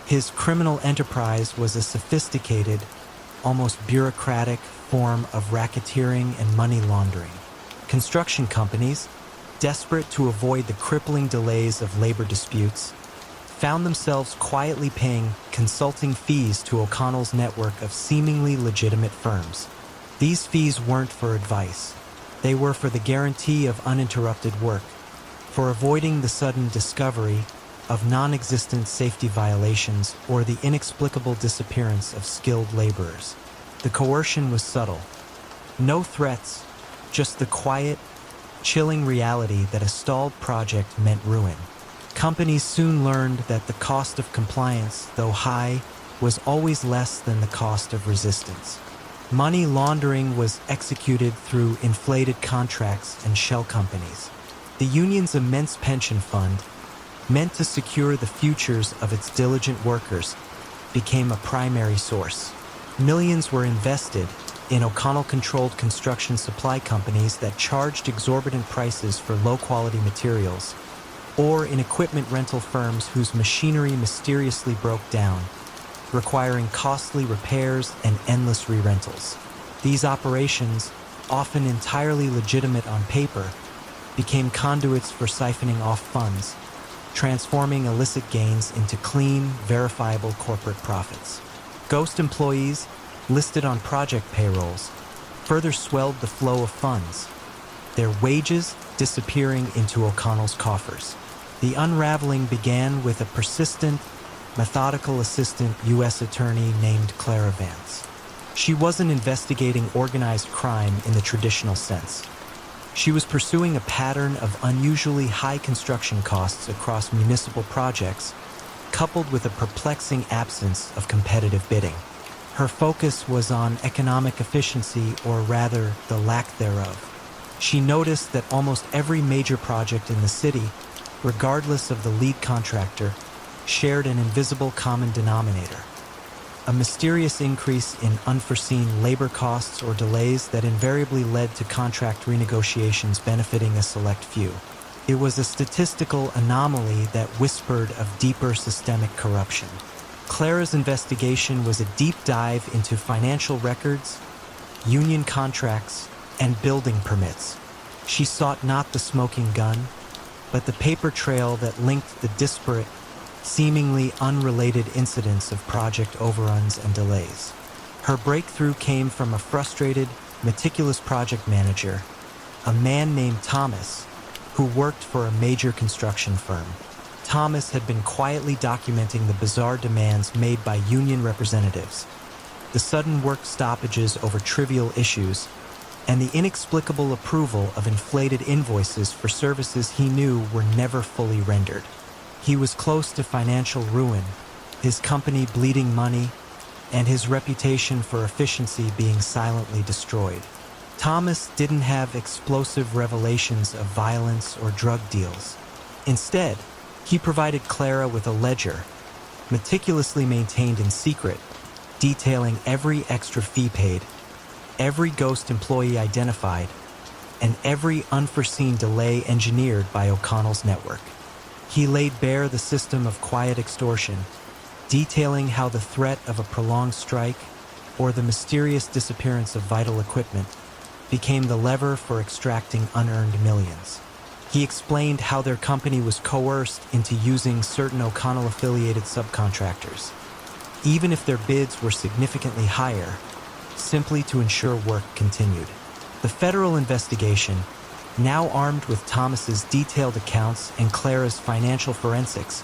His criminal enterprise was a sophisticated, almost bureaucratic form of racketeering and money laundering. Construction companies, desperate to avoid the crippling delays of labor disputes, found themselves quietly paying consulting fees to O'Connell's network of seemingly legitimate firms. These fees weren't for advice. They were for the guarantee of uninterrupted work, for avoiding the sudden discovery of non-existent safety violations or the inexplicable disappearance of skilled laborers. The coercion was subtle. No threats, just the quiet, chilling reality that a stalled project meant ruin. Companies soon learned that the cost of compliance, though high, was always less than the cost of resistance. Money laundering was executed through inflated contracts and shell companies. The union's immense pension fund, meant to secure the futures of its diligent workers, became a primary source. Millions were invested in O'Connell-controlled construction supply companies that charged exorbitant prices for low-quality materials, or in equipment rental firms whose machinery mysteriously broke down, requiring costly repairs and endless re-rentals. These operations, often entirely legitimate on paper, became conduits for siphoning off funds, transforming illicit gains into clean, verifiable corporate profits. Ghost employees, listed on project payrolls, further swelled the flow of funds, their wages disappearing into O'Connell's coffers. The unraveling began with a persistent, methodical assistant U.S. attorney named Clara Vance. She wasn't investigating organized crime in the traditional sense. She was pursuing a pattern of unusually high construction costs across municipal projects, coupled with a perplexing absence of competitive bidding. Her focus was on economic efficiency, or rather, the lack thereof. She noticed that almost every major project in the city, regardless of the lead contractor, shared an invisible common denominator: a mysterious increase in unforeseen labor costs or delays that invariably led to contract renegotiations benefiting a select few. It was a statistical anomaly that whispered of deeper systemic corruption. Clara's investigation was a deep dive into financial records, union contracts, and building permits. She sought not the smoking gun, but the paper trail that linked the disparate, seemingly unrelated incidents of project overruns and delays. Her breakthrough came from a frustrated, meticulous project manager, a man named Thomas, who worked for a major construction firm. Thomas had been quietly documenting the bizarre demands made by union representatives, the sudden work stoppages over trivial issues, and the inexplicable approval of inflated invoices for services he knew were never fully rendered. He was close to financial ruin, his company bleeding money, and his reputation for efficiency being silently destroyed. Thomas didn't have explosive revelations of violence or drug deals. Instead, he provided Clara with a ledger, meticulously maintained in secret, detailing every extra fee paid, every ghost employee identified, and every unforeseen delay engineered by O'Connell's network. He laid bare the system of quiet extortion, detailing how the threat of a prolonged strike or the mysterious disappearance of vital equipment became the lever for extracting unearned millions. He explained how their company was coerced into using certain O'Connell-affiliated subcontractors, even if their bids were significantly higher, simply to ensure work continued. The federal investigation, now armed with Thomas's detailed accounts and Clara's financial forensics,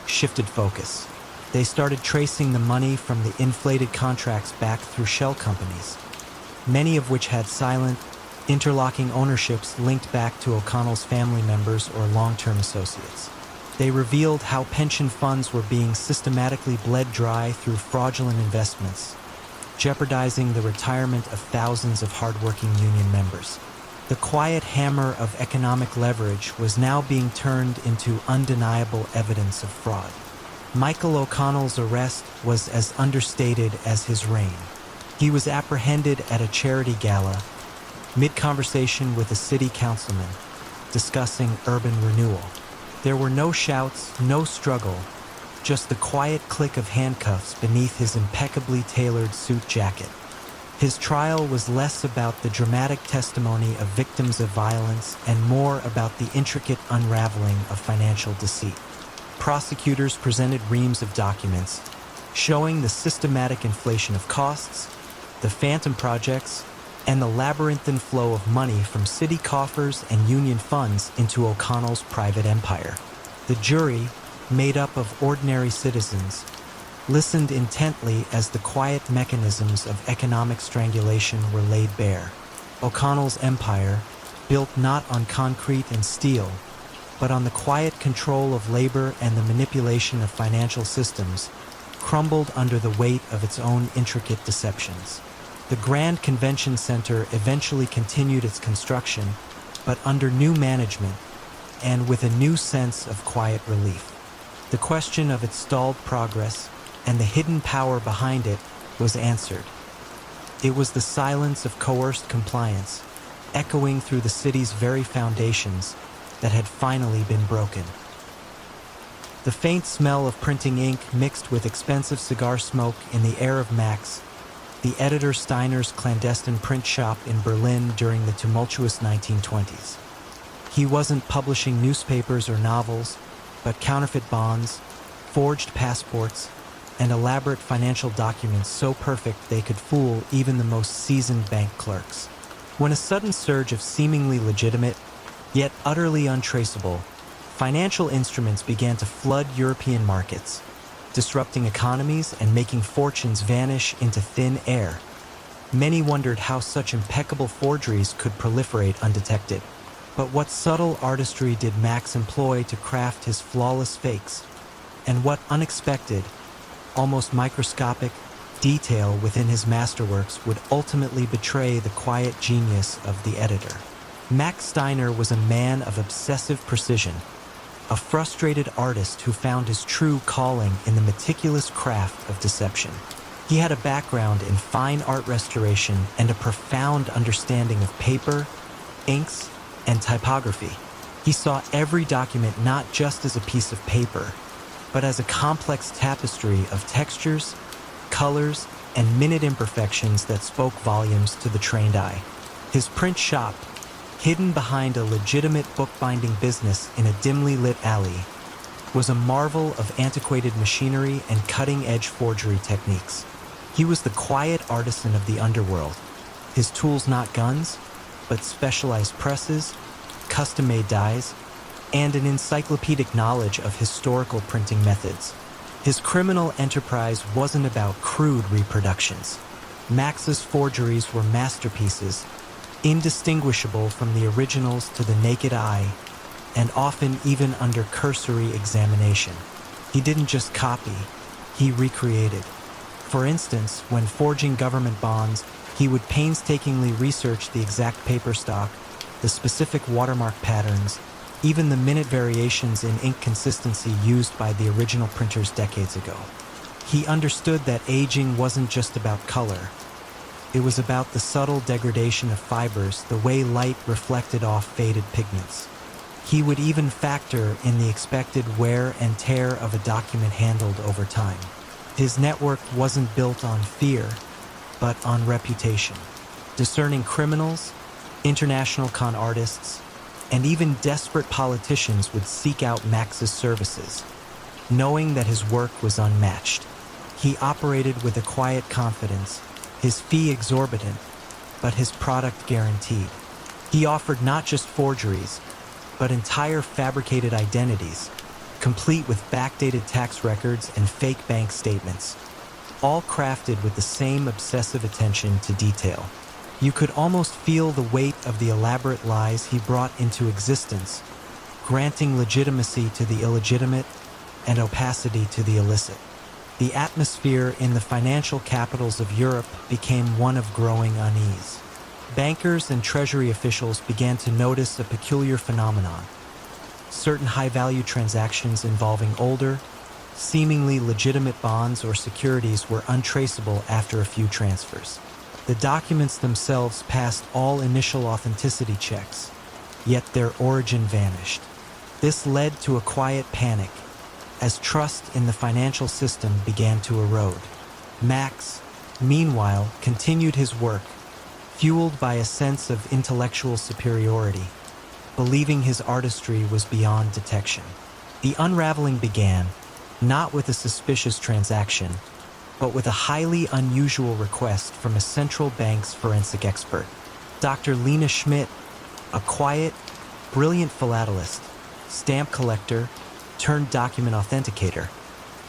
shifted focus. They started tracing the money from the inflated contracts back through shell companies, many of which had silent, interlocking ownerships linked back to O'Connell's family members or long-term associates. They revealed how pension funds were being systematically bled dry through fraudulent investments, jeopardizing the retirement of thousands of hardworking union members. The quiet hammer of economic leverage was now being turned into undeniable evidence of fraud. Michael O'Connell's arrest was as understated as his reign. He was apprehended at a charity gala, mid-conversation with a city councilman, discussing urban renewal. There were no shouts, no struggle, just the quiet click of handcuffs beneath his impeccably tailored suit jacket. His trial was less about the dramatic testimony of victims of violence and more about the intricate unraveling of financial deceit. Prosecutors presented reams of documents showing the systematic inflation of costs, the phantom projects, and the labyrinthine flow of money from city coffers and union funds into O'Connell's private empire. The jury, made up of ordinary citizens, listened intently as the quiet mechanisms of economic strangulation were laid bare. O'Connell's empire, built not on concrete and steel, but on the quiet control of labor and the manipulation of financial systems, crumbled under the weight of its own intricate deceptions. The Grand Convention Center eventually continued its construction, but under new management, and with a new sense of quiet relief. The question of its stalled progress and the hidden power behind it was answered. It was the silence of coerced compliance, echoing through the city's very foundations, that had finally been broken. The faint smell of printing ink mixed with expensive cigar smoke in the air of Max, the editor Steiner's clandestine print shop in Berlin during the tumultuous 1920s. He wasn't publishing newspapers or novels, but counterfeit bonds, forged passports, and elaborate financial documents so perfect they could fool even the most seasoned bank clerks. When a sudden surge of seemingly legitimate, yet utterly untraceable, financial instruments began to flood European markets, disrupting economies and making fortunes vanish into thin air, many wondered how such impeccable forgeries could proliferate undetected. But what subtle artistry did Max employ to craft his flawless fakes? And what unexpected, almost microscopic, detail within his masterworks would ultimately betray the quiet genius of the editor? Max Steiner was a man of obsessive precision, a frustrated artist who found his true calling in the meticulous craft of deception. He had a background in fine art restoration and a profound understanding of paper, inks, and typography. He saw every document not just as a piece of paper, but as a complex tapestry of textures, colors, and minute imperfections that spoke volumes to the trained eye. His print shop, hidden behind a legitimate bookbinding business in a dimly lit alley, was a marvel of antiquated machinery and cutting-edge forgery techniques. He was the quiet artisan of the underworld, his tools not guns, but specialized presses, custom-made dies, and an encyclopedic knowledge of historical printing methods. His criminal enterprise wasn't about crude reproductions. Max's forgeries were masterpieces, indistinguishable from the originals to the naked eye, and often even under cursory examination. He didn't just copy, he recreated. For instance, when forging government bonds, he would painstakingly research the exact paper stock, the specific watermark patterns, even the minute variations in ink consistency used by the original printers decades ago. He understood that aging wasn't just about color. It was about the subtle degradation of fibers, the way light reflected off faded pigments. He would even factor in the expected wear and tear of a document handled over time. His network wasn't built on fear, but on reputation. Discerning criminals, international con artists, and even desperate politicians would seek out Max's services, knowing that his work was unmatched. He operated with a quiet confidence, his fee exorbitant, but his product guaranteed. He offered not just forgeries, but entire fabricated identities, complete with backdated tax records and fake bank statements, all crafted with the same obsessive attention to detail. You could almost feel the weight of the elaborate lies he brought into existence, granting legitimacy to the illegitimate and opacity to the illicit. The atmosphere in the financial capitals of Europe became one of growing unease. Bankers and treasury officials began to notice a peculiar phenomenon. Certain high-value transactions involving older, seemingly legitimate bonds or securities were untraceable after a few transfers. The documents themselves passed all initial authenticity checks, yet their origin vanished. This led to a quiet panic, as trust in the financial system began to erode. Max, meanwhile, continued his work, fueled by a sense of intellectual superiority, believing his artistry was beyond detection. The unraveling began, not with a suspicious transaction, but with a highly unusual request from a central bank's forensic expert. Dr. Lena Schmidt, a quiet, brilliant philatelist, stamp collector, turned document authenticator,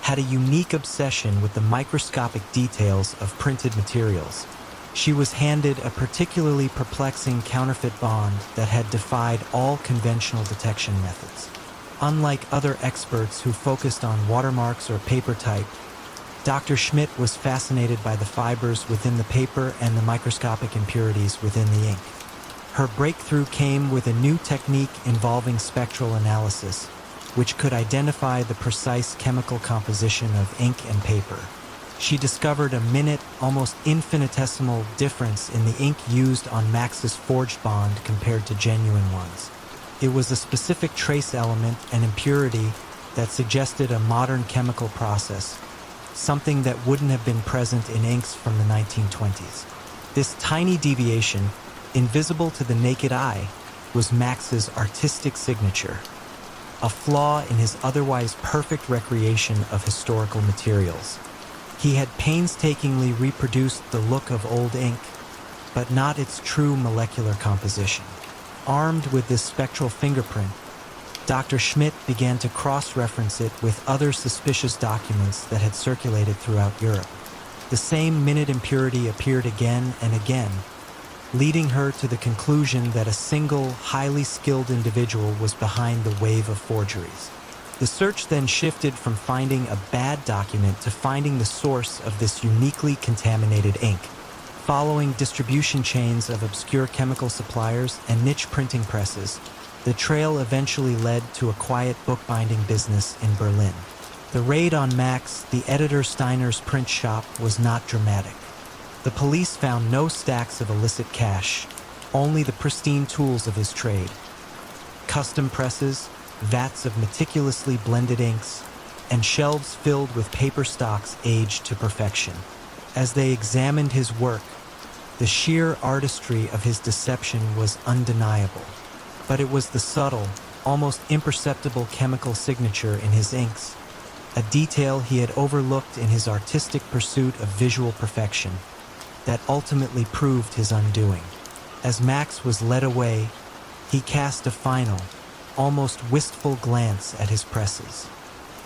had a unique obsession with the microscopic details of printed materials. She was handed a particularly perplexing counterfeit bond that had defied all conventional detection methods. Unlike other experts who focused on watermarks or paper type, Dr. Schmidt was fascinated by the fibers within the paper and the microscopic impurities within the ink. Her breakthrough came with a new technique involving spectral analysis, which could identify the precise chemical composition of ink and paper. She discovered a minute, almost infinitesimal difference in the ink used on Max's forged bond compared to genuine ones. It was a specific trace element, an impurity, that suggested a modern chemical process, something that wouldn't have been present in inks from the 1920s. This tiny deviation, invisible to the naked eye, was Max's artistic signature, a flaw in his otherwise perfect recreation of historical materials. He had painstakingly reproduced the look of old ink, but not its true molecular composition. Armed with this spectral fingerprint, Dr. Schmidt began to cross-reference it with other suspicious documents that had circulated throughout Europe. The same minute impurity appeared again and again, leading her to the conclusion that a single, highly skilled individual was behind the wave of forgeries. The search then shifted from finding a bad document to finding the source of this uniquely contaminated ink. Following distribution chains of obscure chemical suppliers and niche printing presses, the trail eventually led to a quiet bookbinding business in Berlin. The raid on Max, the editor Steiner's print shop, was not dramatic. The police found no stacks of illicit cash, only the pristine tools of his trade. Custom presses, vats of meticulously blended inks, and shelves filled with paper stocks aged to perfection. As they examined his work, the sheer artistry of his deception was undeniable. But it was the subtle, almost imperceptible chemical signature in his inks, a detail he had overlooked in his artistic pursuit of visual perfection, that ultimately proved his undoing. As Max was led away, he cast a final, almost wistful glance at his presses.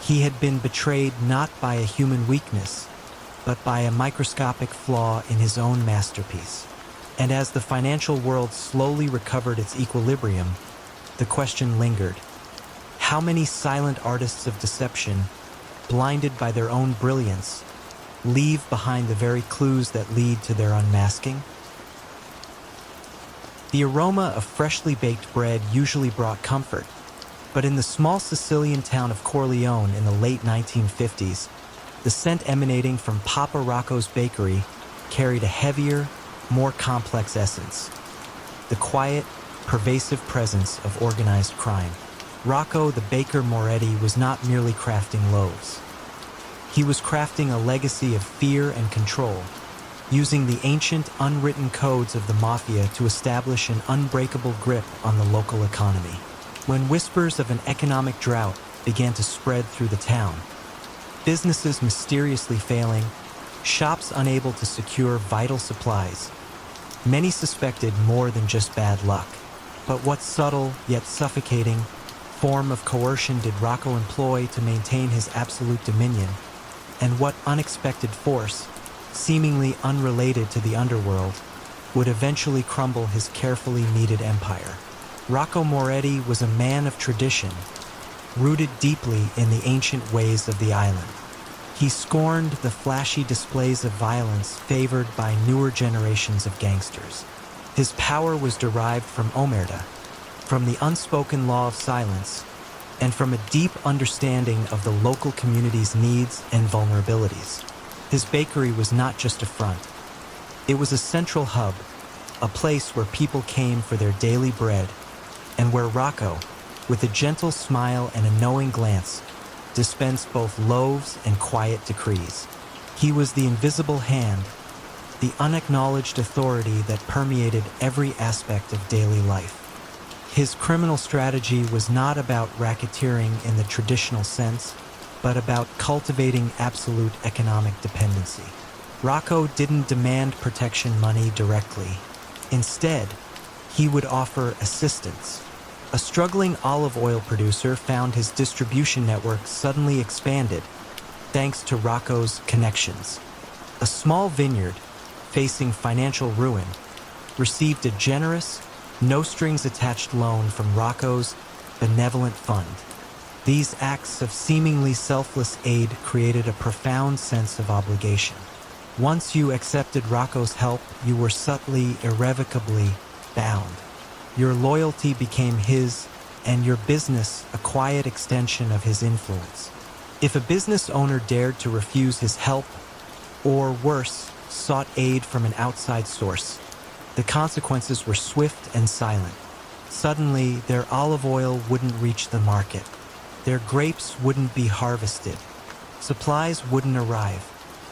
He had been betrayed not by a human weakness, but by a microscopic flaw in his own masterpiece. And as the financial world slowly recovered its equilibrium, the question lingered: how many silent artists of deception, blinded by their own brilliance, leave behind the very clues that lead to their unmasking? The aroma of freshly baked bread usually brought comfort, but in the small Sicilian town of Corleone in the late 1950s, the scent emanating from Papa Rocco's bakery carried a heavier, more complex essence: the quiet, pervasive presence of organized crime. Rocco the Baker Moretti was not merely crafting loaves. He was crafting a legacy of fear and control, using the ancient, unwritten codes of the Mafia to establish an unbreakable grip on the local economy. When whispers of an economic drought began to spread through the town, businesses mysteriously failing, shops unable to secure vital supplies, many suspected more than just bad luck. But what subtle, yet suffocating, form of coercion did Rocco employ to maintain his absolute dominion? And what unexpected force, seemingly unrelated to the underworld, would eventually crumble his carefully kneaded empire? Rocco Moretti was a man of tradition, rooted deeply in the ancient ways of the island. He scorned the flashy displays of violence favored by newer generations of gangsters. His power was derived from omerta, from the unspoken law of silence, and from a deep understanding of the local community's needs and vulnerabilities. His bakery was not just a front. It was a central hub, a place where people came for their daily bread, and where Rocco, with a gentle smile and a knowing glance, dispensed both loaves and quiet decrees. He was the invisible hand, the unacknowledged authority that permeated every aspect of daily life. His criminal strategy was not about racketeering in the traditional sense, but about cultivating absolute economic dependency. Rocco didn't demand protection money directly. Instead, he would offer assistance. A struggling olive oil producer found his distribution network suddenly expanded, thanks to Rocco's connections. A small vineyard, facing financial ruin, received a generous, no-strings-attached loan from Rocco's benevolent fund. These acts of seemingly selfless aid created a profound sense of obligation. Once you accepted Rocco's help, you were subtly, irrevocably bound. Your loyalty became his, and your business a quiet extension of his influence. If a business owner dared to refuse his help, or worse, sought aid from an outside source, the consequences were swift and silent. Suddenly, their olive oil wouldn't reach the market. Their grapes wouldn't be harvested. Supplies wouldn't arrive.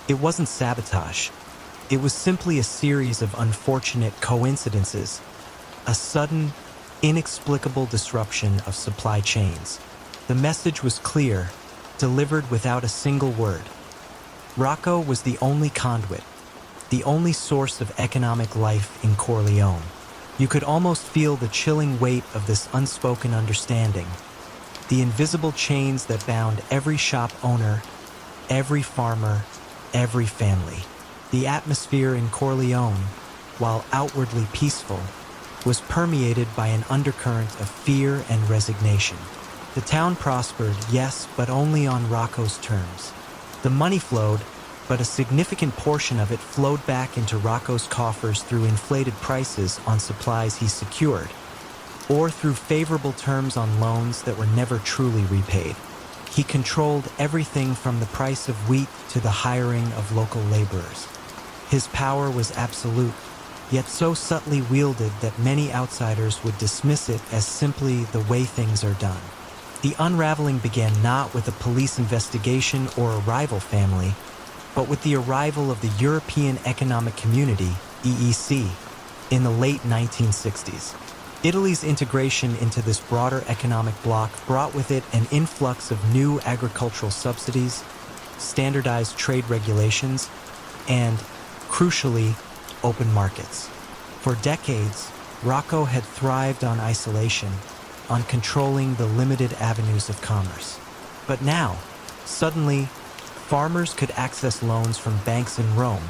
It wasn't sabotage. It was simply a series of unfortunate coincidences, a sudden, inexplicable disruption of supply chains. The message was clear, delivered without a single word. Rocco was the only conduit, the only source of economic life in Corleone. You could almost feel the chilling weight of this unspoken understanding, the invisible chains that bound every shop owner, every farmer, every family. The atmosphere in Corleone, while outwardly peaceful, was permeated by an undercurrent of fear and resignation. The town prospered, yes, but only on Rocco's terms. The money flowed, but a significant portion of it flowed back into Rocco's coffers through inflated prices on supplies he secured, or through favorable terms on loans that were never truly repaid. He controlled everything from the price of wheat to the hiring of local laborers. His power was absolute, yet so subtly wielded that many outsiders would dismiss it as simply the way things are done. The unraveling began not with a police investigation or a rival family, but with the arrival of the European Economic Community, EEC, in the late 1960s. Italy's integration into this broader economic bloc brought with it an influx of new agricultural subsidies, standardized trade regulations, and, crucially, open markets. For decades, Rocco had thrived on isolation, on controlling the limited avenues of commerce. But now, suddenly, farmers could access loans from banks in Rome,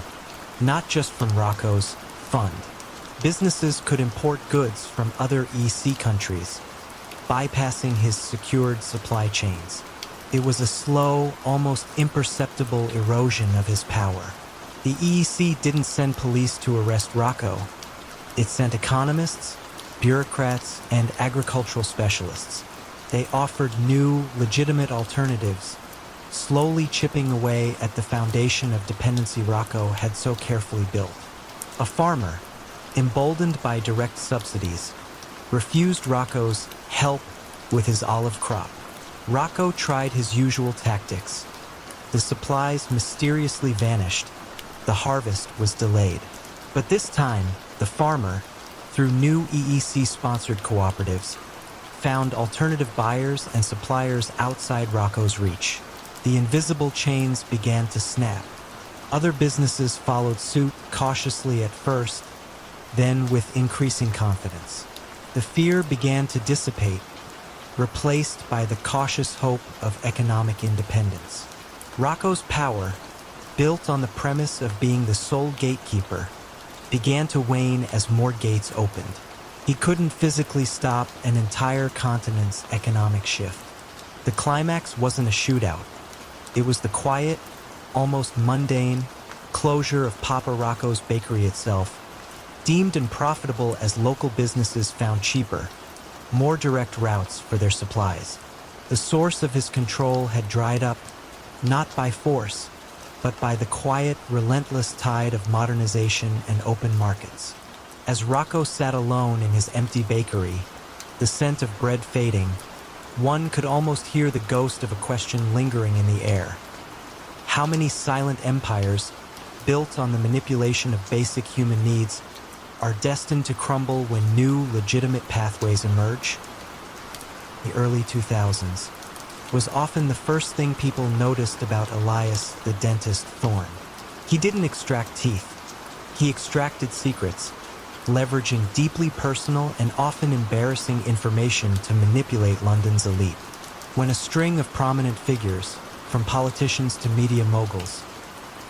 not just from Rocco's fund. Businesses could import goods from other EC countries, bypassing his secured supply chains. It was a slow, almost imperceptible erosion of his power. The EEC didn't send police to arrest Rocco. It sent economists, bureaucrats, and agricultural specialists. They offered new, legitimate alternatives, slowly chipping away at the foundation of dependency Rocco had so carefully built. A farmer, emboldened by direct subsidies, refused Rocco's help with his olive crop. Rocco tried his usual tactics. The supplies mysteriously vanished. The harvest was delayed. But this time, the farmer, through new EEC-sponsored cooperatives, found alternative buyers and suppliers outside Rocco's reach. The invisible chains began to snap. Other businesses followed suit, cautiously at first, then with increasing confidence. The fear began to dissipate, replaced by the cautious hope of economic independence. Rocco's power, built on the premise of being the sole gatekeeper, began to wane as more gates opened. He couldn't physically stop an entire continent's economic shift. The climax wasn't a shootout. It was the quiet, almost mundane, closure of Papa Rocco's bakery itself, deemed unprofitable as local businesses found cheaper, more direct routes for their supplies. The source of his control had dried up, not by force, but by the quiet, relentless tide of modernization and open markets. As Rocco sat alone in his empty bakery, the scent of bread fading, one could almost hear the ghost of a question lingering in the air. How many silent empires, built on the manipulation of basic human needs, are destined to crumble when new, legitimate pathways emerge? The early 2000s was often the first thing people noticed about Elias the dentist Thorne. He didn't extract teeth. He extracted secrets, leveraging deeply personal and often embarrassing information to manipulate London's elite. When a string of prominent figures, from politicians to media moguls,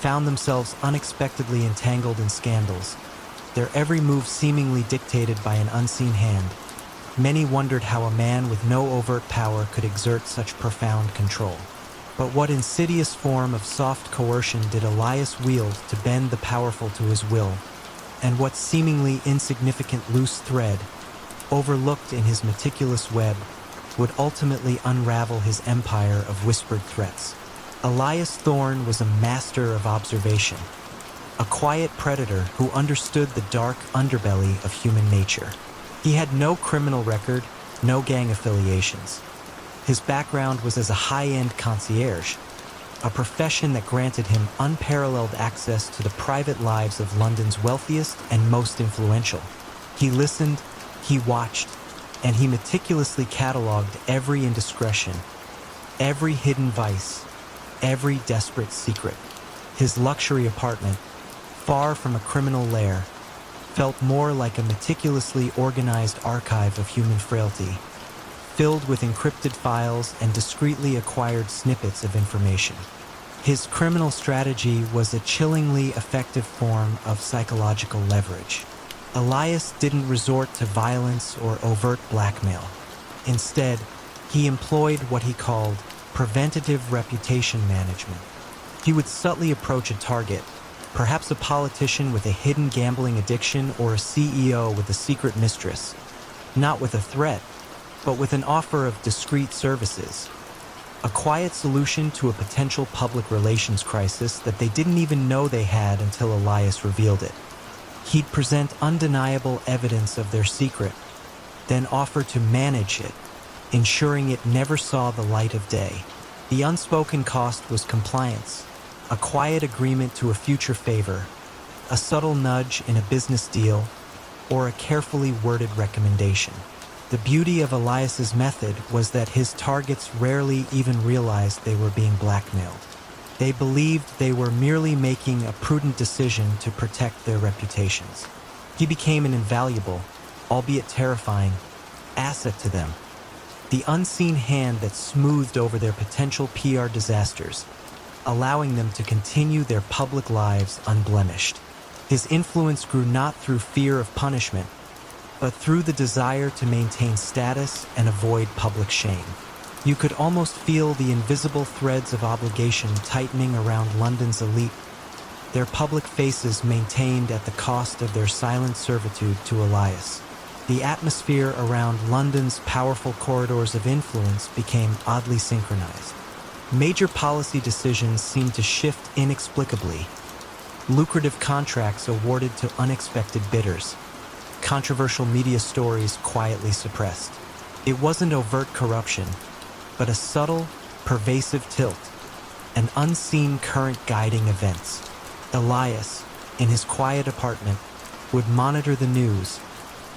found themselves unexpectedly entangled in scandals, their every move seemingly dictated by an unseen hand, many wondered how a man with no overt power could exert such profound control. But what insidious form of soft coercion did Elias wield to bend the powerful to his will? And what seemingly insignificant loose thread overlooked in his meticulous web, would ultimately unravel his empire of whispered threats. Elias Thorne was a master of observation, a quiet predator who understood the dark underbelly of human nature. He had no criminal record, no gang affiliations. His background was as a high-end concierge, a profession that granted him unparalleled access to the private lives of London's wealthiest and most influential. He listened, he watched, and he meticulously cataloged every indiscretion, every hidden vice, every desperate secret. His luxury apartment, far from a criminal lair, felt more like a meticulously organized archive of human frailty, filled with encrypted files and discreetly acquired snippets of information. His criminal strategy was a chillingly effective form of psychological leverage. Elias didn't resort to violence or overt blackmail. Instead, he employed what he called preventative reputation management. He would subtly approach a target, perhaps a politician with a hidden gambling addiction or a CEO with a secret mistress, not with a threat, but with an offer of discreet services, a quiet solution to a potential public relations crisis that they didn't even know they had until Elias revealed it. He'd present undeniable evidence of their secret, then offer to manage it, ensuring it never saw the light of day. The unspoken cost was compliance, a quiet agreement to a future favor, a subtle nudge in a business deal, or a carefully worded recommendation. The beauty of Elias's method was that his targets rarely even realized they were being blackmailed. They believed they were merely making a prudent decision to protect their reputations. He became an invaluable, albeit terrifying, asset to them, the unseen hand that smoothed over their potential PR disasters, allowing them to continue their public lives unblemished. His influence grew not through fear of punishment, but through the desire to maintain status and avoid public shame. You could almost feel the invisible threads of obligation tightening around London's elite, their public faces maintained at the cost of their silent servitude to Elias. The atmosphere around London's powerful corridors of influence became oddly synchronized. Major policy decisions seemed to shift inexplicably. Lucrative contracts awarded to unexpected bidders. Controversial media stories quietly suppressed. It wasn't overt corruption, but a subtle, pervasive tilt, an unseen current guiding events. Elias, in his quiet apartment, would monitor the news,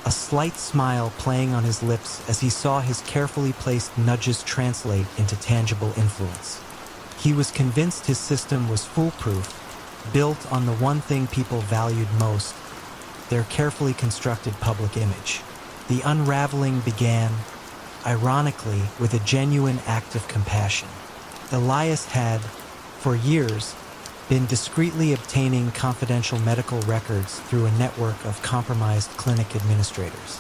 a slight smile playing on his lips as he saw his carefully placed nudges translate into tangible influence. He was convinced his system was foolproof, built on the one thing people valued most, their carefully constructed public image. The unraveling began, ironically, with a genuine act of compassion. Elias had, for years, been discreetly obtaining confidential medical records through a network of compromised clinic administrators.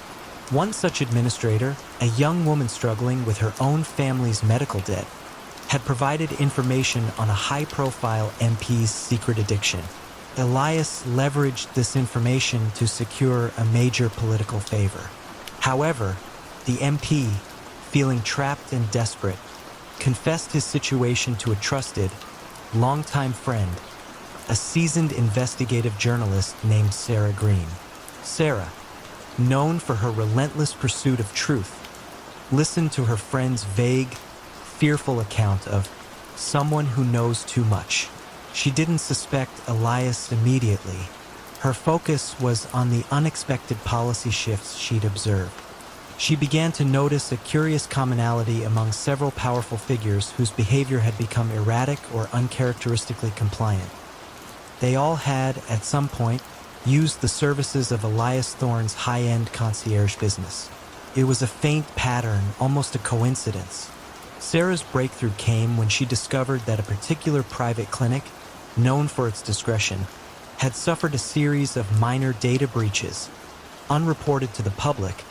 One such administrator, a young woman struggling with her own family's medical debt, had provided information on a high-profile MP's secret addiction. Elias leveraged this information to secure a major political favor. However, the MP, feeling trapped and desperate, confessed his situation to a trusted, longtime friend, a seasoned investigative journalist named Sarah Green. Sarah, known for her relentless pursuit of truth, listened to her friend's vague, fearful account of someone who knows too much. She didn't suspect Elias immediately. Her focus was on the unexpected policy shifts she'd observed. She began to notice a curious commonality among several powerful figures whose behavior had become erratic or uncharacteristically compliant. They all had, at some point, used the services of Elias Thorne's high-end concierge business. It was a faint pattern, almost a coincidence. Sarah's breakthrough came when she discovered that a particular private clinic, known for its discretion, had suffered a series of minor data breaches, unreported to the public,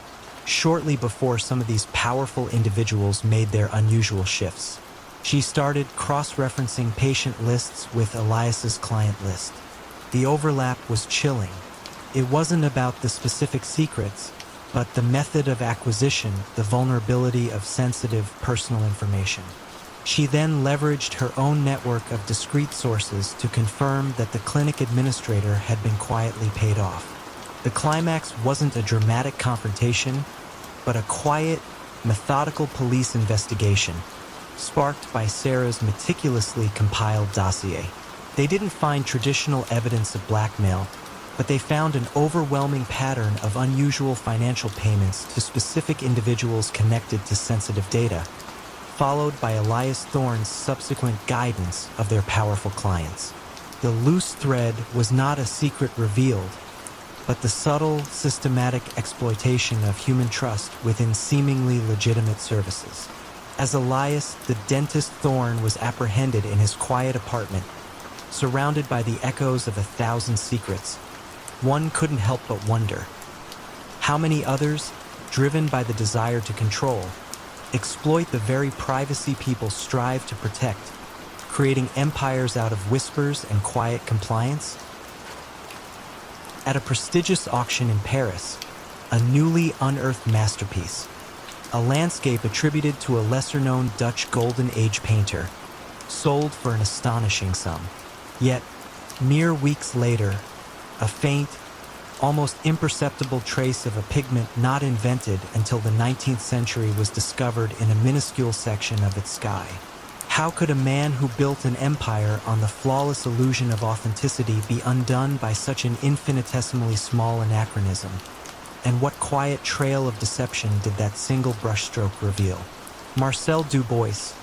shortly before some of these powerful individuals made their unusual shifts. She started cross-referencing patient lists with Elias's client list. The overlap was chilling. It wasn't about the specific secrets, but the method of acquisition, the vulnerability of sensitive personal information. She then leveraged her own network of discrete sources to confirm that the clinic administrator had been quietly paid off. The climax wasn't a dramatic confrontation, but a quiet, methodical police investigation, sparked by Sarah's meticulously compiled dossier. They didn't find traditional evidence of blackmail, but they found an overwhelming pattern of unusual financial payments to specific individuals connected to sensitive data, followed by Elias Thorne's subsequent guidance of their powerful clients. The loose thread was not a secret revealed, but the subtle, systematic exploitation of human trust within seemingly legitimate services. As Elias, the dentist Thorne, was apprehended in his quiet apartment, surrounded by the echoes of 1,000 secrets, one couldn't help but wonder, how many others, driven by the desire to control, exploit the very privacy people strive to protect, creating empires out of whispers and quiet compliance? At a prestigious auction in Paris, a newly unearthed masterpiece, a landscape attributed to a lesser-known Dutch Golden Age painter, sold for an astonishing sum. Yet, mere weeks later, a faint, almost imperceptible trace of a pigment not invented until the 19th century was discovered in a minuscule section of its sky. How could a man who built an empire on the flawless illusion of authenticity be undone by such an infinitesimally small anachronism? And what quiet trail of deception did that single brushstroke reveal? Marcel Dubois,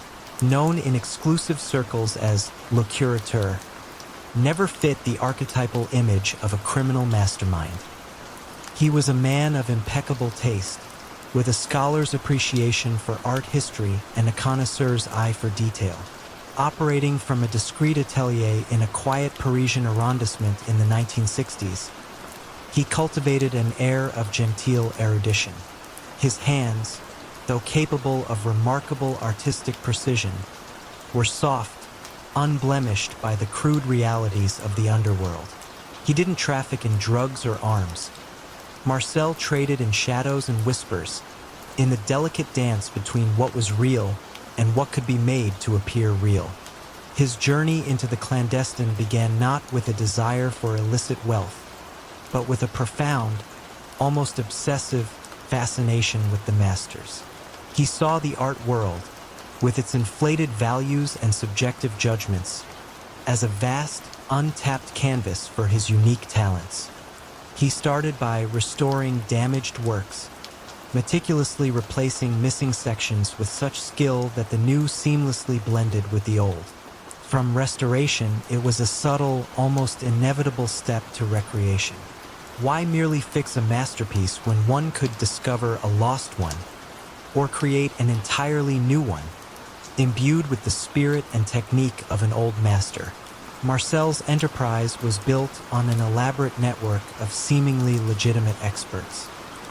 known in exclusive circles as Le Curateur, never fit the archetypal image of a criminal mastermind. He was a man of impeccable taste, with a scholar's appreciation for art history and a connoisseur's eye for detail. Operating from a discreet atelier in a quiet Parisian arrondissement in the 1960s, he cultivated an air of genteel erudition. His hands, though capable of remarkable artistic precision, were soft, unblemished by the crude realities of the underworld. He didn't traffic in drugs or arms. Marcel traded in shadows and whispers, in the delicate dance between what was real and what could be made to appear real. His journey into the clandestine began not with a desire for illicit wealth, but with a profound, almost obsessive fascination with the masters. He saw the art world, with its inflated values and subjective judgments, as a vast, untapped canvas for his unique talents. He started by restoring damaged works, meticulously replacing missing sections with such skill that the new seamlessly blended with the old. From restoration, it was a subtle, almost inevitable step to recreation. Why merely fix a masterpiece when one could discover a lost one, or create an entirely new one, imbued with the spirit and technique of an old master? Marcel's enterprise was built on an elaborate network of seemingly legitimate experts.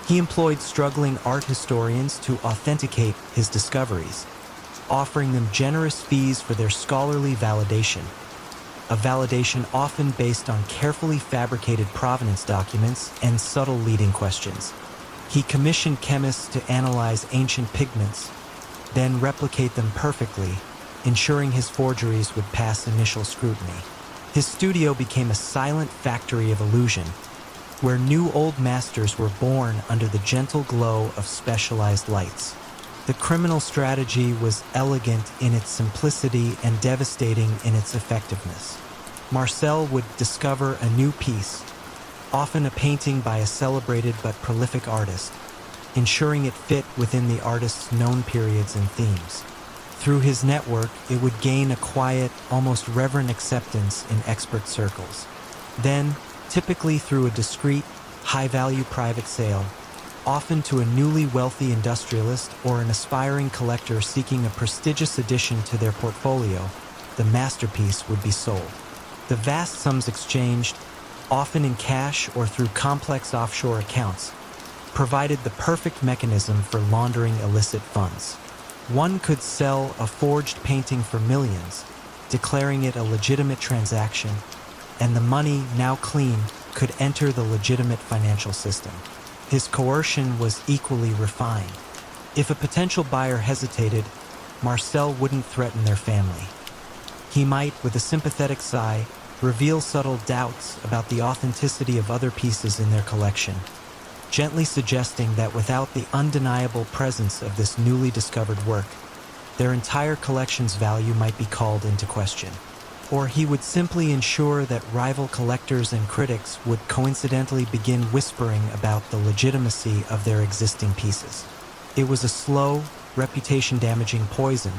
He employed struggling art historians to authenticate his discoveries, offering them generous fees for their scholarly validation, a validation often based on carefully fabricated provenance documents and subtle leading questions. He commissioned chemists to analyze ancient pigments, then replicate them perfectly, ensuring his forgeries would pass initial scrutiny. His studio became a silent factory of illusion, where new old masters were born under the gentle glow of specialized lights. The criminal strategy was elegant in its simplicity and devastating in its effectiveness. Marcel would discover a new piece, often a painting by a celebrated but prolific artist, ensuring it fit within the artist's known periods and themes. Through his network, it would gain a quiet, almost reverent acceptance in expert circles. Then, typically through a discreet, high-value private sale, often to a newly wealthy industrialist or an aspiring collector seeking a prestigious addition to their portfolio, the masterpiece would be sold. The vast sums exchanged, often in cash or through complex offshore accounts, provided the perfect mechanism for laundering illicit funds. One could sell a forged painting for millions, declaring it a legitimate transaction, and the money, now clean, could enter the legitimate financial system. His coercion was equally refined. If a potential buyer hesitated, Marcel wouldn't threaten their family. He might, with a sympathetic sigh, reveal subtle doubts about the authenticity of other pieces in their collection, gently suggesting that without the undeniable presence of this newly discovered work, their entire collection's value might be called into question. Or he would simply ensure that rival collectors and critics would coincidentally begin whispering about the legitimacy of their existing pieces. It was a slow, reputation-damaging poison,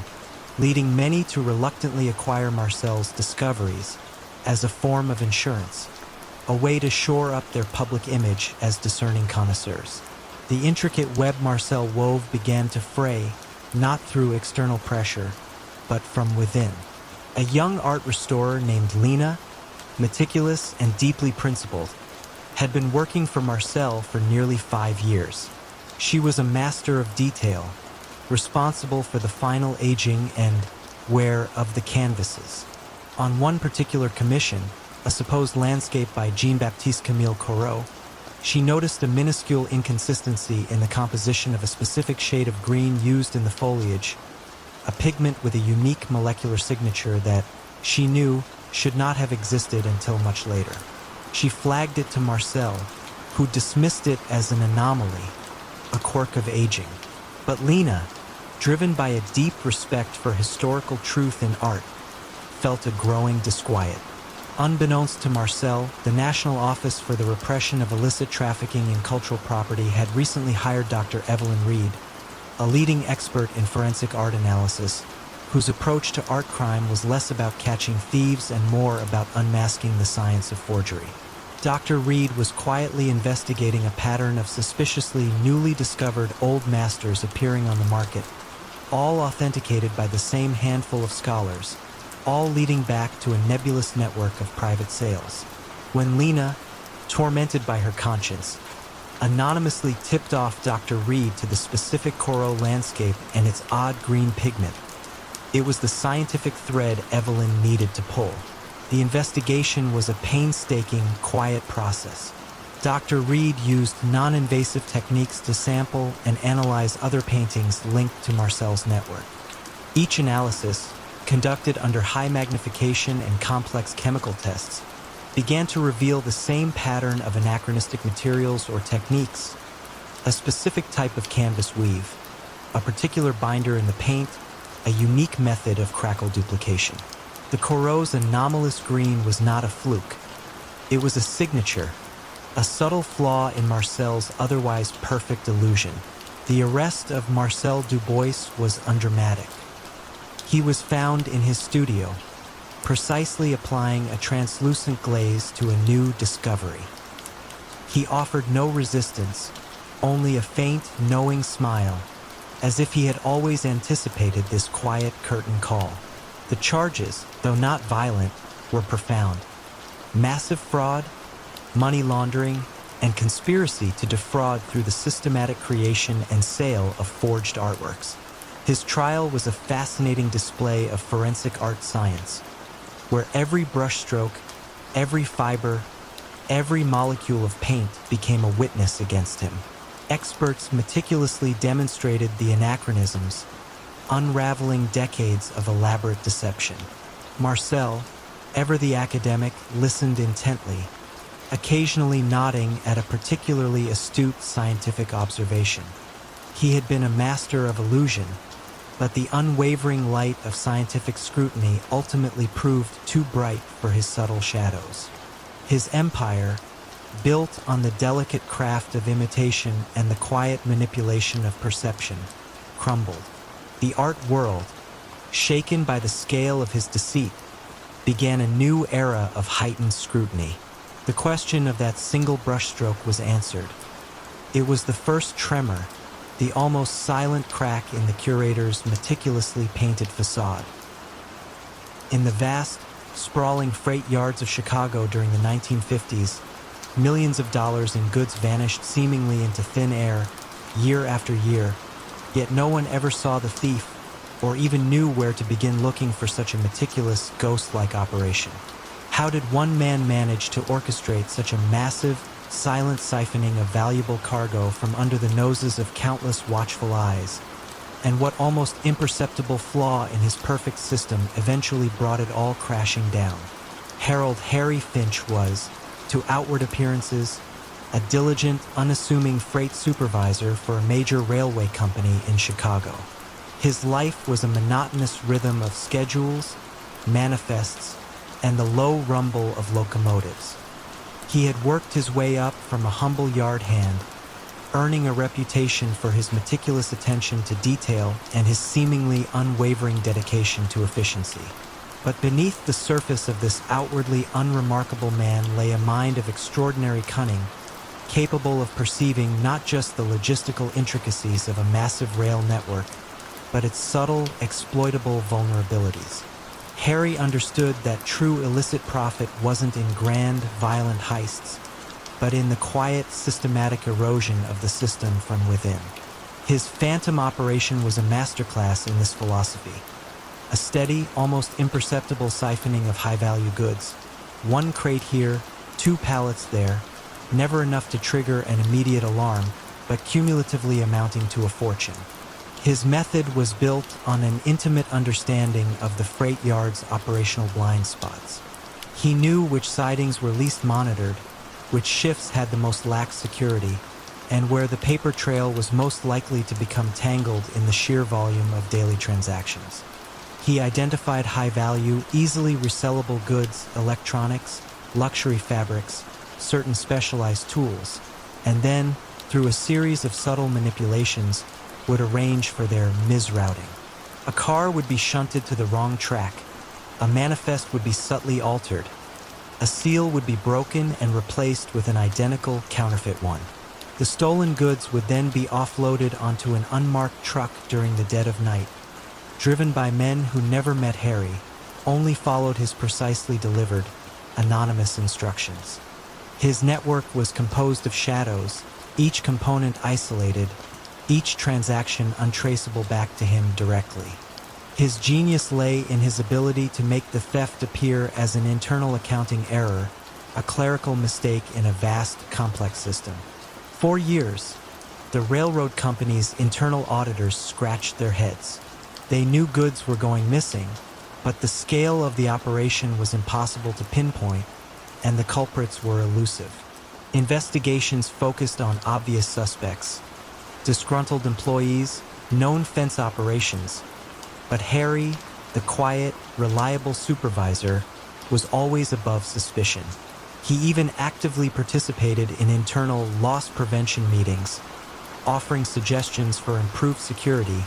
leading many to reluctantly acquire Marcel's discoveries as a form of insurance, a way to shore up their public image as discerning connoisseurs. The intricate web Marcel wove began to fray, not through external pressure, but from within. A young art restorer named Lena, meticulous and deeply principled, had been working for Marcel for nearly 5 years. She was a master of detail, responsible for the final aging and wear of the canvases. On one particular commission, a supposed landscape by Jean-Baptiste Camille Corot, she noticed a minuscule inconsistency in the composition of a specific shade of green used in the foliage, a pigment with a unique molecular signature that she knew should not have existed until much later. She flagged it to Marcel, who dismissed it as an anomaly, a quirk of aging. But Lena, driven by a deep respect for historical truth in art, felt a growing disquiet. Unbeknownst to Marcel, the National Office for the Repression of Illicit Trafficking in Cultural Property had recently hired Dr. Evelyn Reed, a leading expert in forensic art analysis, whose approach to art crime was less about catching thieves and more about unmasking the science of forgery. Dr. Reed was quietly investigating a pattern of suspiciously newly discovered old masters appearing on the market, all authenticated by the same handful of scholars, all leading back to a nebulous network of private sales. When Lena, tormented by her conscience, anonymously tipped off Dr. Reed to the specific Corot landscape and its odd green pigment, it was the scientific thread Evelyn needed to pull. The investigation was a painstaking, quiet process. Dr. Reed used non-invasive techniques to sample and analyze other paintings linked to Marcel's network. Each analysis, conducted under high magnification and complex chemical tests, began to reveal the same pattern of anachronistic materials or techniques, a specific type of canvas weave, a particular binder in the paint, a unique method of crackle duplication. The Corot's anomalous green was not a fluke. It was a signature, a subtle flaw in Marcel's otherwise perfect illusion. The arrest of Marcel Dubois was undramatic. He was found in his studio, precisely applying a translucent glaze to a new discovery. He offered no resistance, only a faint, knowing smile, as if he had always anticipated this quiet curtain call. The charges, though not violent, were profound. Massive fraud, money laundering, and conspiracy to defraud through the systematic creation and sale of forged artworks. His trial was a fascinating display of forensic art science, where every brushstroke, every fiber, every molecule of paint became a witness against him. Experts meticulously demonstrated the anachronisms, unraveling decades of elaborate deception. Marcel, ever the academic, listened intently, occasionally nodding at a particularly astute scientific observation. He had been a master of illusion, but the unwavering light of scientific scrutiny ultimately proved too bright for his subtle shadows. His empire, built on the delicate craft of imitation and the quiet manipulation of perception, crumbled. The art world, shaken by the scale of his deceit, began a new era of heightened scrutiny. The question of that single brushstroke was answered. It was the first tremor, the almost silent crack in the curator's meticulously painted facade. In the vast, sprawling freight yards of Chicago during the 1950s, millions of dollars in goods vanished seemingly into thin air, year after year, yet no one ever saw the thief or even knew where to begin looking for such a meticulous, ghost-like operation. How did one man manage to orchestrate such a massive, silent siphoning of valuable cargo from under the noses of countless watchful eyes, and what almost imperceptible flaw in his perfect system eventually brought it all crashing down. Harold Harry Finch was, to outward appearances, a diligent, unassuming freight supervisor for a major railway company in Chicago. His life was a monotonous rhythm of schedules, manifests, and the low rumble of locomotives. He had worked his way up from a humble yard hand, earning a reputation for his meticulous attention to detail and his seemingly unwavering dedication to efficiency. But beneath the surface of this outwardly unremarkable man lay a mind of extraordinary cunning, capable of perceiving not just the logistical intricacies of a massive rail network, but its subtle, exploitable vulnerabilities. Harry understood that true illicit profit wasn't in grand, violent heists, but in the quiet, systematic erosion of the system from within. His Phantom operation was a masterclass in this philosophy. A steady, almost imperceptible siphoning of high-value goods. One crate here, 2 pallets there, never enough to trigger an immediate alarm, but cumulatively amounting to a fortune. His method was built on an intimate understanding of the freight yard's operational blind spots. He knew which sidings were least monitored, which shifts had the most lax security, and where the paper trail was most likely to become tangled in the sheer volume of daily transactions. He identified high-value, easily resellable goods, electronics, luxury fabrics, certain specialized tools, and then, through a series of subtle manipulations, would arrange for their misrouting. A car would be shunted to the wrong track, a manifest would be subtly altered, a seal would be broken and replaced with an identical counterfeit one. The stolen goods would then be offloaded onto an unmarked truck during the dead of night, driven by men who never met Harry, only followed his precisely delivered, anonymous instructions. His network was composed of shadows, each component isolated, each transaction untraceable back to him directly. His genius lay in his ability to make the theft appear as an internal accounting error, a clerical mistake in a vast, complex system. For years, the railroad company's internal auditors scratched their heads. They knew goods were going missing, but the scale of the operation was impossible to pinpoint, and the culprits were elusive. Investigations focused on obvious suspects, disgruntled employees, known fence operations, but Harry, the quiet, reliable supervisor, was always above suspicion. He even actively participated in internal loss prevention meetings, offering suggestions for improved security,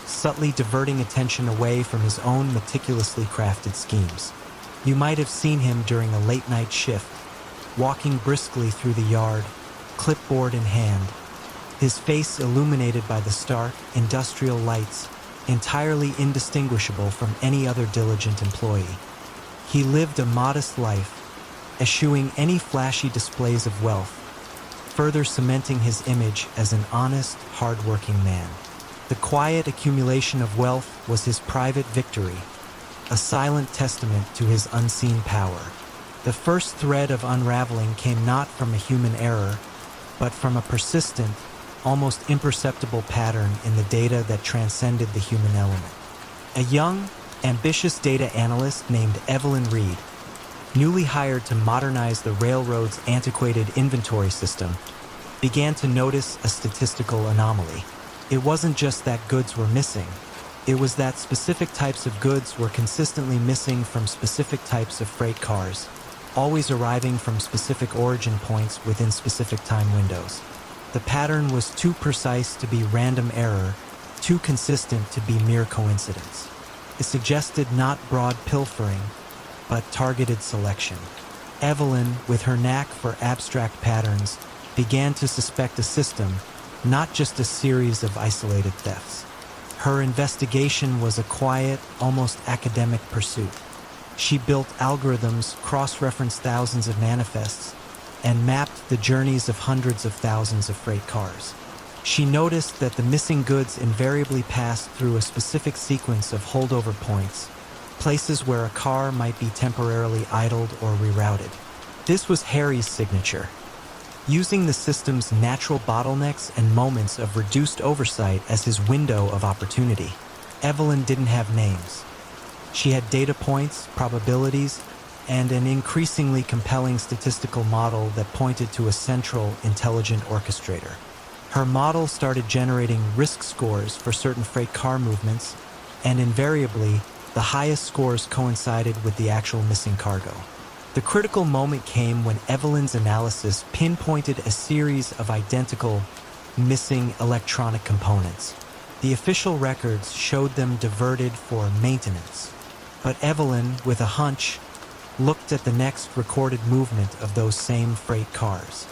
subtly diverting attention away from his own meticulously crafted schemes. You might have seen him during a late-night shift, walking briskly through the yard, clipboard in hand, his face illuminated by the stark, industrial lights, entirely indistinguishable from any other diligent employee. He lived a modest life, eschewing any flashy displays of wealth, further cementing his image as an honest, hard-working man. The quiet accumulation of wealth was his private victory, a silent testament to his unseen power. The first thread of unraveling came not from a human error, but from a persistent, almost imperceptible pattern in the data that transcended the human element. A young, ambitious data analyst named Evelyn Reed, newly hired to modernize the railroad's antiquated inventory system, began to notice a statistical anomaly. It wasn't just that goods were missing, it was that specific types of goods were consistently missing from specific types of freight cars, always arriving from specific origin points within specific time windows. The pattern was too precise to be random error, too consistent to be mere coincidence. It suggested not broad pilfering, but targeted selection. Evelyn, with her knack for abstract patterns, began to suspect a system, not just a series of isolated thefts. Her investigation was a quiet, almost academic pursuit. She built algorithms, cross-referenced thousands of manifests, and mapped the journeys of hundreds of thousands of freight cars. She noticed that the missing goods invariably passed through a specific sequence of holdover points, places where a car might be temporarily idled or rerouted. This was Harry's signature. using the system's natural bottlenecks and moments of reduced oversight as his window of opportunity. Evelyn didn't have names. She had data points, probabilities, and an increasingly compelling statistical model that pointed to a central, intelligent orchestrator. Her model started generating risk scores for certain freight car movements, and invariably, the highest scores coincided with the actual missing cargo. The critical moment came when Evelyn's analysis pinpointed a series of identical, missing electronic components. The official records showed them diverted for maintenance. But Evelyn, with a hunch, looked at the next recorded movement of those same freight cars.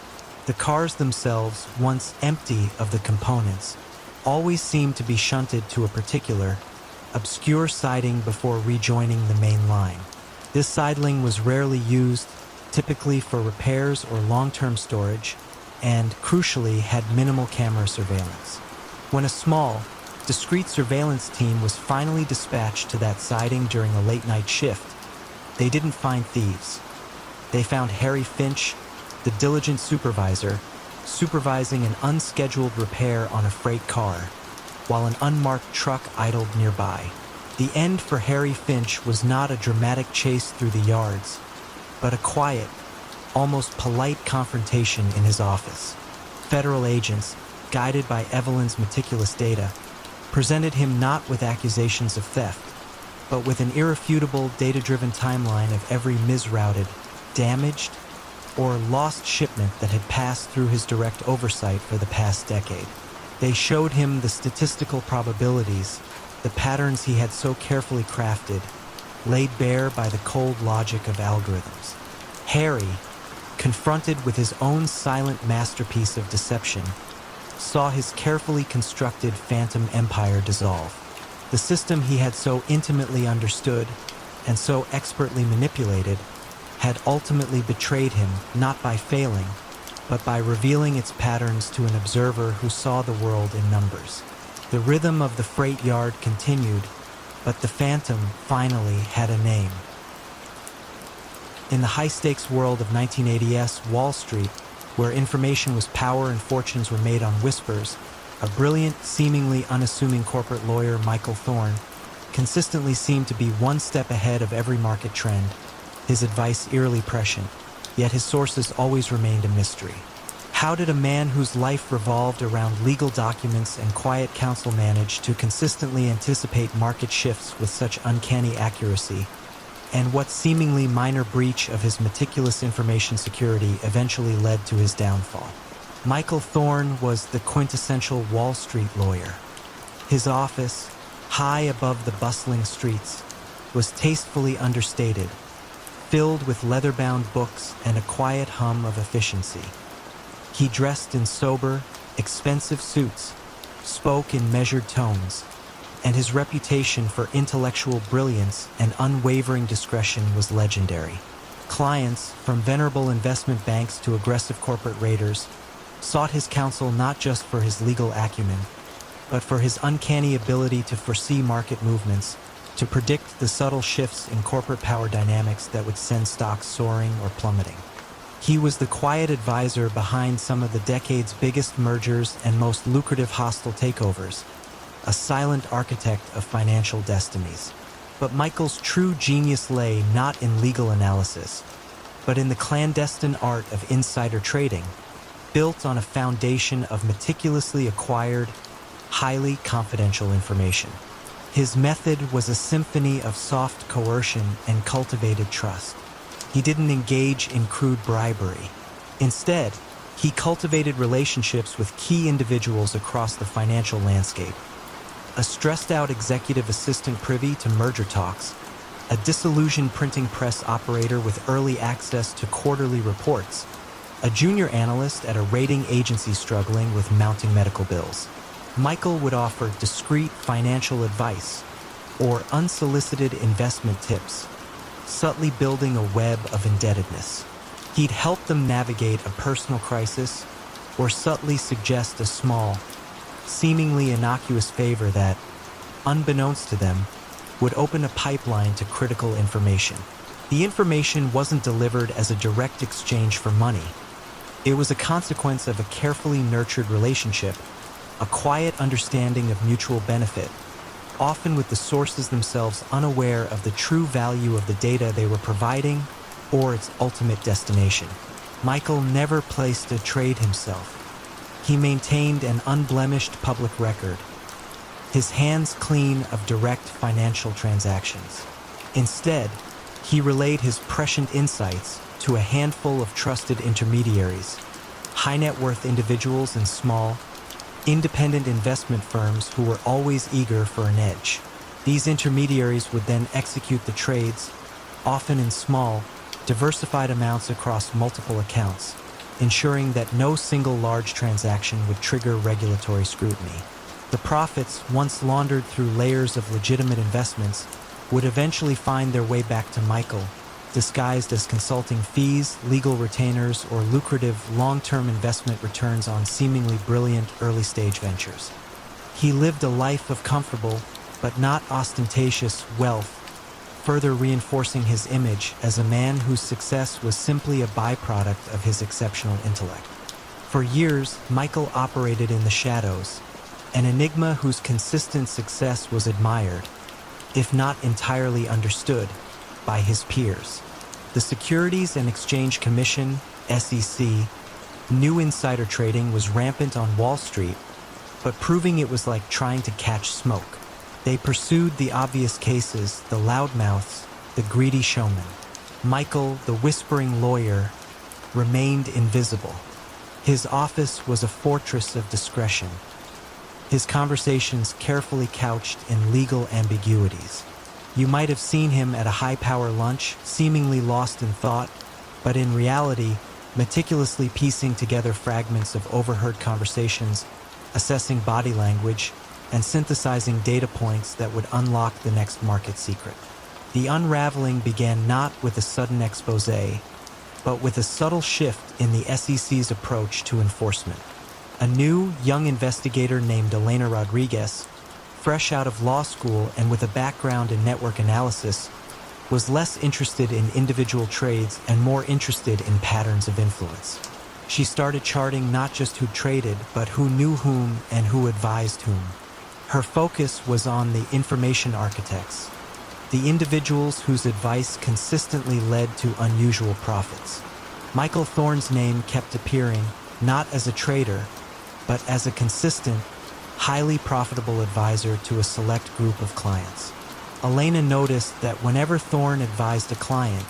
The cars themselves, once empty of the components, always seemed to be shunted to a particular, obscure siding before rejoining the main line. This siding was rarely used, typically for repairs or long-term storage, and, crucially, had minimal camera surveillance. When a small, discreet surveillance team was finally dispatched to that siding during a late-night shift, they didn't find thieves. They found Harry Finch, the diligent supervisor, supervising an unscheduled repair on a freight car, while an unmarked truck idled nearby. The end for Harry Finch was not a dramatic chase through the yards, but a quiet, almost polite confrontation in his office. Federal agents, guided by Evelyn's meticulous data, presented him not with accusations of theft, but with an irrefutable, data-driven timeline of every misrouted, damaged, or lost shipment that had passed through his direct oversight for the past decade. They showed him the statistical probabilities, the patterns he had so carefully crafted, laid bare by the cold logic of algorithms. Harry, confronted with his own silent masterpiece of deception, saw his carefully constructed phantom empire dissolve. The system he had so intimately understood and so expertly manipulated had ultimately betrayed him, not by failing, but by revealing its patterns to an observer who saw the world in numbers. The rhythm of the freight yard continued, but the phantom finally had a name. In the high-stakes world of 1980s Wall Street, where information was power and fortunes were made on whispers, a brilliant, seemingly unassuming corporate lawyer, Michael Thorne, consistently seemed to be one step ahead of every market trend, his advice eerily prescient, yet his sources always remained a mystery. How did a man whose life revolved around legal documents and quiet counsel manage to consistently anticipate market shifts with such uncanny accuracy? And what seemingly minor breach of his meticulous information security eventually led to his downfall? Michael Thorne was the quintessential Wall Street lawyer. His office, high above the bustling streets, was tastefully understated, filled with leather-bound books and a quiet hum of efficiency. He dressed in sober, expensive suits, spoke in measured tones, and his reputation for intellectual brilliance and unwavering discretion was legendary. Clients, from venerable investment banks to aggressive corporate raiders, sought his counsel not just for his legal acumen, but for his uncanny ability to foresee market movements, to predict the subtle shifts in corporate power dynamics that would send stocks soaring or plummeting. He was the quiet advisor behind some of the decade's biggest mergers and most lucrative hostile takeovers, a silent architect of financial destinies. But Michael's true genius lay not in legal analysis, but in the clandestine art of insider trading, built on a foundation of meticulously acquired, highly confidential information. His method was a symphony of soft coercion and cultivated trust. He didn't engage in crude bribery. Instead, he cultivated relationships with key individuals across the financial landscape. A stressed-out executive assistant privy to merger talks, a disillusioned printing press operator with early access to quarterly reports, a junior analyst at a rating agency struggling with mounting medical bills. Michael would offer discreet financial advice or unsolicited investment tips, subtly building a web of indebtedness. He'd help them navigate a personal crisis or subtly suggest a small, seemingly innocuous favor that, unbeknownst to them, would open a pipeline to critical information. The information wasn't delivered as a direct exchange for money. It was a consequence of a carefully nurtured relationship, a quiet understanding of mutual benefit, often with the sources themselves unaware of the true value of the data they were providing or its ultimate destination. Michael never placed a trade himself. He maintained an unblemished public record, his hands clean of direct financial transactions. Instead, he relayed his prescient insights to a handful of trusted intermediaries, high net worth individuals and small, independent investment firms who were always eager for an edge. These intermediaries would then execute the trades, often in small, diversified amounts across multiple accounts, ensuring that no single large transaction would trigger regulatory scrutiny. The profits, once laundered through layers of legitimate investments, would eventually find their way back to Michael, disguised as consulting fees, legal retainers, or lucrative long-term investment returns on seemingly brilliant early-stage ventures. He lived a life of comfortable, but not ostentatious, wealth, further reinforcing his image as a man whose success was simply a byproduct of his exceptional intellect. For years, Michael operated in the shadows, an enigma whose consistent success was admired, if not entirely understood, by his peers. The Securities and Exchange Commission, SEC, knew insider trading was rampant on Wall Street, but proving it was like trying to catch smoke. They pursued the obvious cases, the loudmouths, the greedy showmen. Michael, the whispering lawyer, remained invisible. His office was a fortress of discretion, his conversations carefully couched in legal ambiguities. You might have seen him at a high-power lunch, seemingly lost in thought, but in reality, meticulously piecing together fragments of overheard conversations, assessing body language, and synthesizing data points that would unlock the next market secret. The unraveling began not with a sudden expose, but with a subtle shift in the SEC's approach to enforcement. A new, young investigator named Elena Rodriguez, fresh out of law school and with a background in network analysis, was less interested in individual trades and more interested in patterns of influence. She started charting not just who traded, but who knew whom and who advised whom. Her focus was on the information architects, the individuals whose advice consistently led to unusual profits. Michael Thorne's name kept appearing, not as a trader, but as a consistent, highly profitable advisor to a select group of clients. Elena noticed that whenever Thorne advised a client,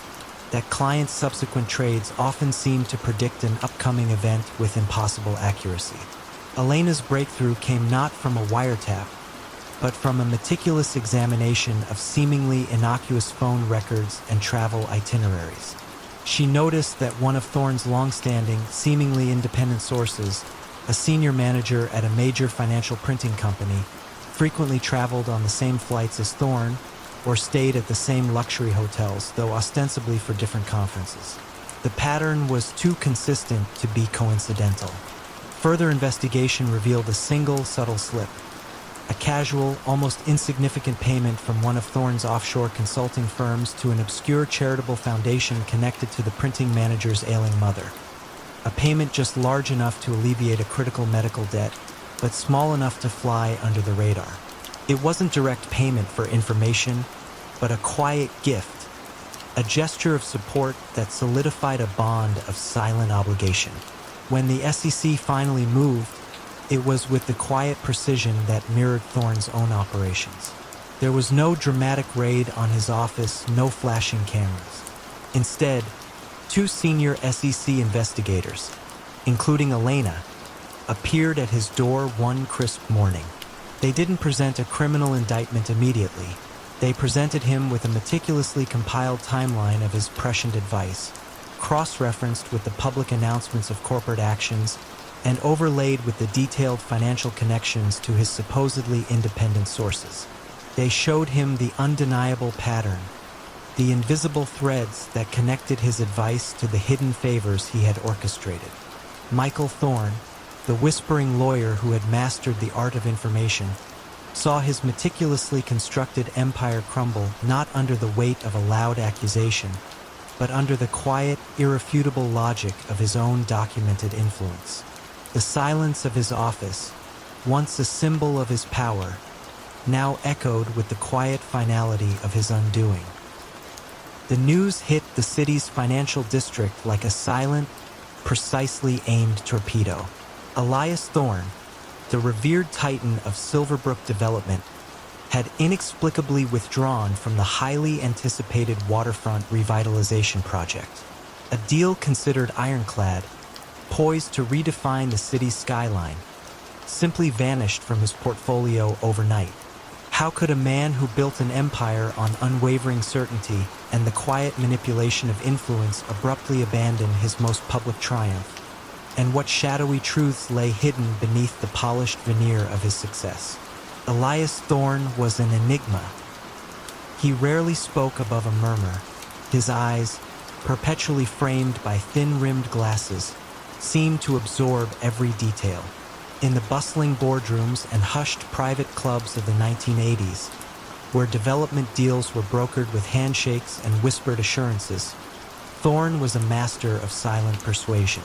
that client's subsequent trades often seemed to predict an upcoming event with impossible accuracy. Elena's breakthrough came not from a wiretap, but from a meticulous examination of seemingly innocuous phone records and travel itineraries. She noticed that one of Thorne's long-standing, seemingly independent sources, a senior manager at a major financial printing company, frequently traveled on the same flights as Thorne or stayed at the same luxury hotels, though ostensibly for different conferences. The pattern was too consistent to be coincidental. Further investigation revealed a single subtle slip, a casual, almost insignificant payment from one of Thorne's offshore consulting firms to an obscure charitable foundation connected to the printing manager's ailing mother. A payment just large enough to alleviate a critical medical debt, but small enough to fly under the radar. It wasn't direct payment for information, but a quiet gift, a gesture of support that solidified a bond of silent obligation. When the SEC finally moved, it was with the quiet precision that mirrored Thorne's own operations. There was no dramatic raid on his office, no flashing cameras. Instead, two senior SEC investigators, including Elena, appeared at his door one crisp morning. They didn't present a criminal indictment immediately. They presented him with a meticulously compiled timeline of his prescient advice, cross-referenced with the public announcements of corporate actions, and overlaid with the detailed financial connections to his supposedly independent sources. They showed him the undeniable pattern, the invisible threads that connected his advice to the hidden favors he had orchestrated. Michael Thorne, the whispering lawyer who had mastered the art of information, saw his meticulously constructed empire crumble not under the weight of a loud accusation, but under the quiet, irrefutable logic of his own documented influence. The silence of his office, once a symbol of his power, now echoed with the quiet finality of his undoing. The news hit the city's financial district like a silent, precisely aimed torpedo. Elias Thorne, the revered titan of Silverbrook development, had inexplicably withdrawn from the highly anticipated waterfront revitalization project. A deal considered ironclad, poised to redefine the city's skyline, simply vanished from his portfolio overnight. How could a man who built an empire on unwavering certainty and the quiet manipulation of influence abruptly abandon his most public triumph? And what shadowy truths lay hidden beneath the polished veneer of his success? Elias Thorne was an enigma. He rarely spoke above a murmur. His eyes, perpetually framed by thin-rimmed glasses, seemed to absorb every detail. In the bustling boardrooms and hushed private clubs of the 1980s, where development deals were brokered with handshakes and whispered assurances, Thorne was a master of silent persuasion.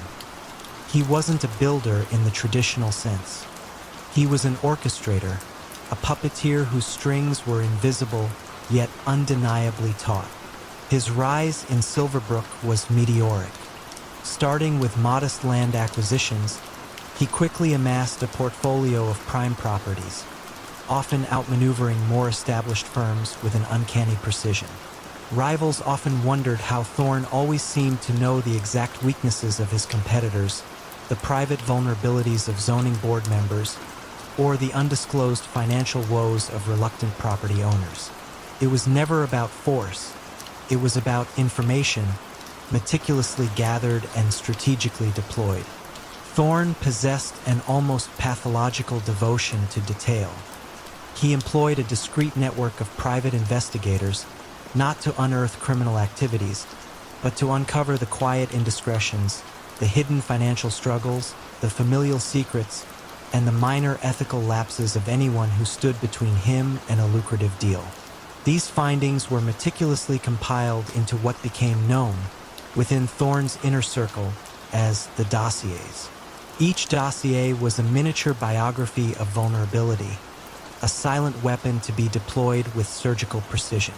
He wasn't a builder in the traditional sense. He was an orchestrator, a puppeteer whose strings were invisible yet undeniably taut. His rise in Silverbrook was meteoric. Starting with modest land acquisitions, he quickly amassed a portfolio of prime properties, often outmaneuvering more established firms with an uncanny precision. Rivals often wondered how Thorne always seemed to know the exact weaknesses of his competitors, the private vulnerabilities of zoning board members, or the undisclosed financial woes of reluctant property owners. It was never about force. It was about information, meticulously gathered and strategically deployed. Thorne possessed an almost pathological devotion to detail. He employed a discreet network of private investigators, not to unearth criminal activities, but to uncover the quiet indiscretions, the hidden financial struggles, the familial secrets, and the minor ethical lapses of anyone who stood between him and a lucrative deal. These findings were meticulously compiled into what became known, within Thorne's inner circle, as the dossiers. Each dossier was a miniature biography of vulnerability, a silent weapon to be deployed with surgical precision.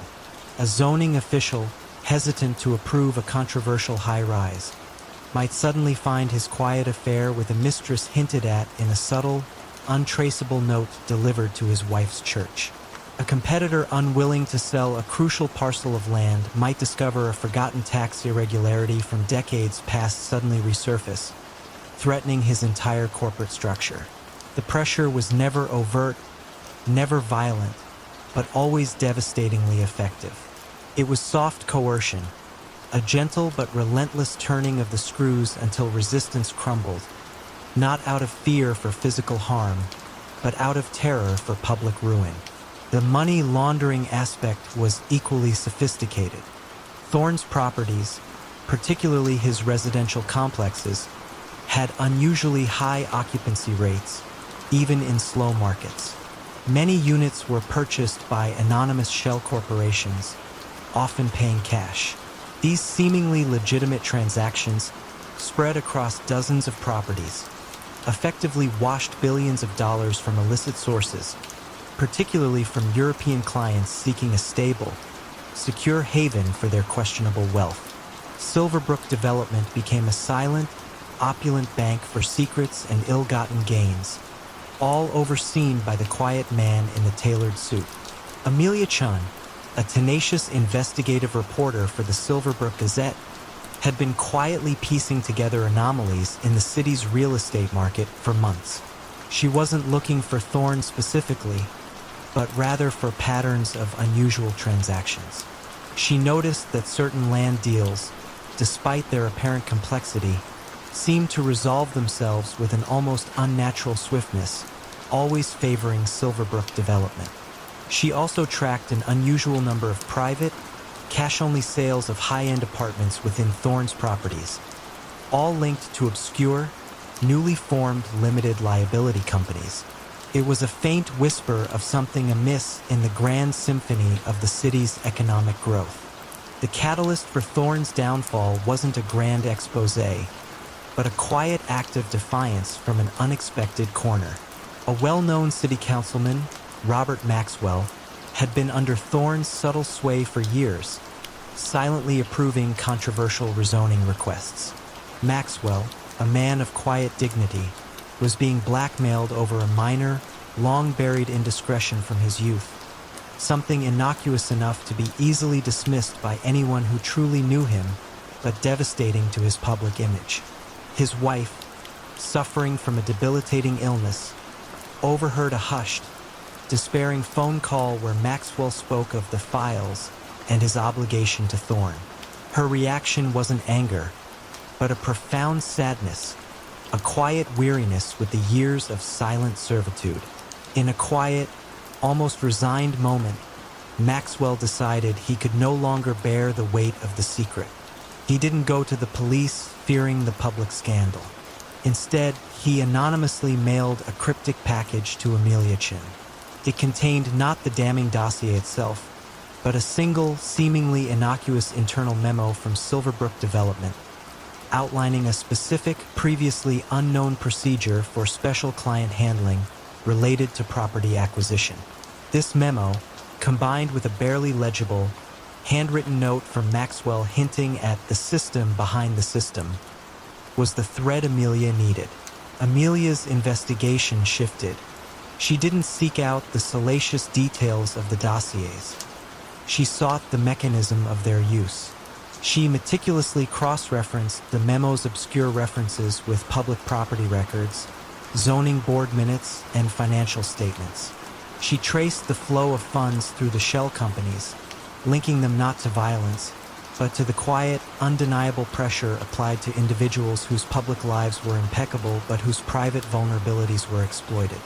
A zoning official, hesitant to approve a controversial high-rise, might suddenly find his quiet affair with a mistress hinted at in a subtle, untraceable note delivered to his wife's church. A competitor unwilling to sell a crucial parcel of land might discover a forgotten tax irregularity from decades past suddenly resurface, threatening his entire corporate structure. The pressure was never overt, never violent, but always devastatingly effective. It was soft coercion, a gentle but relentless turning of the screws until resistance crumbled, not out of fear for physical harm, but out of terror for public ruin. The money laundering aspect was equally sophisticated. Thorne's properties, particularly his residential complexes, had unusually high occupancy rates, even in slow markets. Many units were purchased by anonymous shell corporations, often paying cash. These seemingly legitimate transactions, spread across dozens of properties, effectively washed billions of dollars from illicit sources, particularly from European clients seeking a stable, secure haven for their questionable wealth. Silverbrook development became a silent, opulent bank for secrets and ill-gotten gains, all overseen by the quiet man in the tailored suit. Amelia Chun, a tenacious investigative reporter for the Silverbrook Gazette, had been quietly piecing together anomalies in the city's real estate market for months. She wasn't looking for Thorne specifically, but rather for patterns of unusual transactions. She noticed that certain land deals, despite their apparent complexity, seemed to resolve themselves with an almost unnatural swiftness, always favoring Silverbrook development. She also tracked an unusual number of private, cash-only sales of high-end apartments within Thorne's properties, all linked to obscure, newly formed limited liability companies. It was a faint whisper of something amiss in the grand symphony of the city's economic growth. The catalyst for Thorne's downfall wasn't a grand exposé, but a quiet act of defiance from an unexpected corner. A well-known city councilman, Robert Maxwell, had been under Thorne's subtle sway for years, silently approving controversial rezoning requests. Maxwell, a man of quiet dignity, was being blackmailed over a minor, long-buried indiscretion from his youth, something innocuous enough to be easily dismissed by anyone who truly knew him, but devastating to his public image. His wife, suffering from a debilitating illness, overheard a hushed, despairing phone call where Maxwell spoke of the files and his obligation to Thorne. Her reaction wasn't anger, but a profound sadness, a quiet weariness with the years of silent servitude. In a quiet, almost resigned moment, Maxwell decided he could no longer bear the weight of the secret. He didn't go to the police, fearing the public scandal. Instead, he anonymously mailed a cryptic package to Amelia Chin. It contained not the damning dossier itself, but a single, seemingly innocuous internal memo from Silverbrook Development, outlining a specific, previously unknown procedure for special client handling related to property acquisition. This memo, combined with a barely legible, handwritten note from Maxwell hinting at the system behind the system, was the thread Amelia needed. Amelia's investigation shifted. She didn't seek out the salacious details of the dossiers. She sought the mechanism of their use. She meticulously cross-referenced the memo's obscure references with public property records, zoning board minutes, and financial statements. She traced the flow of funds through the shell companies, linking them not to violence, but to the quiet, undeniable pressure applied to individuals whose public lives were impeccable but whose private vulnerabilities were exploited.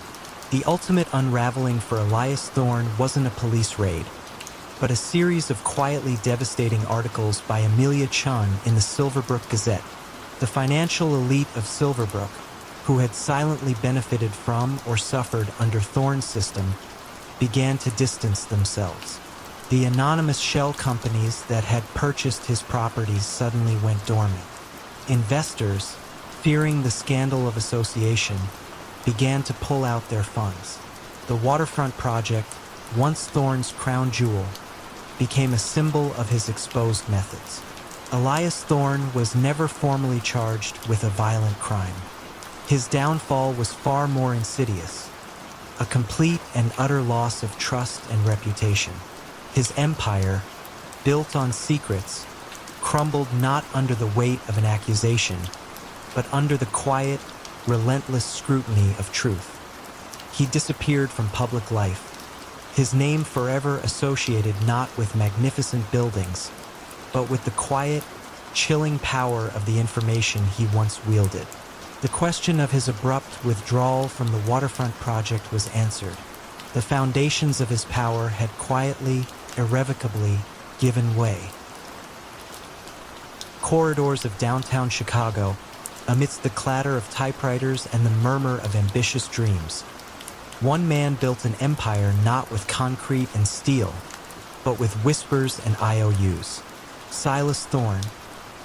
The ultimate unraveling for Elias Thorne wasn't a police raid, but a series of quietly devastating articles by Amelia Chun in the Silverbrook Gazette. The financial elite of Silverbrook, who had silently benefited from or suffered under Thorne's system, began to distance themselves. The anonymous shell companies that had purchased his properties suddenly went dormant. Investors, fearing the scandal of association, began to pull out their funds. The waterfront project, once Thorne's crown jewel, became a symbol of his exposed methods. Elias Thorne was never formally charged with a violent crime. His downfall was far more insidious, a complete and utter loss of trust and reputation. His empire, built on secrets, crumbled not under the weight of an accusation, but under the quiet, relentless scrutiny of truth. He disappeared from public life, his name forever associated not with magnificent buildings, but with the quiet, chilling power of the information he once wielded. The question of his abrupt withdrawal from the waterfront project was answered. The foundations of his power had quietly, irrevocably given way. Corridors of downtown Chicago, amidst the clatter of typewriters and the murmur of ambitious dreams, one man built an empire not with concrete and steel, but with whispers and IOUs. Silas Thorne,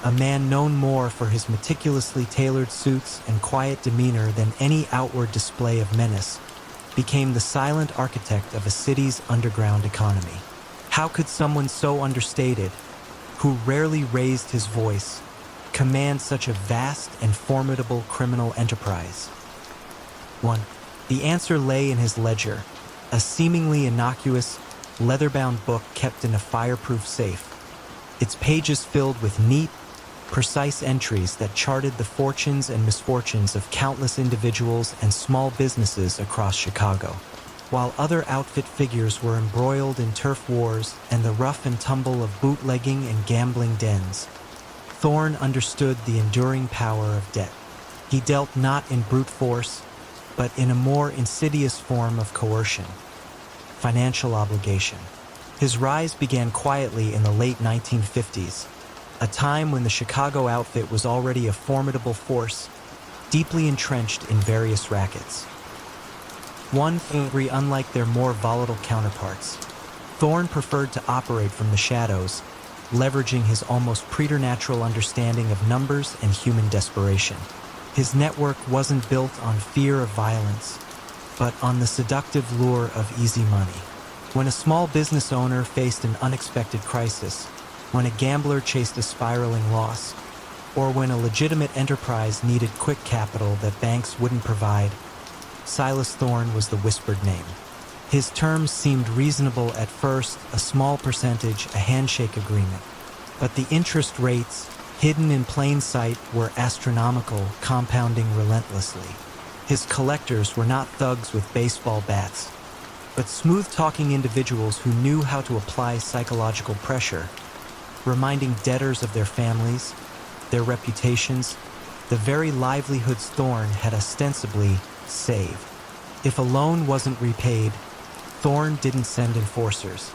a man known more for his meticulously tailored suits and quiet demeanor than any outward display of menace, became the silent architect of a city's underground economy. How could someone so understated, who rarely raised his voice, command such a vast and formidable criminal enterprise? 1. The answer lay in his ledger, a seemingly innocuous, leather-bound book kept in a fireproof safe, its pages filled with neat, precise entries that charted the fortunes and misfortunes of countless individuals and small businesses across Chicago. While other outfit figures were embroiled in turf wars and the rough and tumble of bootlegging and gambling dens, Thorne understood the enduring power of debt. He dealt not in brute force, but in a more insidious form of coercion, financial obligation. His rise began quietly in the late 1950s, a time when the Chicago outfit was already a formidable force, deeply entrenched in various rackets. One thing, unlike their more volatile counterparts, Thorne preferred to operate from the shadows, leveraging his almost preternatural understanding of numbers and human desperation. His network wasn't built on fear of violence, but on the seductive lure of easy money. When a small business owner faced an unexpected crisis, when a gambler chased a spiraling loss, or when a legitimate enterprise needed quick capital that banks wouldn't provide, Silas Thorne was the whispered name. His terms seemed reasonable at first, a small percentage, a handshake agreement. But the interest rates, hidden in plain sight, were astronomical, compounding relentlessly. His collectors were not thugs with baseball bats, but smooth-talking individuals who knew how to apply psychological pressure, reminding debtors of their families, their reputations, the very livelihoods Thorne had ostensibly saved. If a loan wasn't repaid, Thorne didn't send enforcers.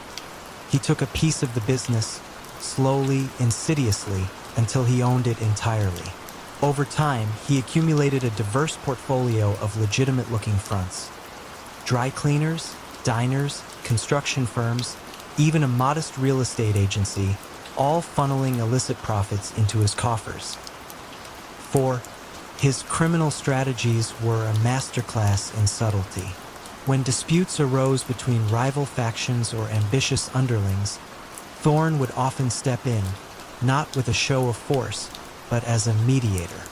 He took a piece of the business, slowly, insidiously, until he owned it entirely. Over time, he accumulated a diverse portfolio of legitimate-looking fronts. Dry cleaners, diners, construction firms, even a modest real estate agency, all funneling illicit profits into his coffers. 4. His criminal strategies were a masterclass in subtlety. When disputes arose between rival factions or ambitious underlings, Thorne would often step in, not with a show of force, but as a mediator.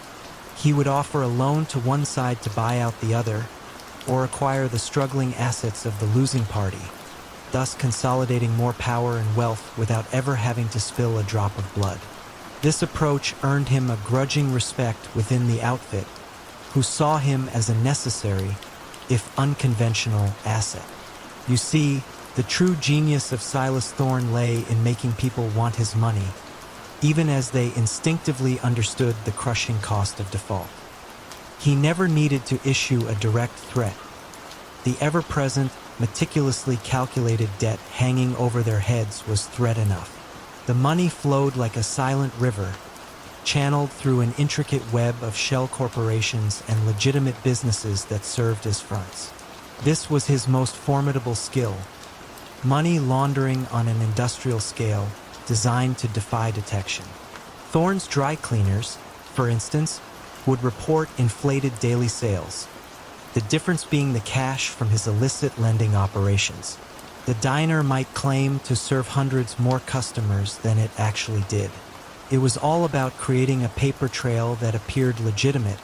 He would offer a loan to one side to buy out the other, or acquire the struggling assets of the losing party, thus consolidating more power and wealth without ever having to spill a drop of blood. This approach earned him a grudging respect within the outfit, who saw him as a necessary, if unconventional, asset. You see, the true genius of Silas Thorne lay in making people want his money, even as they instinctively understood the crushing cost of default. He never needed to issue a direct threat. The ever-present, meticulously calculated debt hanging over their heads was threat enough. The money flowed like a silent river, channeled through an intricate web of shell corporations and legitimate businesses that served as fronts. This was his most formidable skill, money laundering on an industrial scale designed to defy detection. Thorne's dry cleaners, for instance, would report inflated daily sales, the difference being the cash from his illicit lending operations. The diner might claim to serve hundreds more customers than it actually did. It was all about creating a paper trail that appeared legitimate,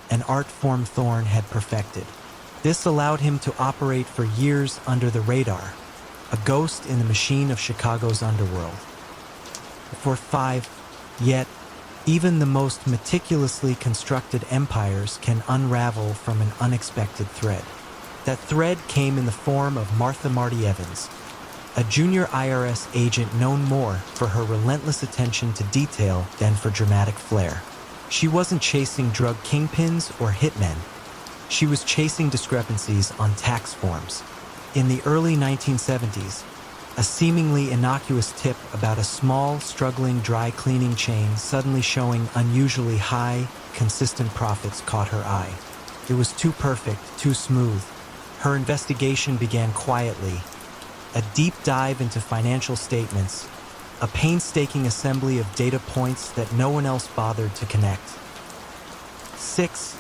an art form Thorne had perfected. This allowed him to operate for years under the radar, a ghost in the machine of Chicago's underworld. For 5, yet, even the most meticulously constructed empires can unravel from an unexpected thread. That thread came in the form of Martha "Marty" Evans, a junior IRS agent known more for her relentless attention to detail than for dramatic flair. She wasn't chasing drug kingpins or hitmen. She was chasing discrepancies on tax forms. In the early 1970s, a seemingly innocuous tip about a small, struggling dry cleaning chain suddenly showing unusually high, consistent profits caught her eye. It was too perfect, too smooth. Her investigation began quietly, a deep dive into financial statements, a painstaking assembly of data points that no one else bothered to connect. 6,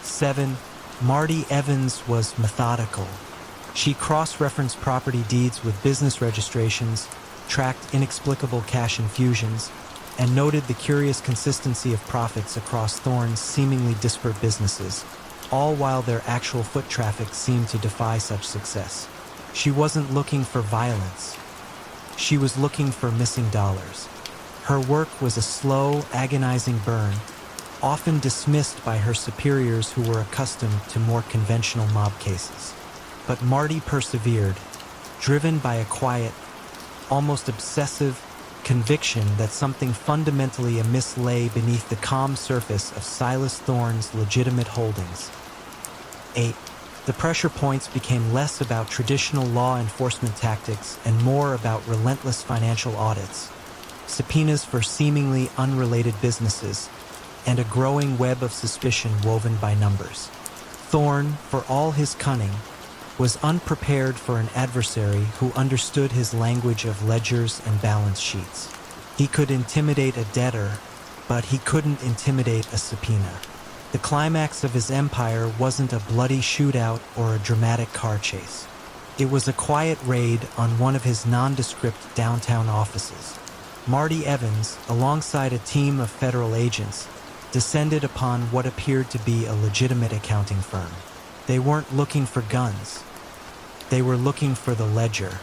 7, Marty Evans was methodical. She cross-referenced property deeds with business registrations, tracked inexplicable cash infusions, and noted the curious consistency of profits across Thorne's seemingly disparate businesses, all while their actual foot traffic seemed to defy such success. She wasn't looking for violence. She was looking for missing dollars. Her work was a slow, agonizing burn, often dismissed by her superiors who were accustomed to more conventional mob cases. But Marty persevered, driven by a quiet, almost obsessive conviction that something fundamentally amiss lay beneath the calm surface of Silas Thorne's legitimate holdings. 8. The pressure points became less about traditional law enforcement tactics and more about relentless financial audits, subpoenas for seemingly unrelated businesses, and a growing web of suspicion woven by numbers. Thorne, for all his cunning, was unprepared for an adversary who understood his language of ledgers and balance sheets. He could intimidate a debtor, but he couldn't intimidate a subpoena. The climax of his empire wasn't a bloody shootout or a dramatic car chase. It was a quiet raid on one of his nondescript downtown offices. Marty Evans, alongside a team of federal agents, descended upon what appeared to be a legitimate accounting firm. They weren't looking for guns. They were looking for the ledger.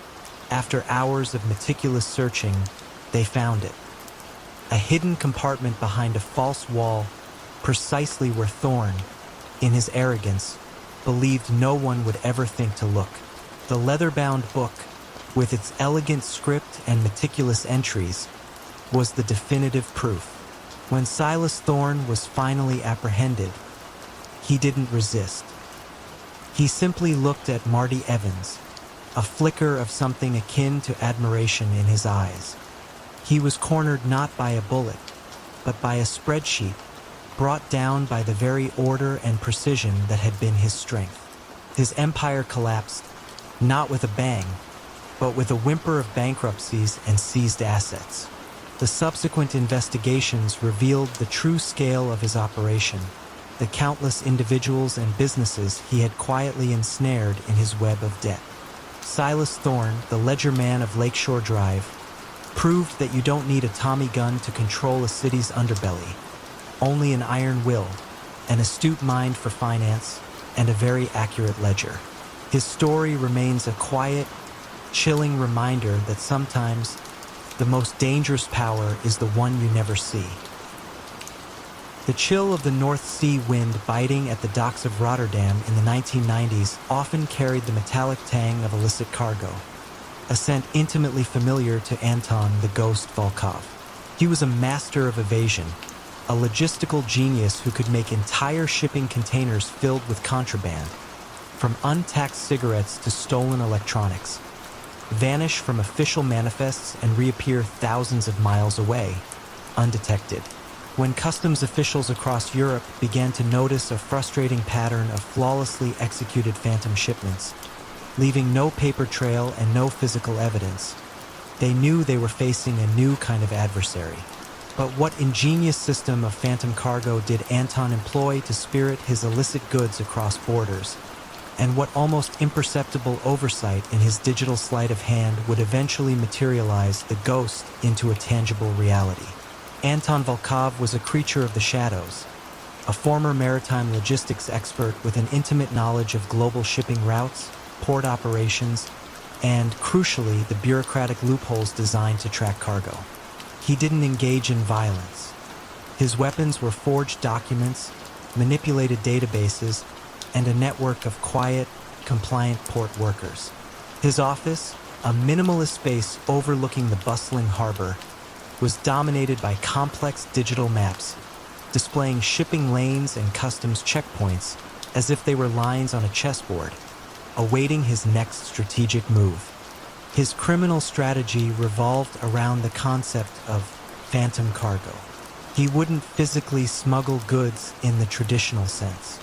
After hours of meticulous searching, they found it. A hidden compartment behind a false wall, precisely where Thorne, in his arrogance, believed no one would ever think to look. The leather-bound book, with its elegant script and meticulous entries, was the definitive proof. When Silas Thorne was finally apprehended, he didn't resist. He simply looked at Marty Evans, a flicker of something akin to admiration in his eyes. He was cornered not by a bullet, but by a spreadsheet brought down by the very order and precision that had been his strength. His empire collapsed, not with a bang, but with a whimper of bankruptcies and seized assets. The subsequent investigations revealed the true scale of his operation, the countless individuals and businesses he had quietly ensnared in his web of debt. Silas Thorne, the ledger man of Lakeshore Drive, proved that you don't need a Tommy gun to control a city's underbelly, only an iron will, an astute mind for finance, and a very accurate ledger. His story remains a quiet, chilling reminder that sometimes the most dangerous power is the one you never see. The chill of the North Sea wind biting at the docks of Rotterdam in the 1990s often carried the metallic tang of illicit cargo, a scent intimately familiar to Anton the Ghost Volkov. He was a master of evasion, a logistical genius who could make entire shipping containers filled with contraband, from untaxed cigarettes to stolen electronics, vanish from official manifests and reappear thousands of miles away, undetected. When customs officials across Europe began to notice a frustrating pattern of flawlessly executed phantom shipments, leaving no paper trail and no physical evidence, they knew they were facing a new kind of adversary. But what ingenious system of phantom cargo did Anton employ to spirit his illicit goods across borders? And what almost imperceptible oversight in his digital sleight of hand would eventually materialize the ghost into a tangible reality? Anton Volkov was a creature of the shadows, a former maritime logistics expert with an intimate knowledge of global shipping routes, port operations, and, crucially, the bureaucratic loopholes designed to track cargo. He didn't engage in violence. His weapons were forged documents, manipulated databases, and a network of quiet, compliant port workers. His office, a minimalist space overlooking the bustling harbor, was dominated by complex digital maps, displaying shipping lanes and customs checkpoints as if they were lines on a chessboard, awaiting his next strategic move. His criminal strategy revolved around the concept of phantom cargo. He wouldn't physically smuggle goods in the traditional sense.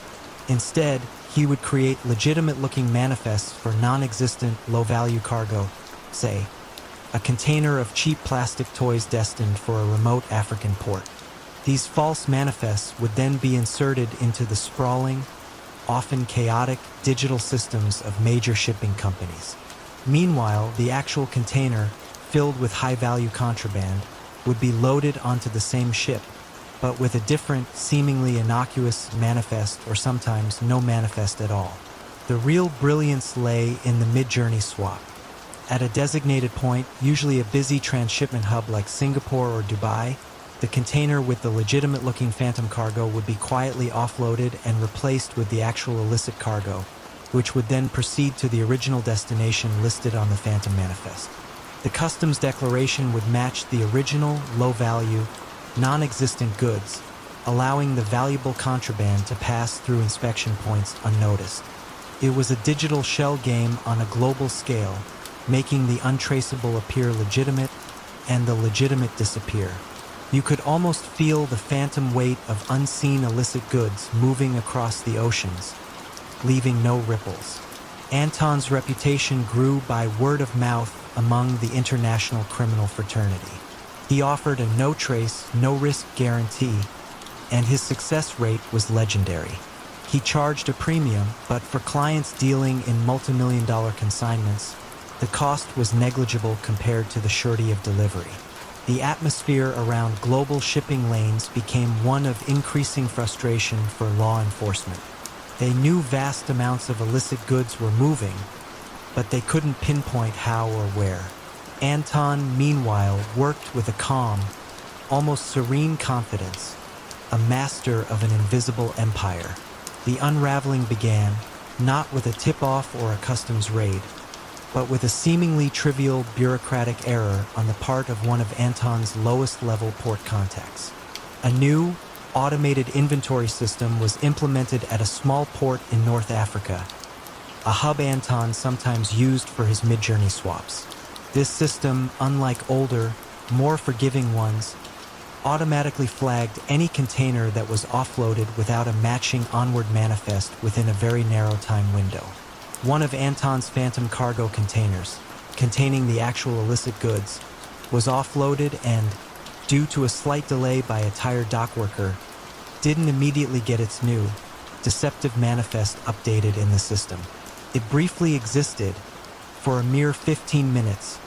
Instead, he would create legitimate-looking manifests for non-existent, low-value cargo, say, a container of cheap plastic toys destined for a remote African port. These false manifests would then be inserted into the sprawling, often chaotic, digital systems of major shipping companies. Meanwhile, the actual container, filled with high-value contraband, would be loaded onto the same ship, but with a different, seemingly innocuous manifest or sometimes no manifest at all. The real brilliance lay in the mid-journey swap. At a designated point, usually a busy transshipment hub like Singapore or Dubai, the container with the legitimate-looking phantom cargo would be quietly offloaded and replaced with the actual illicit cargo, which would then proceed to the original destination listed on the phantom manifest. The customs declaration would match the original, low-value, non-existent goods, allowing the valuable contraband to pass through inspection points unnoticed. It was a digital shell game on a global scale, making the untraceable appear legitimate and the legitimate disappear. You could almost feel the phantom weight of unseen illicit goods moving across the oceans, leaving no ripples. Anton's reputation grew by word of mouth among the international criminal fraternity. He offered a no-trace, no-risk guarantee, and his success rate was legendary. He charged a premium, but for clients dealing in multi-million-dollar consignments, the cost was negligible compared to the surety of delivery. The atmosphere around global shipping lanes became one of increasing frustration for law enforcement. They knew vast amounts of illicit goods were moving, but they couldn't pinpoint how or where. Anton, meanwhile, worked with a calm, almost serene confidence, a master of an invisible empire. The unraveling began, not with a tip-off or a customs raid, but with a seemingly trivial bureaucratic error on the part of one of Anton's lowest-level port contacts. A new, automated inventory system was implemented at a small port in North Africa, a hub Anton sometimes used for his mid-journey swaps. This system, unlike older, more forgiving ones, automatically flagged any container that was offloaded without a matching onward manifest within a very narrow time window. One of Anton's phantom cargo containers, containing the actual illicit goods, was offloaded and, due to a slight delay by a tired dock worker, didn't immediately get its new, deceptive manifest updated in the system. It briefly existed, for a mere 15 minutes,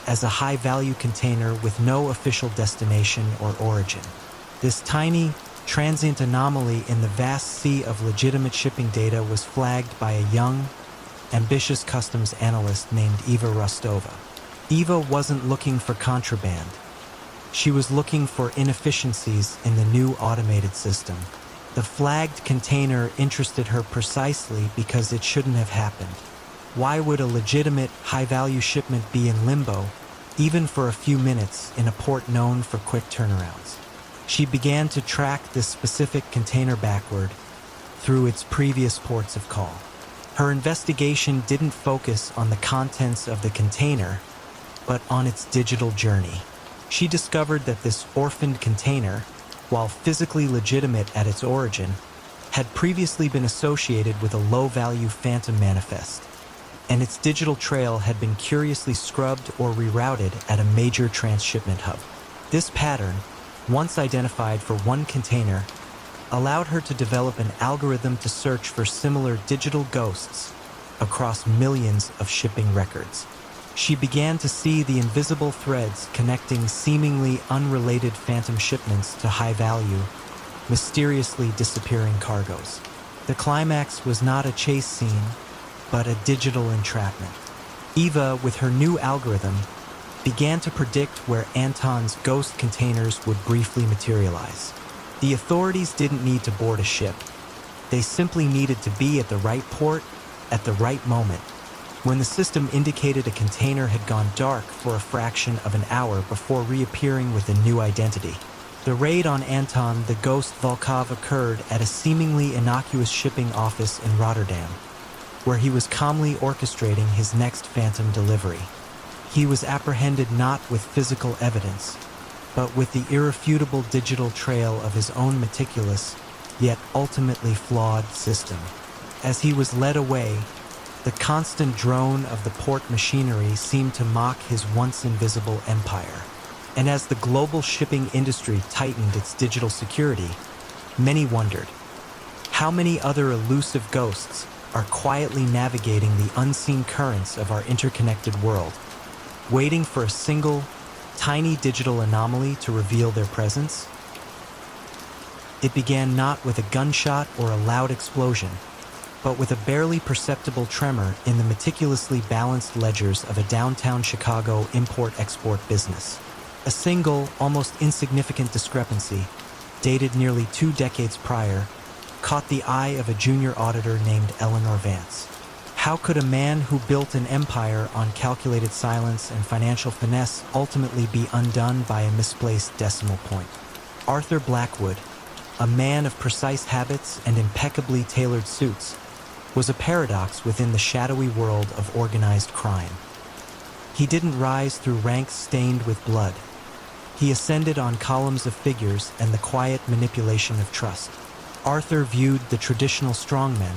as a high-value container with no official destination or origin. This tiny, transient anomaly in the vast sea of legitimate shipping data was flagged by a young, ambitious customs analyst named Eva Rostova. Eva wasn't looking for contraband. She was looking for inefficiencies in the new automated system. The flagged container interested her precisely because it shouldn't have happened. Why would a legitimate, high-value shipment be in limbo, even for a few minutes, in a port known for quick turnarounds? She began to track this specific container backward through its previous ports of call. Her investigation didn't focus on the contents of the container, but on its digital journey. She discovered that this orphaned container, while physically legitimate at its origin, had previously been associated with a low-value phantom manifest, and its digital trail had been curiously scrubbed or rerouted at a major transshipment hub. This pattern, once identified for one container, allowed her to develop an algorithm to search for similar digital ghosts across millions of shipping records. She began to see the invisible threads connecting seemingly unrelated phantom shipments to high-value, mysteriously disappearing cargoes. The climax was not a chase scene, but a digital entrapment. Eva, with her new algorithm, began to predict where Anton's ghost containers would briefly materialize. The authorities didn't need to board a ship. They simply needed to be at the right port at the right moment. When the system indicated a container had gone dark for a fraction of an hour before reappearing with a new identity. The raid on Anton the Ghost Volkov occurred at a seemingly innocuous shipping office in Rotterdam, where he was calmly orchestrating his next phantom delivery. He was apprehended not with physical evidence, but with the irrefutable digital trail of his own meticulous, yet ultimately flawed system. As he was led away, the constant drone of the port machinery seemed to mock his once invisible empire. And as the global shipping industry tightened its digital security, many wondered, how many other elusive ghosts are quietly navigating the unseen currents of our interconnected world, waiting for a single, tiny digital anomaly to reveal their presence? It began not with a gunshot or a loud explosion, but with a barely perceptible tremor in the meticulously balanced ledgers of a downtown Chicago import-export business. A single, almost insignificant discrepancy, dated nearly 2 decades prior, caught the eye of a junior auditor named Eleanor Vance. How could a man who built an empire on calculated silence and financial finesse ultimately be undone by a misplaced decimal point? Arthur Blackwood, a man of precise habits and impeccably tailored suits, was a paradox within the shadowy world of organized crime. He didn't rise through ranks stained with blood. He ascended on columns of figures and the quiet manipulation of trust. Arthur viewed the traditional strongmen,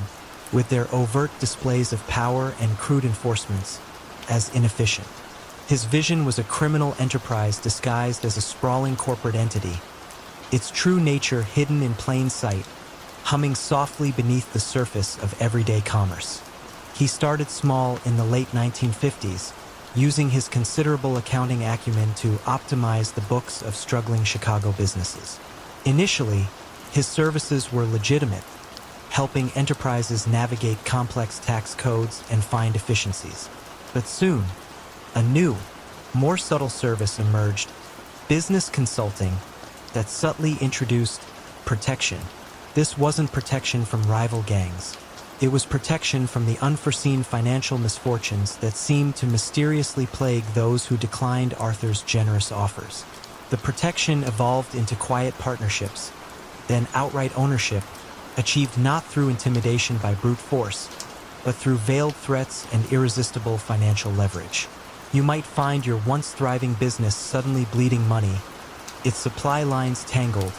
with their overt displays of power and crude enforcements, as inefficient. His vision was a criminal enterprise disguised as a sprawling corporate entity, its true nature hidden in plain sight, humming softly beneath the surface of everyday commerce. He started small in the late 1950s, using his considerable accounting acumen to optimize the books of struggling Chicago businesses. Initially, his services were legitimate, helping enterprises navigate complex tax codes and find efficiencies. But soon, a new, more subtle service emerged, business consulting, that subtly introduced protection. This wasn't protection from rival gangs. It was protection from the unforeseen financial misfortunes that seemed to mysteriously plague those who declined Arthur's generous offers. The protection evolved into quiet partnerships, then outright ownership, achieved not through intimidation by brute force, but through veiled threats and irresistible financial leverage. You might find your once thriving business suddenly bleeding money, its supply lines tangled,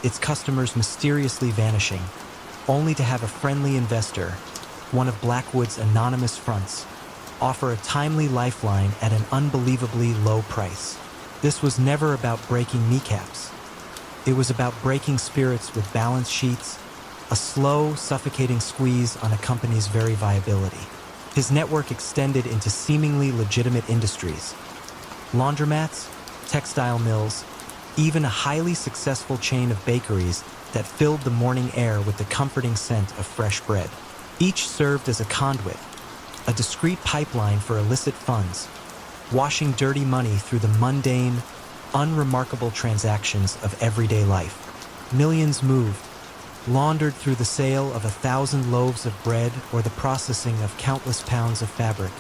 its customers mysteriously vanishing, only to have a friendly investor, one of Blackwood's anonymous fronts, offer a timely lifeline at an unbelievably low price. This was never about breaking kneecaps. It was about breaking spirits with balance sheets, a slow, suffocating squeeze on a company's very viability. His network extended into seemingly legitimate industries: laundromats, textile mills, even a highly successful chain of bakeries that filled the morning air with the comforting scent of fresh bread. Each served as a conduit, a discreet pipeline for illicit funds, washing dirty money through the mundane, unremarkable transactions of everyday life. Millions moved, laundered through the sale of 1,000 loaves of bread or the processing of countless pounds of fabric,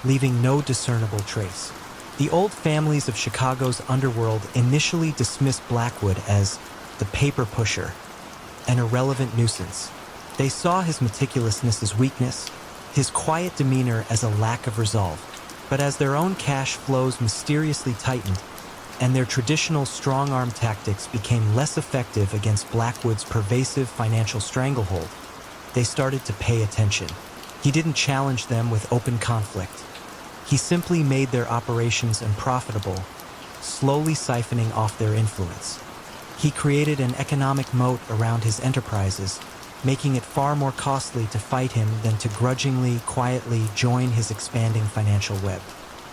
leaving no discernible trace. The old families of Chicago's underworld initially dismissed Blackwood as the paper pusher, an irrelevant nuisance. They saw his meticulousness as weakness, his quiet demeanor as a lack of resolve. But as their own cash flows mysteriously tightened, and their traditional strong-arm tactics became less effective against Blackwood's pervasive financial stranglehold, they started to pay attention. He didn't challenge them with open conflict. He simply made their operations unprofitable, slowly siphoning off their influence. He created an economic moat around his enterprises, making it far more costly to fight him than to grudgingly, quietly join his expanding financial web.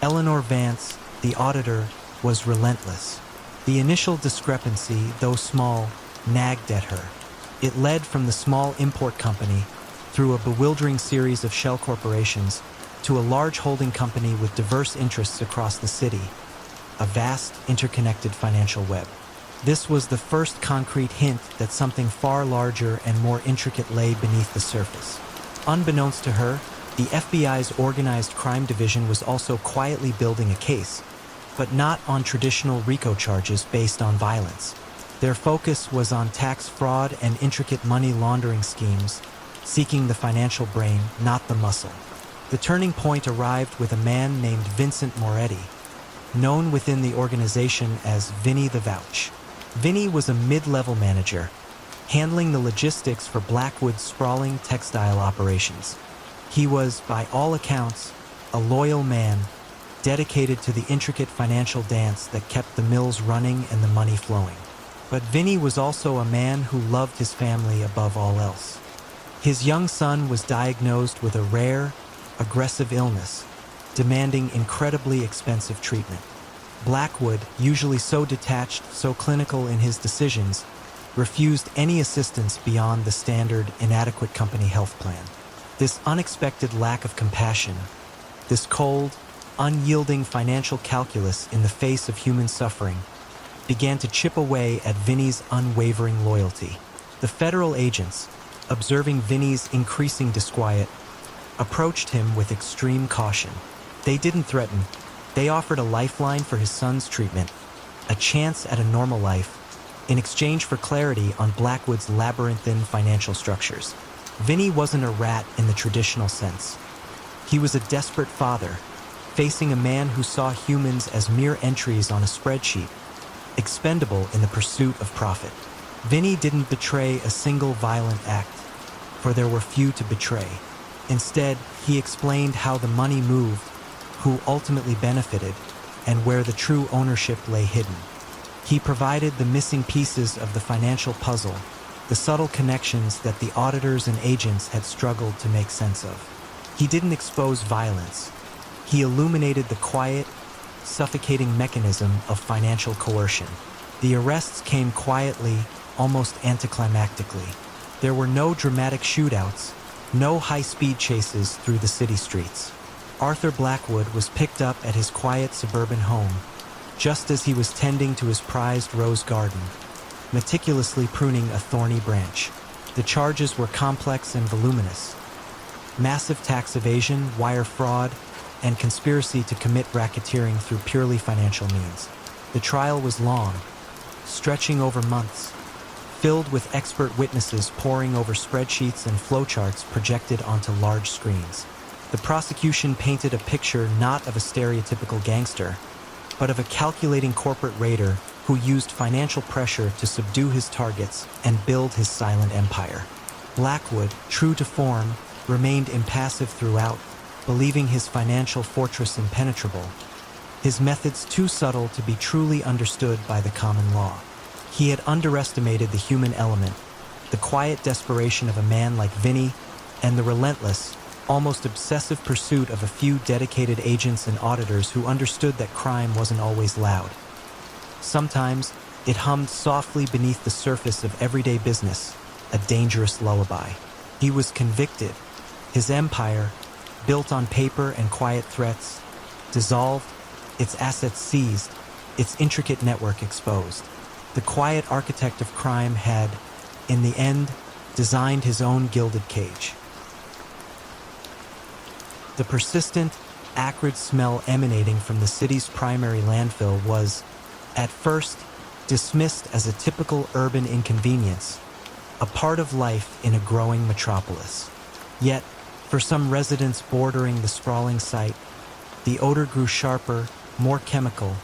Eleanor Vance, the auditor, was relentless. The initial discrepancy, though small, nagged at her. It led from the small import company, through a bewildering series of shell corporations, to a large holding company with diverse interests across the city, a vast, interconnected financial web. This was the first concrete hint that something far larger and more intricate lay beneath the surface. Unbeknownst to her, the FBI's organized crime division was also quietly building a case, but not on traditional RICO charges based on violence. Their focus was on tax fraud and intricate money laundering schemes, seeking the financial brain, not the muscle. The turning point arrived with a man named Vincent Moretti, known within the organization as Vinny the Vouch. Vinny was a mid-level manager, handling the logistics for Blackwood's sprawling textile operations. He was, by all accounts, a loyal man, dedicated to the intricate financial dance that kept the mills running and the money flowing. But Vinny was also a man who loved his family above all else. His young son was diagnosed with a rare, aggressive illness, demanding incredibly expensive treatment. Blackwood, usually so detached, so clinical in his decisions, refused any assistance beyond the standard, inadequate company health plan. This unexpected lack of compassion, this cold, unyielding financial calculus in the face of human suffering, began to chip away at Vinny's unwavering loyalty. The federal agents, observing Vinny's increasing disquiet, approached him with extreme caution. They didn't threaten. They offered a lifeline for his son's treatment, a chance at a normal life, in exchange for clarity on Blackwood's labyrinthine financial structures. Vinny wasn't a rat in the traditional sense. He was a desperate father, facing a man who saw humans as mere entries on a spreadsheet, expendable in the pursuit of profit. Vinny didn't betray a single violent act, for there were few to betray. Instead, he explained how the money moved, who ultimately benefited, and where the true ownership lay hidden. He provided the missing pieces of the financial puzzle, the subtle connections that the auditors and agents had struggled to make sense of. He didn't expose violence. He illuminated the quiet, suffocating mechanism of financial coercion. The arrests came quietly, almost anticlimactically. There were no dramatic shootouts, no high-speed chases through the city streets. Arthur Blackwood was picked up at his quiet suburban home, just as he was tending to his prized rose garden, meticulously pruning a thorny branch. The charges were complex and voluminous. Massive tax evasion, wire fraud, and conspiracy to commit racketeering through purely financial means. The trial was long, stretching over months, filled with expert witnesses poring over spreadsheets and flowcharts projected onto large screens. The prosecution painted a picture not of a stereotypical gangster, but of a calculating corporate raider who used financial pressure to subdue his targets and build his silent empire. Blackwood, true to form, remained impassive throughout, believing his financial fortress impenetrable, his methods too subtle to be truly understood by the common law. He had underestimated the human element, the quiet desperation of a man like Vinny, and the relentless, almost obsessive pursuit of a few dedicated agents and auditors who understood that crime wasn't always loud. Sometimes, it hummed softly beneath the surface of everyday business, a dangerous lullaby. He was convicted. His empire, built on paper and quiet threats, dissolved, its assets seized, its intricate network exposed. The quiet architect of crime had, in the end, designed his own gilded cage. The persistent, acrid smell emanating from the city's primary landfill was, at first, dismissed as a typical urban inconvenience, a part of life in a growing metropolis. Yet, for some residents bordering the sprawling site, the odor grew sharper, more chemical,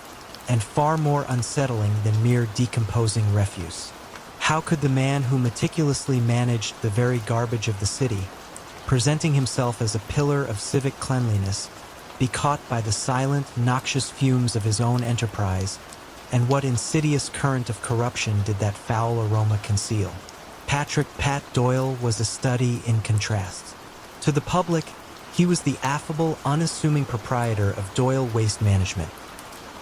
and far more unsettling than mere decomposing refuse. How could the man who meticulously managed the very garbage of the city, presenting himself as a pillar of civic cleanliness, be caught by the silent, noxious fumes of his own enterprise, and what insidious current of corruption did that foul aroma conceal? Pat Doyle was a study in contrasts. To the public, he was the affable, unassuming proprietor of Doyle Waste Management,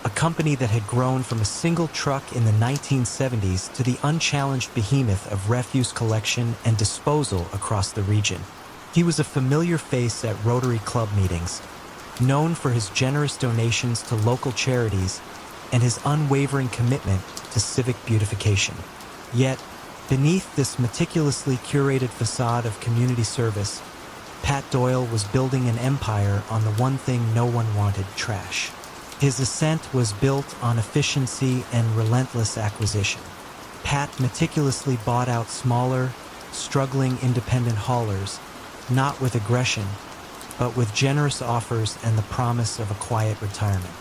a company that had grown from a single truck in the 1970s to the unchallenged behemoth of refuse collection and disposal across the region. He was a familiar face at Rotary Club meetings, known for his generous donations to local charities and his unwavering commitment to civic beautification. Yet, beneath this meticulously curated facade of community service, Pat Doyle was building an empire on the one thing no one wanted: trash. His ascent was built on efficiency and relentless acquisition. Pat meticulously bought out smaller, struggling independent haulers, not with aggression, but with generous offers and the promise of a quiet retirement.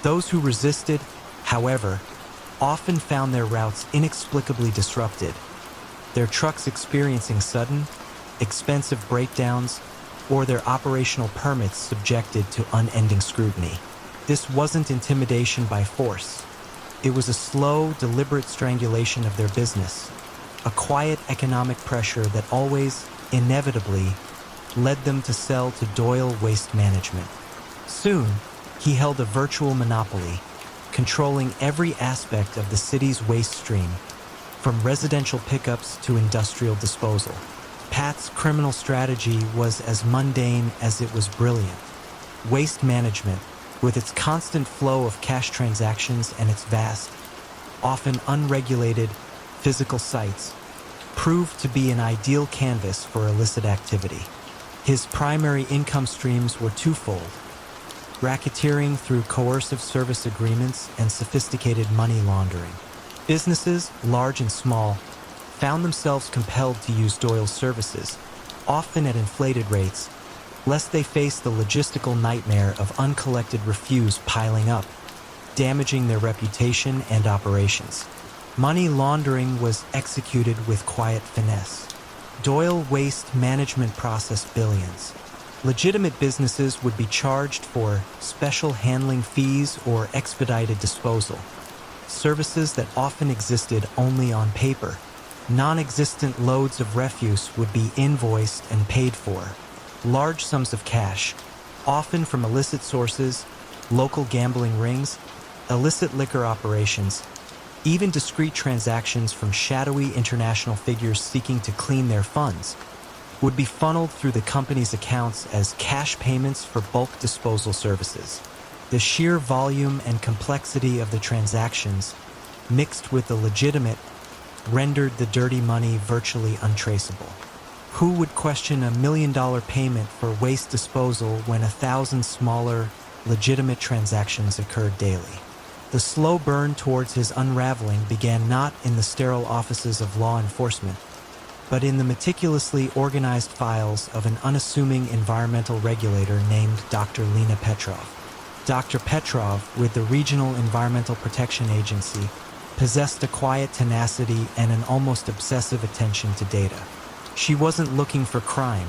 Those who resisted, however, often found their routes inexplicably disrupted, their trucks experiencing sudden, expensive breakdowns, or their operational permits subjected to unending scrutiny. This wasn't intimidation by force. It was a slow, deliberate strangulation of their business, a quiet economic pressure that always, inevitably, led them to sell to Doyle Waste Management. Soon, he held a virtual monopoly, controlling every aspect of the city's waste stream, from residential pickups to industrial disposal. Pat's criminal strategy was as mundane as it was brilliant. Waste management, with its constant flow of cash transactions and its vast, often unregulated, physical sites, proved to be an ideal canvas for illicit activity. His primary income streams were twofold: racketeering through coercive service agreements and sophisticated money laundering. Businesses, large and small, found themselves compelled to use Doyle's services, often at inflated rates, lest they face the logistical nightmare of uncollected refuse piling up, damaging their reputation and operations. Money laundering was executed with quiet finesse. Doyle Waste Management processed billions, Legitimate businesses would be charged for special handling fees or expedited disposal, services that often existed only on paper. Non-existent loads of refuse would be invoiced and paid for. Large sums of cash, often from illicit sources, local gambling rings, illicit liquor operations, even discrete transactions from shadowy international figures seeking to clean their funds, would be funneled through the company's accounts as cash payments for bulk disposal services. The sheer volume and complexity of the transactions, mixed with the legitimate, rendered the dirty money virtually untraceable. Who would question $1 million payment for waste disposal when 1,000 smaller, legitimate transactions occurred daily? The slow burn towards his unraveling began not in the sterile offices of law enforcement, but in the meticulously organized files of an unassuming environmental regulator named Dr. Lena Petrov. Dr. Petrov, with the Regional Environmental Protection Agency, possessed a quiet tenacity and an almost obsessive attention to data. She wasn't looking for crime.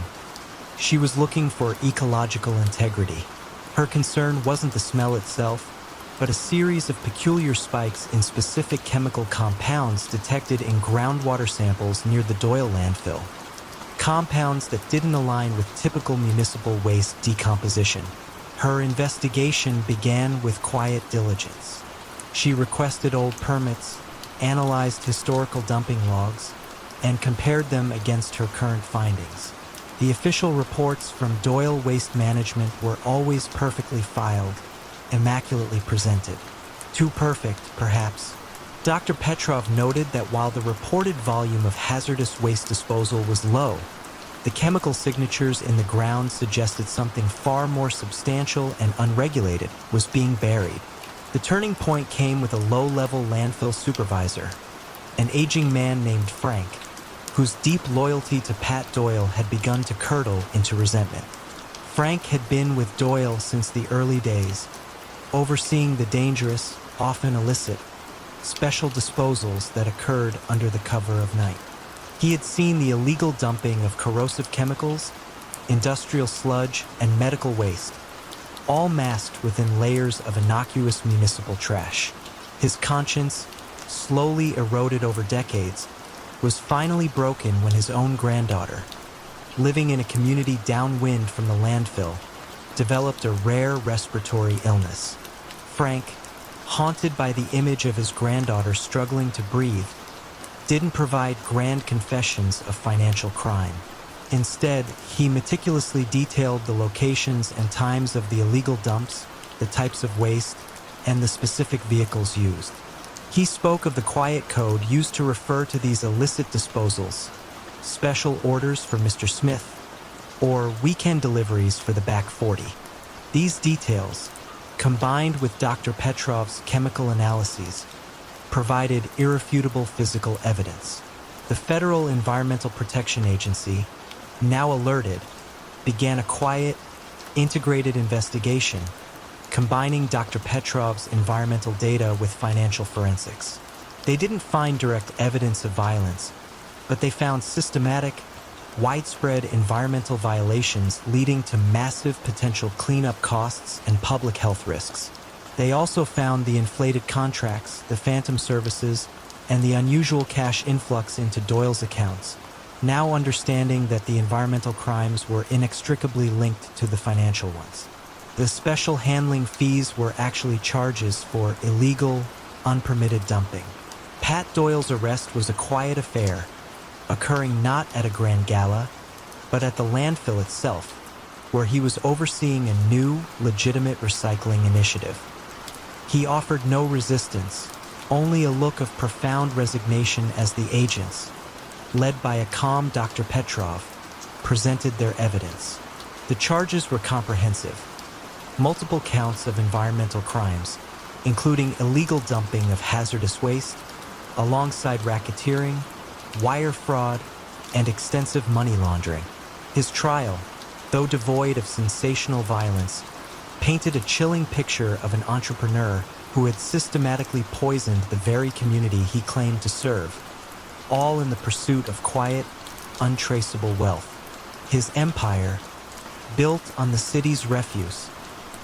She was looking for ecological integrity. Her concern wasn't the smell itself, but a series of peculiar spikes in specific chemical compounds detected in groundwater samples near the Doyle landfill. Compounds that didn't align with typical municipal waste decomposition. Her investigation began with quiet diligence. She requested old permits, analyzed historical dumping logs, and compared them against her current findings. The official reports from Doyle Waste Management were always perfectly filed, immaculately presented. Too perfect, perhaps. Dr. Petrov noted that while the reported volume of hazardous waste disposal was low, the chemical signatures in the ground suggested something far more substantial and unregulated was being buried. The turning point came with a low-level landfill supervisor, an aging man named Frank, whose deep loyalty to Pat Doyle had begun to curdle into resentment. Frank had been with Doyle since the early days, overseeing the dangerous, often illicit, special disposals that occurred under the cover of night. He had seen the illegal dumping of corrosive chemicals, industrial sludge, and medical waste, all masked within layers of innocuous municipal trash. His conscience, slowly eroded over decades, was finally broken when his own granddaughter, living in a community downwind from the landfill, developed a rare respiratory illness. Frank, haunted by the image of his granddaughter struggling to breathe, didn't provide grand confessions of financial crime. Instead, he meticulously detailed the locations and times of the illegal dumps, the types of waste, and the specific vehicles used. He spoke of the quiet code used to refer to these illicit disposals, special orders for Mr. Smith, or weekend deliveries for the back 40. These details, combined with Dr. Petrov's chemical analyses, provided irrefutable physical evidence. The Federal Environmental Protection Agency, now alerted, began a quiet, integrated investigation combining Dr. Petrov's environmental data with financial forensics. They didn't find direct evidence of violence, but they found systematic, widespread environmental violations leading to massive potential cleanup costs and public health risks. They also found the inflated contracts, the phantom services, and the unusual cash influx into Doyle's accounts, now understanding that the environmental crimes were inextricably linked to the financial ones. The special handling fees were actually charges for illegal, unpermitted dumping. Pat Doyle's arrest was a quiet affair, occurring not at a grand gala, but at the landfill itself, where he was overseeing a new, legitimate recycling initiative. He offered no resistance, only a look of profound resignation as the agents, led by a calm Dr. Petrov, presented their evidence. The charges were comprehensive. Multiple counts of environmental crimes, including illegal dumping of hazardous waste, alongside racketeering, wire fraud, and extensive money laundering. His trial, though devoid of sensational violence, painted a chilling picture of an entrepreneur who had systematically poisoned the very community he claimed to serve, all in the pursuit of quiet, untraceable wealth. His empire, built on the city's refuse,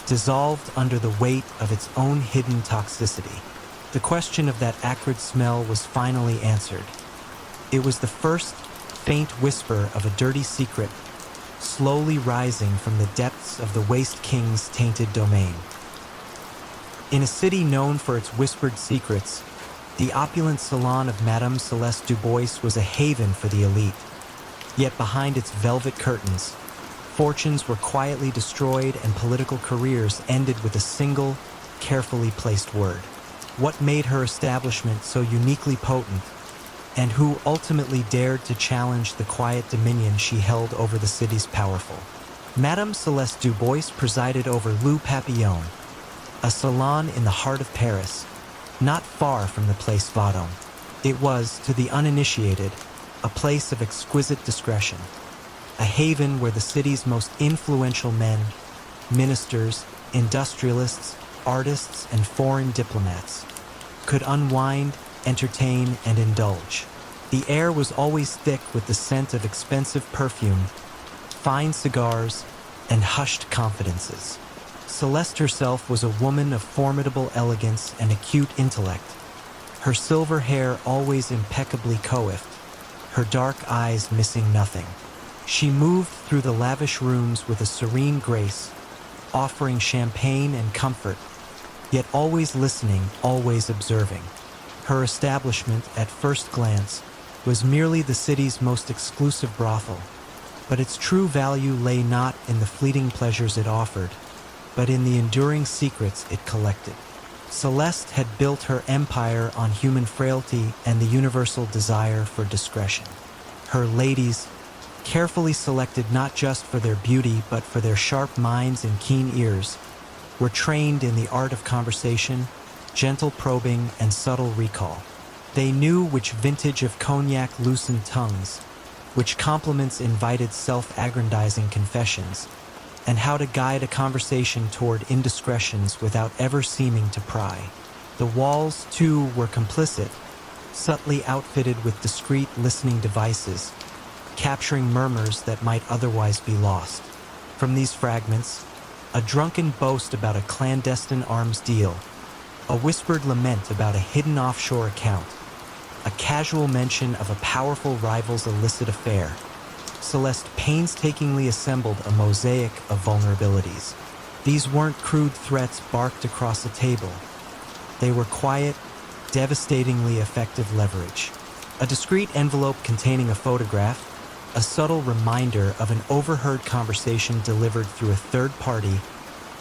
dissolved under the weight of its own hidden toxicity. The question of that acrid smell was finally answered. It was the first faint whisper of a dirty secret, slowly rising from the depths of the Waste King's tainted domain. In a city known for its whispered secrets, the opulent salon of Madame Celeste Dubois was a haven for the elite. Yet behind its velvet curtains, fortunes were quietly destroyed and political careers ended with a single, carefully placed word. What made her establishment so uniquely potent, and who ultimately dared to challenge the quiet dominion she held over the city's powerful? Madame Celeste Dubois presided over Le Papillon, a salon in the heart of Paris, not far from the Place Vendôme. It was, to the uninitiated, a place of exquisite discretion, a haven where the city's most influential men, ministers, industrialists, artists, and foreign diplomats could unwind, entertain, and indulge. The air was always thick with the scent of expensive perfume, fine cigars, and hushed confidences. Celeste herself was a woman of formidable elegance and acute intellect, her silver hair always impeccably coiffed, her dark eyes missing nothing. She moved through the lavish rooms with a serene grace, offering champagne and comfort, yet always listening, always observing. Her establishment, at first glance, was merely the city's most exclusive brothel, but its true value lay not in the fleeting pleasures it offered, but in the enduring secrets it collected. Celeste had built her empire on human frailty and the universal desire for discretion. Her ladies, carefully selected not just for their beauty but for their sharp minds and keen ears, were trained in the art of conversation, gentle probing, and subtle recall. They knew which vintage of cognac loosened tongues, which compliments invited self-aggrandizing confessions, and how to guide a conversation toward indiscretions without ever seeming to pry. The walls, too, were complicit, subtly outfitted with discreet listening devices, capturing murmurs that might otherwise be lost. From these fragments, a drunken boast about a clandestine arms deal, a whispered lament about a hidden offshore account, a casual mention of a powerful rival's illicit affair, Celeste painstakingly assembled a mosaic of vulnerabilities. These weren't crude threats barked across a table. They were quiet, devastatingly effective leverage. A discreet envelope containing a photograph, a subtle reminder of an overheard conversation delivered through a third party,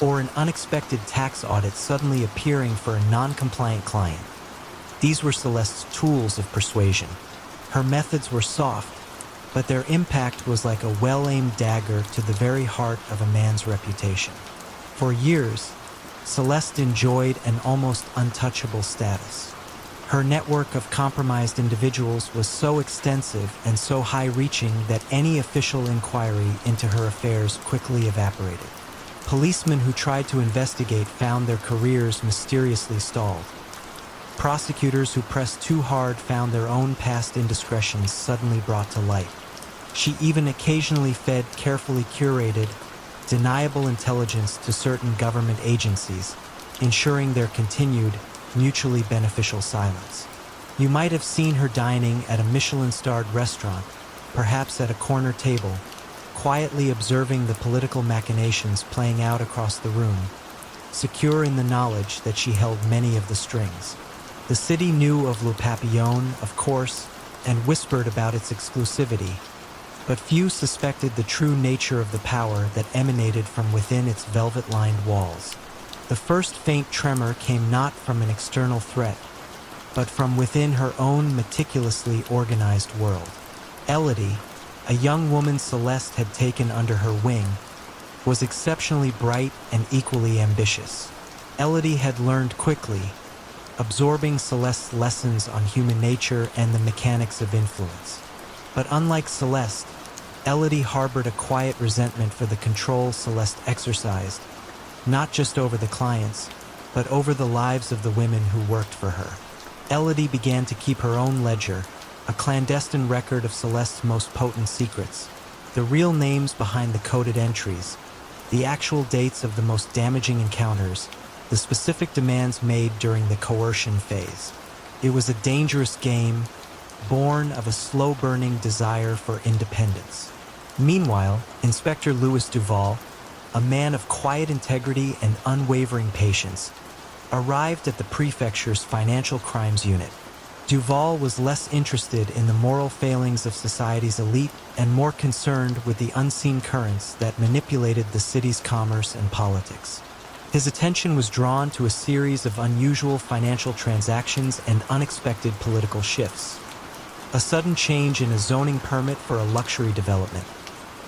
or an unexpected tax audit suddenly appearing for a non-compliant client. These were Celeste's tools of persuasion. Her methods were soft, but their impact was like a well-aimed dagger to the very heart of a man's reputation. For years, Celeste enjoyed an almost untouchable status. Her network of compromised individuals was so extensive and so high-reaching that any official inquiry into her affairs quickly evaporated. Policemen who tried to investigate found their careers mysteriously stalled. Prosecutors who pressed too hard found their own past indiscretions suddenly brought to light. She even occasionally fed carefully curated, deniable intelligence to certain government agencies, ensuring their continued, mutually beneficial silence. You might have seen her dining at a Michelin-starred restaurant, perhaps at a corner table, quietly observing the political machinations playing out across the room, secure in the knowledge that she held many of the strings. The city knew of Le Papillon, of course, and whispered about its exclusivity, but few suspected the true nature of the power that emanated from within its velvet-lined walls. The first faint tremor came not from an external threat, but from within her own meticulously organized world. Elodie, a young woman Celeste had taken under her wing, was exceptionally bright and equally ambitious. Elodie had learned quickly, absorbing Celeste's lessons on human nature and the mechanics of influence. But unlike Celeste, Elodie harbored a quiet resentment for the control Celeste exercised, not just over the clients, but over the lives of the women who worked for her. Elodie began to keep her own ledger, a clandestine record of Celeste's most potent secrets, The real names behind the coded entries, the actual dates of the most damaging encounters, the specific demands made during the coercion phase. It was a dangerous game, born of a slow-burning desire for independence. Meanwhile, Inspector Louis Duval, a man of quiet integrity and unwavering patience, arrived at the prefecture's financial crimes unit. Duval was less interested in the moral failings of society's elite and more concerned with the unseen currents that manipulated the city's commerce and politics. His attention was drawn to a series of unusual financial transactions and unexpected political shifts. A sudden change in a zoning permit for a luxury development,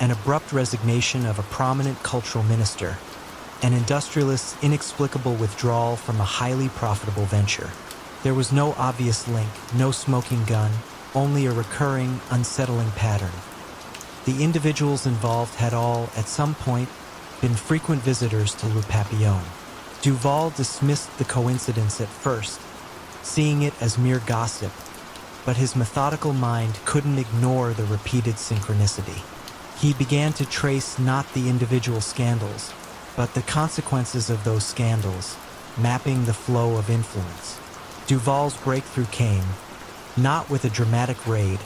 an abrupt resignation of a prominent cultural minister, an industrialist's inexplicable withdrawal from a highly profitable venture. There was no obvious link, no smoking gun, only a recurring, unsettling pattern. The individuals involved had all, at some point, been frequent visitors to Le Papillon. Duval dismissed the coincidence at first, seeing it as mere gossip, but his methodical mind couldn't ignore the repeated synchronicity. He began to trace not the individual scandals, but the consequences of those scandals, mapping the flow of influence. Duval's breakthrough came, not with a dramatic raid,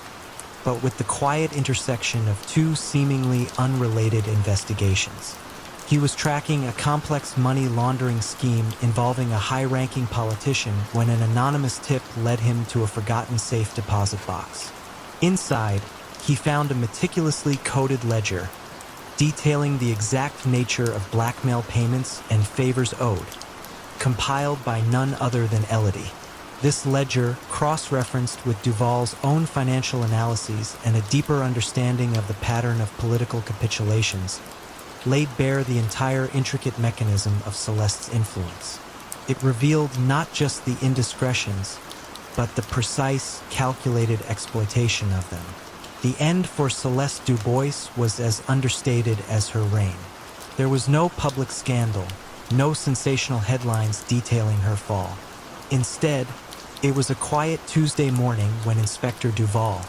but with the quiet intersection of two seemingly unrelated investigations. He was tracking a complex money laundering scheme involving a high-ranking politician when an anonymous tip led him to a forgotten safe deposit box. Inside, he found a meticulously coded ledger, detailing the exact nature of blackmail payments and favors owed, compiled by none other than Elodie. This ledger, cross-referenced with Duval's own financial analyses and a deeper understanding of the pattern of political capitulations, laid bare the entire intricate mechanism of Celeste's influence. It revealed not just the indiscretions, but the precise, calculated exploitation of them. The end for Celeste Dubois was as understated as her reign. There was no public scandal, no sensational headlines detailing her fall. Instead, it was a quiet Tuesday morning when Inspector Duval,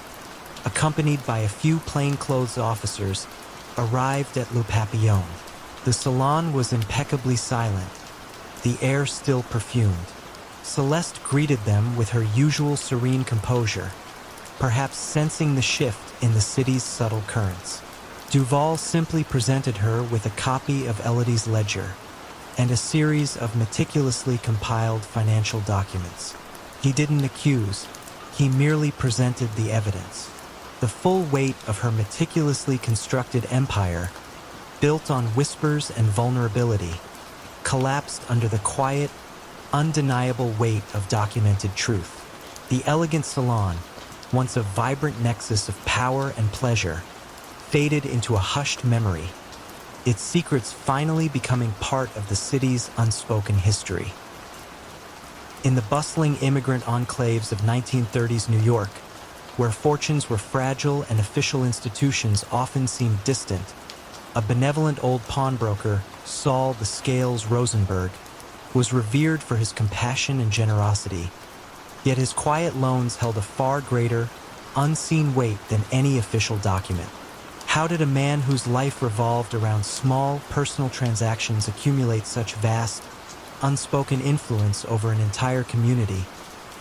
accompanied by a few plainclothes officers, arrived at Le Papillon. The salon was impeccably silent, the air still perfumed. Celeste greeted them with her usual serene composure, perhaps sensing the shift in the city's subtle currents. Duval simply presented her with a copy of Elodie's ledger and a series of meticulously compiled financial documents. He didn't accuse, he merely presented the evidence. The full weight of her meticulously constructed empire, built on whispers and vulnerability, collapsed under the quiet, undeniable weight of documented truth. The elegant salon, once a vibrant nexus of power and pleasure, faded into a hushed memory, its secrets finally becoming part of the city's unspoken history. In the bustling immigrant enclaves of 1930s New York, where fortunes were fragile and official institutions often seemed distant, a benevolent old pawnbroker, Saul the Scales Rosenberg, was revered for his compassion and generosity. Yet his quiet loans held a far greater, unseen weight than any official document. How did a man whose life revolved around small, personal transactions accumulate such vast, unspoken influence over an entire community?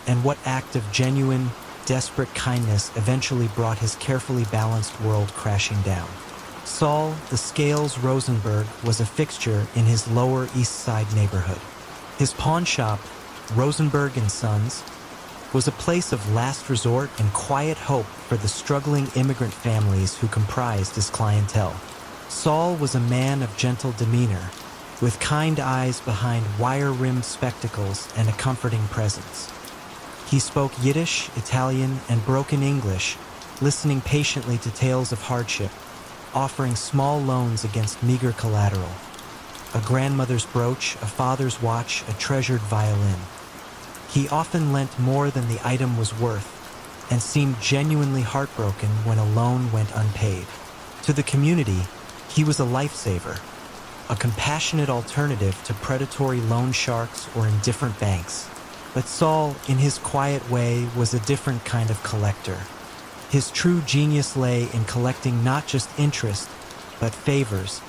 And what act of genuine, desperate kindness eventually brought his carefully balanced world crashing down? Saul the Scales Rosenberg was a fixture in his Lower East Side neighborhood. His pawn shop, Rosenberg & Sons, was a place of last resort and quiet hope for the struggling immigrant families who comprised his clientele. Saul was a man of gentle demeanor, with kind eyes behind wire-rimmed spectacles and a comforting presence. He spoke Yiddish, Italian, and broken English, listening patiently to tales of hardship, offering small loans against meager collateral. A grandmother's brooch, a father's watch, a treasured violin. He often lent more than the item was worth, and seemed genuinely heartbroken when a loan went unpaid. To the community, he was a lifesaver, a compassionate alternative to predatory loan sharks or indifferent banks. But Saul, in his quiet way, was a different kind of collector. His true genius lay in collecting not just interest, but favors,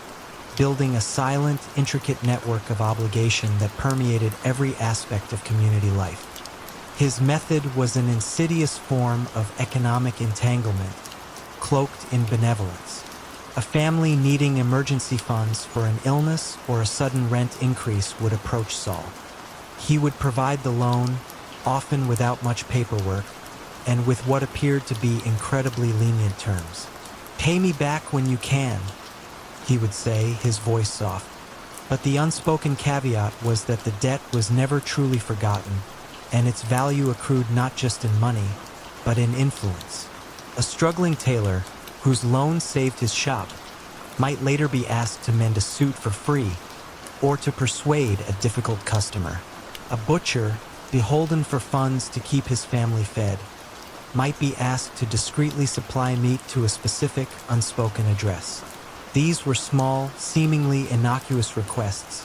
building a silent, intricate network of obligation that permeated every aspect of community life. His method was an insidious form of economic entanglement, cloaked in benevolence. A family needing emergency funds for an illness or a sudden rent increase would approach Saul. He would provide the loan, often without much paperwork, and with what appeared to be incredibly lenient terms. "Pay me back when you can," he would say, his voice soft. But the unspoken caveat was that the debt was never truly forgotten, and its value accrued not just in money, but in influence. A struggling tailor, whose loan saved his shop, might later be asked to mend a suit for free, or to persuade a difficult customer. A butcher, beholden for funds to keep his family fed, might be asked to discreetly supply meat to a specific, unspoken address. These were small, seemingly innocuous requests,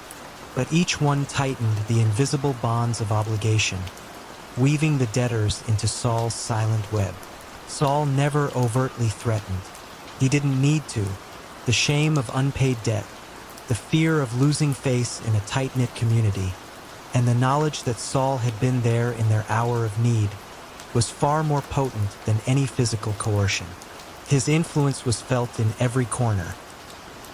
but each one tightened the invisible bonds of obligation, weaving the debtors into Saul's silent web. Saul never overtly threatened. He didn't need to. The shame of unpaid debt, the fear of losing face in a tight-knit community, and the knowledge that Saul had been there in their hour of need was far more potent than any physical coercion. His influence was felt in every corner.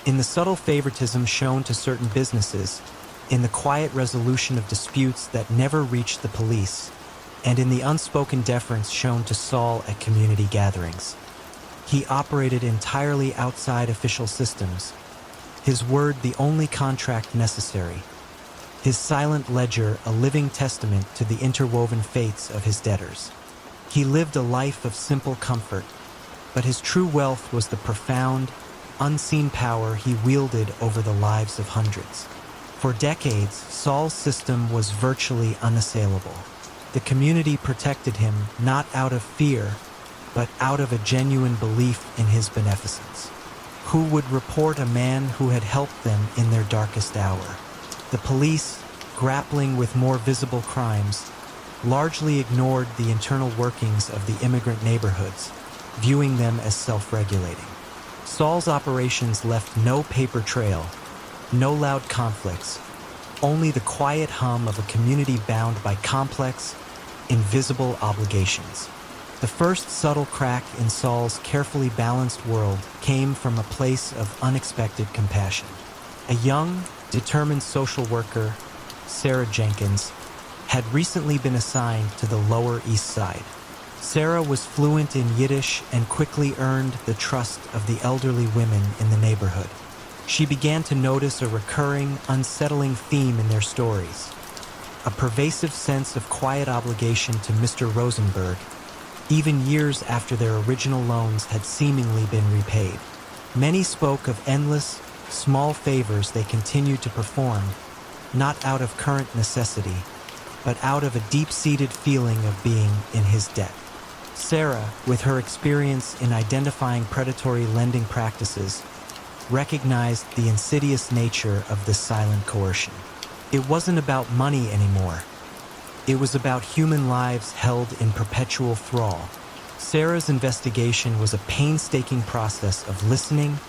In the subtle favoritism shown to certain businesses, in the quiet resolution of disputes that never reached the police, and in the unspoken deference shown to Saul at community gatherings. He operated entirely outside official systems, his word the only contract necessary, his silent ledger a living testament to the interwoven fates of his debtors. He lived a life of simple comfort, but his true wealth was the profound, unseen power he wielded over the lives of hundreds. For decades, Saul's system was virtually unassailable. The community protected him not out of fear, but out of a genuine belief in his beneficence. Who would report a man who had helped them in their darkest hour? The police, grappling with more visible crimes, largely ignored the internal workings of the immigrant neighborhoods, viewing them as self-regulating. Saul's operations left no paper trail, no loud conflicts, only the quiet hum of a community bound by complex, invisible obligations. The first subtle crack in Saul's carefully balanced world came from a place of unexpected compassion. A young, determined social worker, Sarah Jenkins, had recently been assigned to the Lower East Side. Sarah was fluent in Yiddish and quickly earned the trust of the elderly women in the neighborhood. She began to notice a recurring, unsettling theme in their stories, a pervasive sense of quiet obligation to Mr. Rosenberg, even years after their original loans had seemingly been repaid. Many spoke of endless, small favors they continued to perform, not out of current necessity, but out of a deep-seated feeling of being in his debt. Sarah, with her experience in identifying predatory lending practices, recognized the insidious nature of this silent coercion. It wasn't about money anymore. It was about human lives held in perpetual thrall. Sarah's investigation was a painstaking process of listening,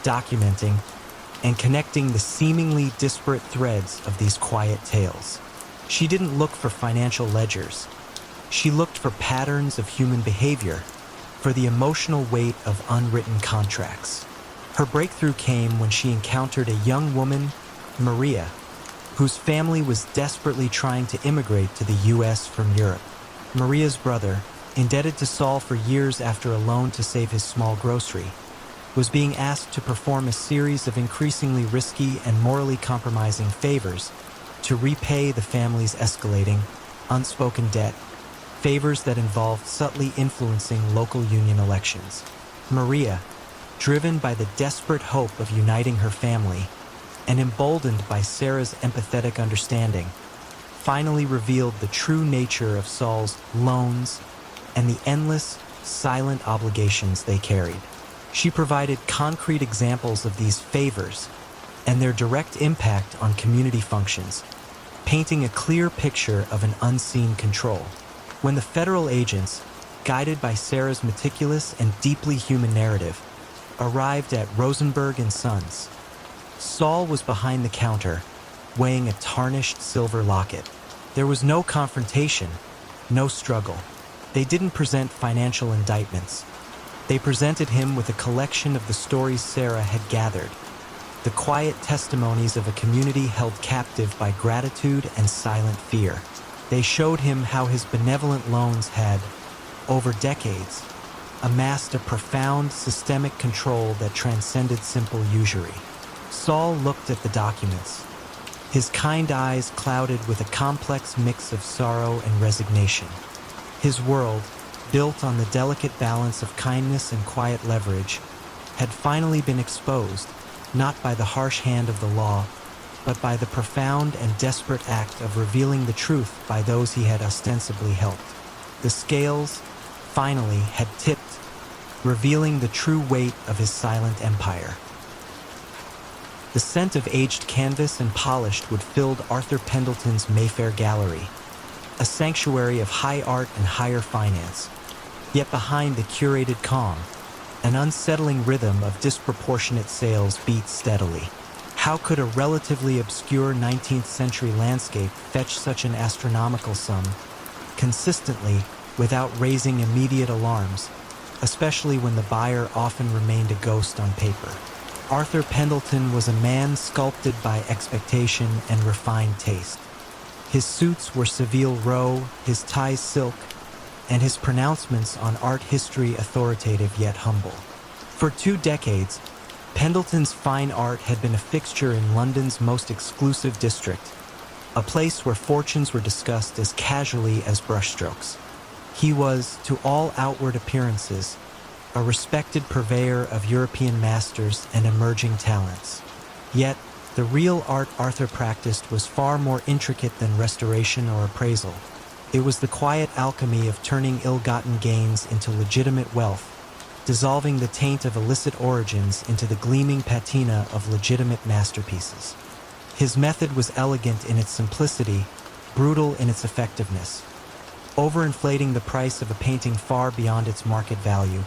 documenting, and connecting the seemingly disparate threads of these quiet tales. She didn't look for financial ledgers. She looked for patterns of human behavior, for the emotional weight of unwritten contracts. Her breakthrough came when she encountered a young woman, Maria, whose family was desperately trying to immigrate to the U.S. from Europe. Maria's brother, indebted to Saul for years after a loan to save his small grocery, was being asked to perform a series of increasingly risky and morally compromising favors to repay the family's escalating, unspoken debt, favors that involved subtly influencing local union elections. Maria, driven by the desperate hope of uniting her family, and emboldened by Sarah's empathetic understanding, finally revealed the true nature of Saul's loans and the endless, silent obligations they carried. She provided concrete examples of these favors and their direct impact on community functions, painting a clear picture of an unseen control. When the federal agents, guided by Sarah's meticulous and deeply human narrative, arrived at Rosenberg and Sons. Saul was behind the counter, weighing a tarnished silver locket. There was no confrontation, no struggle. They didn't present financial indictments. They presented him with a collection of the stories Sarah had gathered, the quiet testimonies of a community held captive by gratitude and silent fear. They showed him how his benevolent loans had, over decades, amassed a profound systemic control that transcended simple usury. Saul looked at the documents, his kind eyes clouded with a complex mix of sorrow and resignation. His world, built on the delicate balance of kindness and quiet leverage, had finally been exposed, not by the harsh hand of the law, but by the profound and desperate act of revealing the truth by those he had ostensibly helped. The scales, finally, had tipped, revealing the true weight of his silent empire. The scent of aged canvas and polished wood filled Arthur Pendleton's Mayfair Gallery, a sanctuary of high art and higher finance. Yet behind the curated calm, an unsettling rhythm of disproportionate sales beat steadily. How could a relatively obscure 19th century landscape fetch such an astronomical sum consistently without raising immediate alarms, especially when the buyer often remained a ghost on paper? Arthur Pendleton was a man sculpted by expectation and refined taste. His suits were Seville Row, his ties silk, and his pronouncements on art history authoritative yet humble. For 2 decades, Pendleton's fine art had been a fixture in London's most exclusive district, a place where fortunes were discussed as casually as brushstrokes. He was, to all outward appearances, a respected purveyor of European masters and emerging talents. Yet, the real art Arthur practiced was far more intricate than restoration or appraisal. It was the quiet alchemy of turning ill-gotten gains into legitimate wealth, dissolving the taint of illicit origins into the gleaming patina of legitimate masterpieces. His method was elegant in its simplicity, brutal in its effectiveness, overinflating the price of a painting far beyond its market value,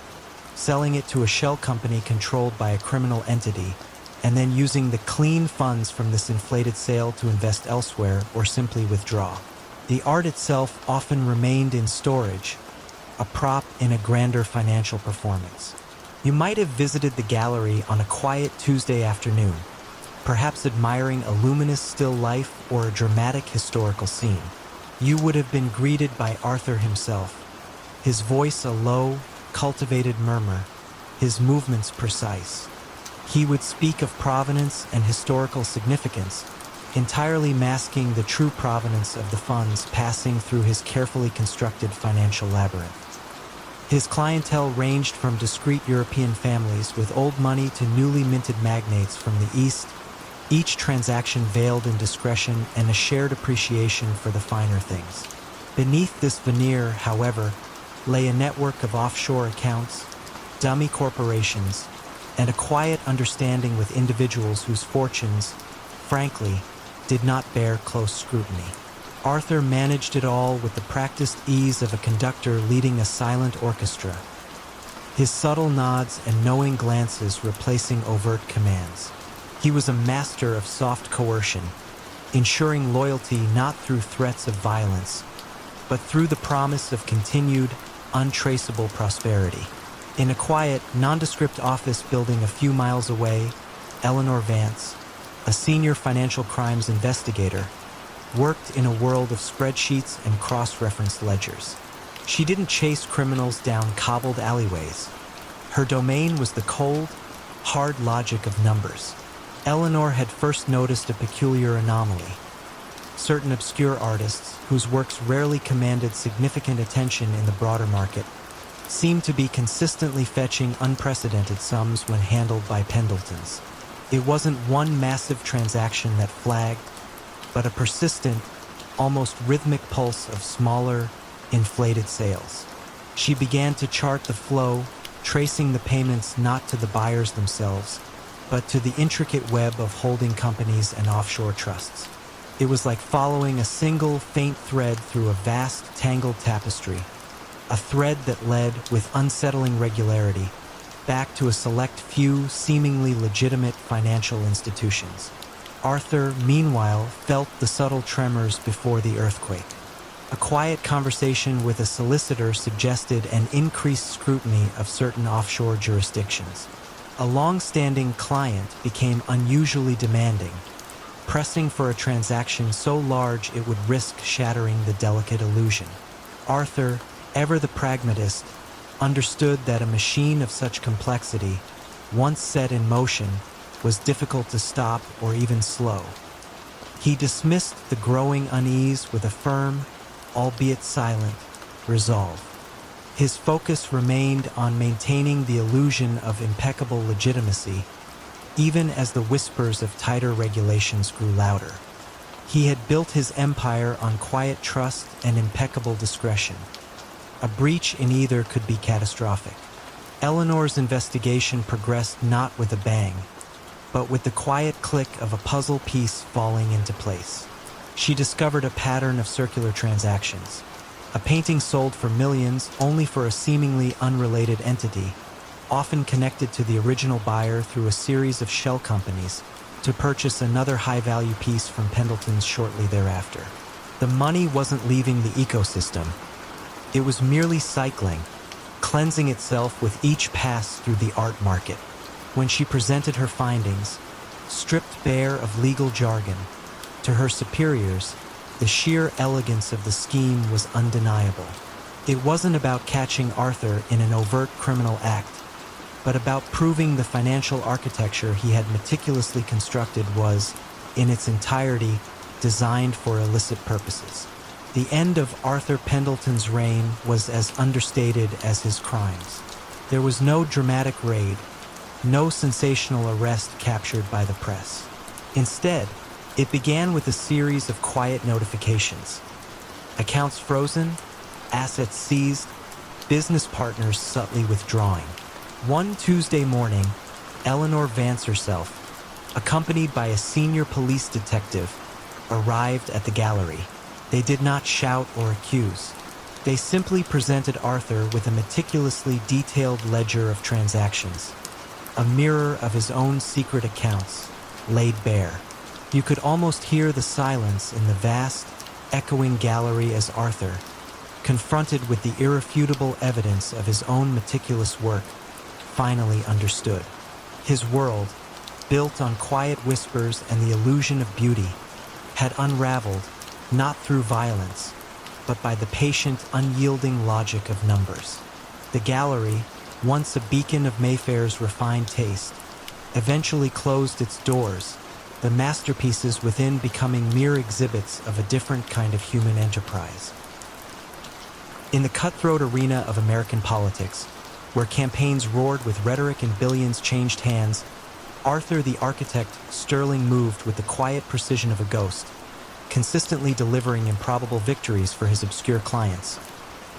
selling it to a shell company controlled by a criminal entity, and then using the clean funds from this inflated sale to invest elsewhere or simply withdraw. The art itself often remained in storage, a prop in a grander financial performance. You might have visited the gallery on a quiet Tuesday afternoon, perhaps admiring a luminous still life or a dramatic historical scene. You would have been greeted by Arthur himself, his voice a low, cultivated murmur, his movements precise. He would speak of provenance and historical significance, entirely masking the true provenance of the funds passing through his carefully constructed financial labyrinth. His clientele ranged from discreet European families with old money to newly minted magnates from the East, each transaction veiled in discretion and a shared appreciation for the finer things. Beneath this veneer, however, lay a network of offshore accounts, dummy corporations, and a quiet understanding with individuals whose fortunes, frankly, did not bear close scrutiny. Arthur managed it all with the practiced ease of a conductor leading a silent orchestra, his subtle nods and knowing glances replacing overt commands. He was a master of soft coercion, ensuring loyalty not through threats of violence, but through the promise of continued, untraceable prosperity. In a quiet, nondescript office building a few miles away, Eleanor Vance, a senior financial crimes investigator, worked in a world of spreadsheets and cross-referenced ledgers. She didn't chase criminals down cobbled alleyways. Her domain was the cold, hard logic of numbers. Eleanor had first noticed a peculiar anomaly. Certain obscure artists, whose works rarely commanded significant attention in the broader market, seemed to be consistently fetching unprecedented sums when handled by Pendletons. It wasn't one massive transaction that flagged, but a persistent, almost rhythmic pulse of smaller, inflated sales. She began to chart the flow, tracing the payments not to the buyers themselves, but to the intricate web of holding companies and offshore trusts. It was like following a single, faint thread through a vast, tangled tapestry, a thread that led, with unsettling regularity, back to a select few seemingly legitimate financial institutions. Arthur, meanwhile, felt the subtle tremors before the earthquake. A quiet conversation with a solicitor suggested an increased scrutiny of certain offshore jurisdictions. A long-standing client became unusually demanding, pressing for a transaction so large it would risk shattering the delicate illusion. Arthur, ever the pragmatist, understood that a machine of such complexity, once set in motion, was difficult to stop or even slow. He dismissed the growing unease with a firm, albeit silent, resolve. His focus remained on maintaining the illusion of impeccable legitimacy, even as the whispers of tighter regulations grew louder. He had built his empire on quiet trust and impeccable discretion. A breach in either could be catastrophic. Eleanor's investigation progressed not with a bang, but with the quiet click of a puzzle piece falling into place. She discovered a pattern of circular transactions. A painting sold for millions only for a seemingly unrelated entity, often connected to the original buyer through a series of shell companies, to purchase another high-value piece from Pendleton's shortly thereafter. The money wasn't leaving the ecosystem. It was merely cycling, cleansing itself with each pass through the art market. When she presented her findings, stripped bare of legal jargon, to her superiors, the sheer elegance of the scheme was undeniable. It wasn't about catching Arthur in an overt criminal act, but about proving the financial architecture he had meticulously constructed was, in its entirety, designed for illicit purposes. The end of Arthur Pendleton's reign was as understated as his crimes. There was no dramatic raid, no sensational arrest captured by the press. Instead, it began with a series of quiet notifications. Accounts frozen, assets seized, business partners subtly withdrawing. One Tuesday morning, Eleanor Vance herself, accompanied by a senior police detective, arrived at the gallery. They did not shout or accuse. They simply presented Arthur with a meticulously detailed ledger of transactions, a mirror of his own secret accounts, laid bare. You could almost hear the silence in the vast, echoing gallery as Arthur, confronted with the irrefutable evidence of his own meticulous work, finally understood. His world, built on quiet whispers and the illusion of beauty, had unraveled, not through violence, but by the patient, unyielding logic of numbers. The gallery, once a beacon of Mayfair's refined taste, eventually closed its doors, the masterpieces within becoming mere exhibits of a different kind of human enterprise. In the cutthroat arena of American politics, where campaigns roared with rhetoric and billions changed hands, Arthur the architect Sterling moved with the quiet precision of a ghost, consistently delivering improbable victories for his obscure clients.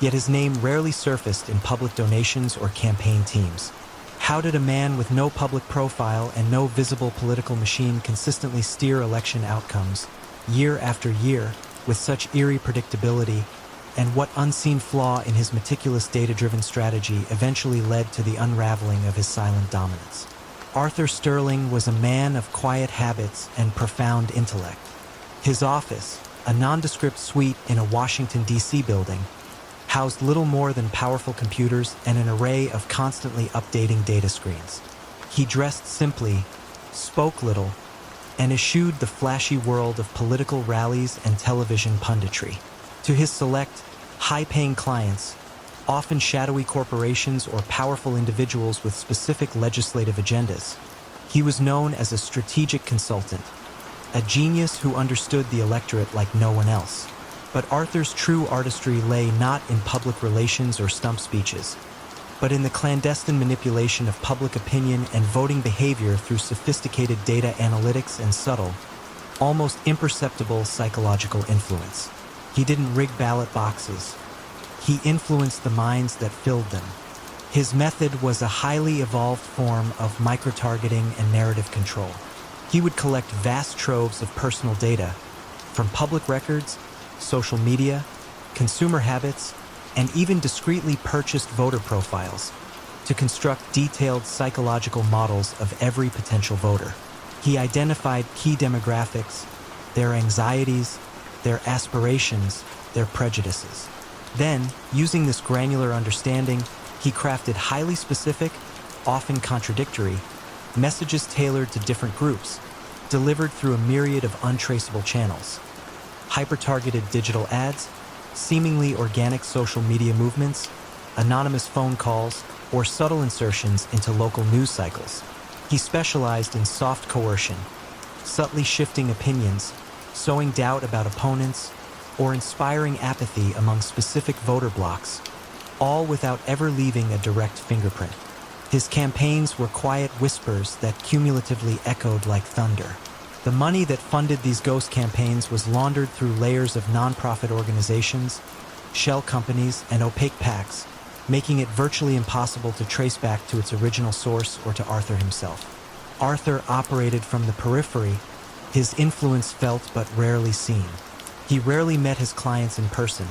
Yet his name rarely surfaced in public donations or campaign teams. How did a man with no public profile and no visible political machine consistently steer election outcomes, year after year, with such eerie predictability, and what unseen flaw in his meticulous data-driven strategy eventually led to the unraveling of his silent dominance? Arthur Sterling was a man of quiet habits and profound intellect. His office, a nondescript suite in a Washington, D.C. building, housed little more than powerful computers and an array of constantly updating data screens. He dressed simply, spoke little, and eschewed the flashy world of political rallies and television punditry. To his select, high-paying clients, often shadowy corporations or powerful individuals with specific legislative agendas, he was known as a strategic consultant, a genius who understood the electorate like no one else. But Arthur's true artistry lay not in public relations or stump speeches, but in the clandestine manipulation of public opinion and voting behavior through sophisticated data analytics and subtle, almost imperceptible psychological influence. He didn't rig ballot boxes. He influenced the minds that filled them. His method was a highly evolved form of micro-targeting and narrative control. He would collect vast troves of personal data, from public records, social media, consumer habits, and even discreetly purchased voter profiles to construct detailed psychological models of every potential voter. He identified key demographics, their anxieties, their aspirations, their prejudices. Then, using this granular understanding, he crafted highly specific, often contradictory, messages tailored to different groups, delivered through a myriad of untraceable channels. Hyper-targeted digital ads, seemingly organic social media movements, anonymous phone calls, or subtle insertions into local news cycles. He specialized in soft coercion, subtly shifting opinions, sowing doubt about opponents, or inspiring apathy among specific voter blocs, all without ever leaving a direct fingerprint. His campaigns were quiet whispers that cumulatively echoed like thunder. The money that funded these ghost campaigns was laundered through layers of nonprofit organizations, shell companies, and opaque PACs, making it virtually impossible to trace back to its original source or to Arthur himself. Arthur operated from the periphery, his influence felt but rarely seen. He rarely met his clients in person,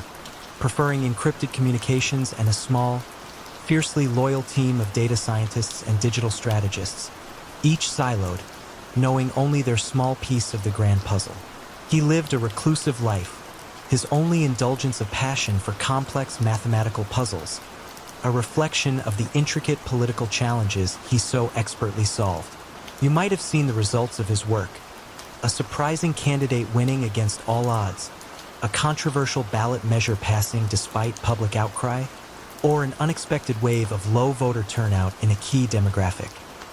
preferring encrypted communications and a small, fiercely loyal team of data scientists and digital strategists, each siloed, knowing only their small piece of the grand puzzle. He lived a reclusive life, his only indulgence a passion for complex mathematical puzzles, a reflection of the intricate political challenges he so expertly solved. You might have seen the results of his work: a surprising candidate winning against all odds, a controversial ballot measure passing despite public outcry, or an unexpected wave of low voter turnout in a key demographic.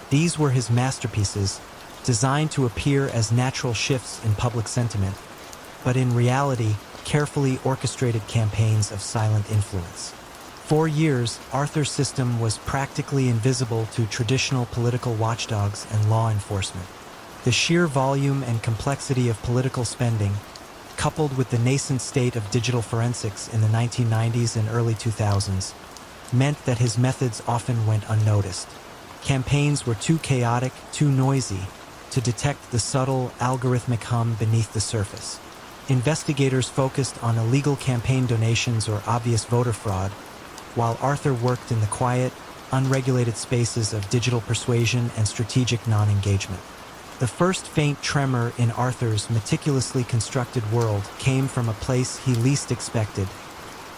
These were his masterpieces, designed to appear as natural shifts in public sentiment, but in reality, carefully orchestrated campaigns of silent influence. For years, Arthur's system was practically invisible to traditional political watchdogs and law enforcement. The sheer volume and complexity of political spending, coupled with the nascent state of digital forensics in the 1990s and early 2000s, meant that his methods often went unnoticed. Campaigns were too chaotic, too noisy, to detect the subtle, algorithmic hum beneath the surface. Investigators focused on illegal campaign donations or obvious voter fraud, while Arthur worked in the quiet, unregulated spaces of digital persuasion and strategic non-engagement. The first faint tremor in Arthur's meticulously constructed world came from a place he least expected: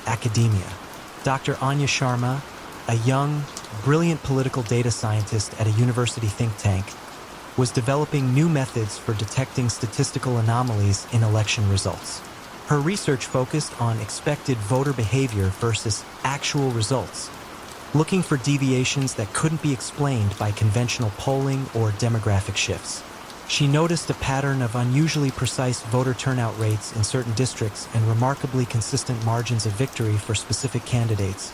academia. Dr. Anya Sharma, a young, brilliant political data scientist at a university think tank, was developing new methods for detecting statistical anomalies in election results. Her research focused on expected voter behavior versus actual results, looking for deviations that couldn't be explained by conventional polling or demographic shifts. She noticed a pattern of unusually precise voter turnout rates in certain districts and remarkably consistent margins of victory for specific candidates,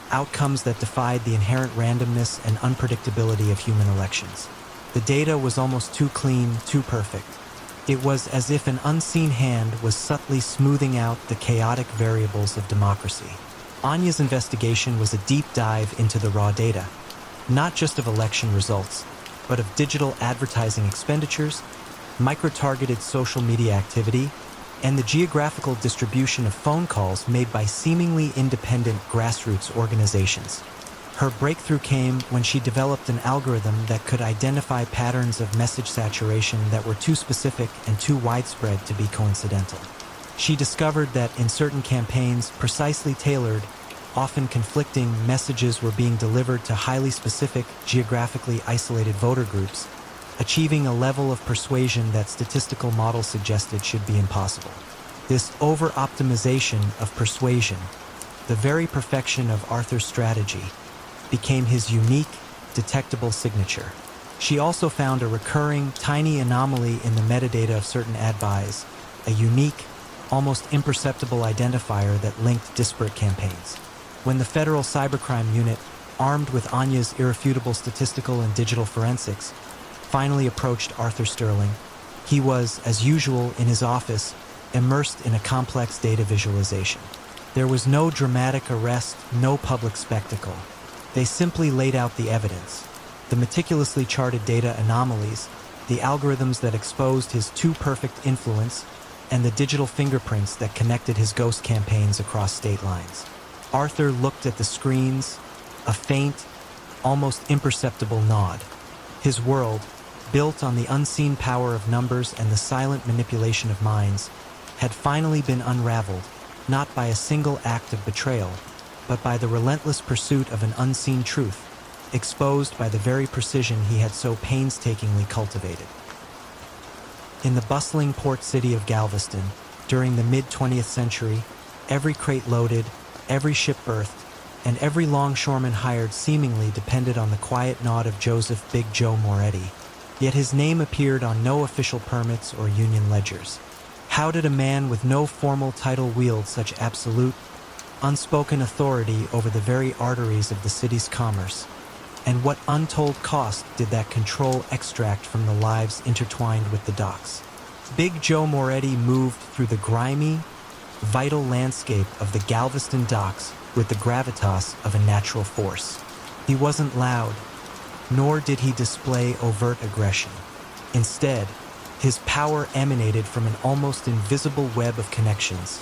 outcomes that defied the inherent randomness and unpredictability of human elections. The data was almost too clean, too perfect. It was as if an unseen hand was subtly smoothing out the chaotic variables of democracy. Anya's investigation was a deep dive into the raw data, not just of election results, but of digital advertising expenditures, micro-targeted social media activity, and the geographical distribution of phone calls made by seemingly independent grassroots organizations. Her breakthrough came when she developed an algorithm that could identify patterns of message saturation that were too specific and too widespread to be coincidental. She discovered that in certain campaigns, precisely tailored, often conflicting messages were being delivered to highly specific, geographically isolated voter groups, achieving a level of persuasion that statistical models suggested should be impossible. This over-optimization of persuasion, the very perfection of Arthur's strategy, became his unique, detectable signature. She also found a recurring, tiny anomaly in the metadata of certain ad buys, a unique, almost imperceptible identifier that linked disparate campaigns. When the Federal Cybercrime Unit, armed with Anya's irrefutable statistical and digital forensics, finally approached Arthur Sterling, he was, as usual in his office, immersed in a complex data visualization. There was no dramatic arrest, no public spectacle. They simply laid out the evidence, the meticulously charted data anomalies, the algorithms that exposed his too-perfect influence, and the digital fingerprints that connected his ghost campaigns across state lines. Arthur looked at the screens, a faint, almost imperceptible nod. His world, built on the unseen power of numbers and the silent manipulation of minds, had finally been unraveled, not by a single act of betrayal, but by the relentless pursuit of an unseen truth, exposed by the very precision he had so painstakingly cultivated. In the bustling port city of Galveston, during the mid-20th century, every crate loaded, every ship berthed, and every longshoreman hired seemingly depended on the quiet nod of Joseph Big Joe Moretti, yet his name appeared on no official permits or union ledgers. How did a man with no formal title wield such absolute, unspoken authority over the very arteries of the city's commerce? And what untold cost did that control extract from the lives intertwined with the docks? Big Joe Moretti moved through the grimy, vital landscape of the Galveston docks with the gravitas of a natural force. He wasn't loud, nor did he display overt aggression. Instead, his power emanated from an almost invisible web of connections,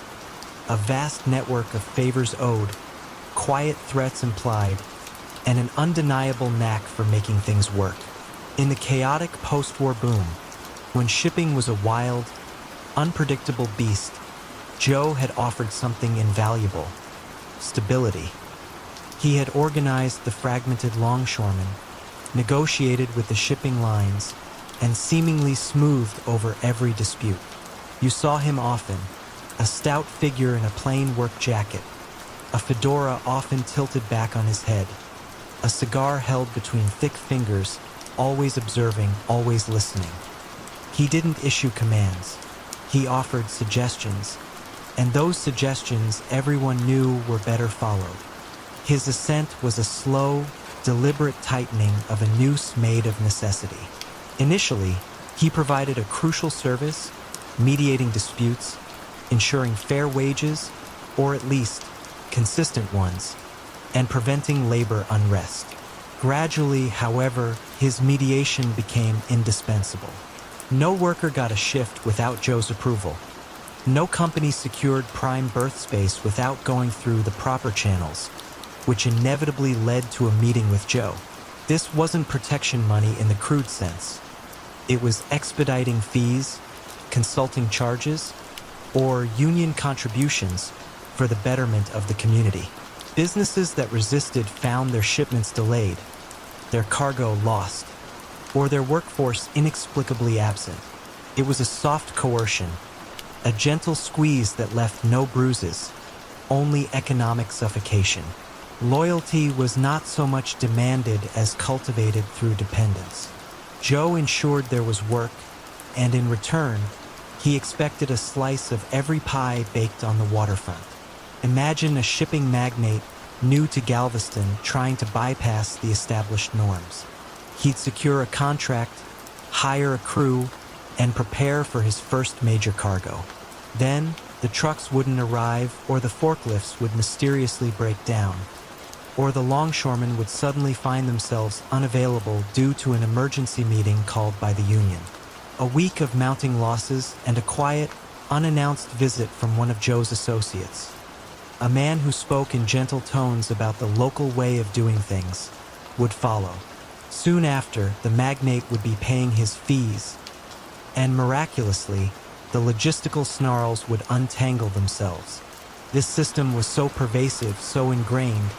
a vast network of favors owed, quiet threats implied, and an undeniable knack for making things work. In the chaotic post-war boom, when shipping was a wild, unpredictable beast, Joe had offered something invaluable: stability. He had organized the fragmented longshoremen, negotiated with the shipping lines, and seemingly smoothed over every dispute. You saw him often, a stout figure in a plain work jacket, a fedora often tilted back on his head, a cigar held between thick fingers, always observing, always listening. He didn't issue commands. He offered suggestions, and those suggestions everyone knew were better followed. His ascent was a slow, deliberate tightening of a noose made of necessity. Initially, he provided a crucial service, mediating disputes, ensuring fair wages, or at least consistent ones, and preventing labor unrest. Gradually, however, his mediation became indispensable. No worker got a shift without Joe's approval. No company secured prime berth space without going through the proper channels, which inevitably led to a meeting with Joe. This wasn't protection money in the crude sense. It was expediting fees, consulting charges, or union contributions for the betterment of the community. Businesses that resisted found their shipments delayed, their cargo lost, or their workforce inexplicably absent. It was a soft coercion, a gentle squeeze that left no bruises, only economic suffocation. Loyalty was not so much demanded as cultivated through dependence. Joe ensured there was work, and in return, he expected a slice of every pie baked on the waterfront. Imagine a shipping magnate new to Galveston trying to bypass the established norms. He'd secure a contract, hire a crew, and prepare for his first major cargo. Then, the trucks wouldn't arrive, or the forklifts would mysteriously break down, or the longshoremen would suddenly find themselves unavailable due to an emergency meeting called by the union. A week of mounting losses and a quiet, unannounced visit from one of Joe's associates, a man who spoke in gentle tones about the local way of doing things, would follow. Soon after, the magnate would be paying his fees, and miraculously, the logistical snarls would untangle themselves. This system was so pervasive, so ingrained,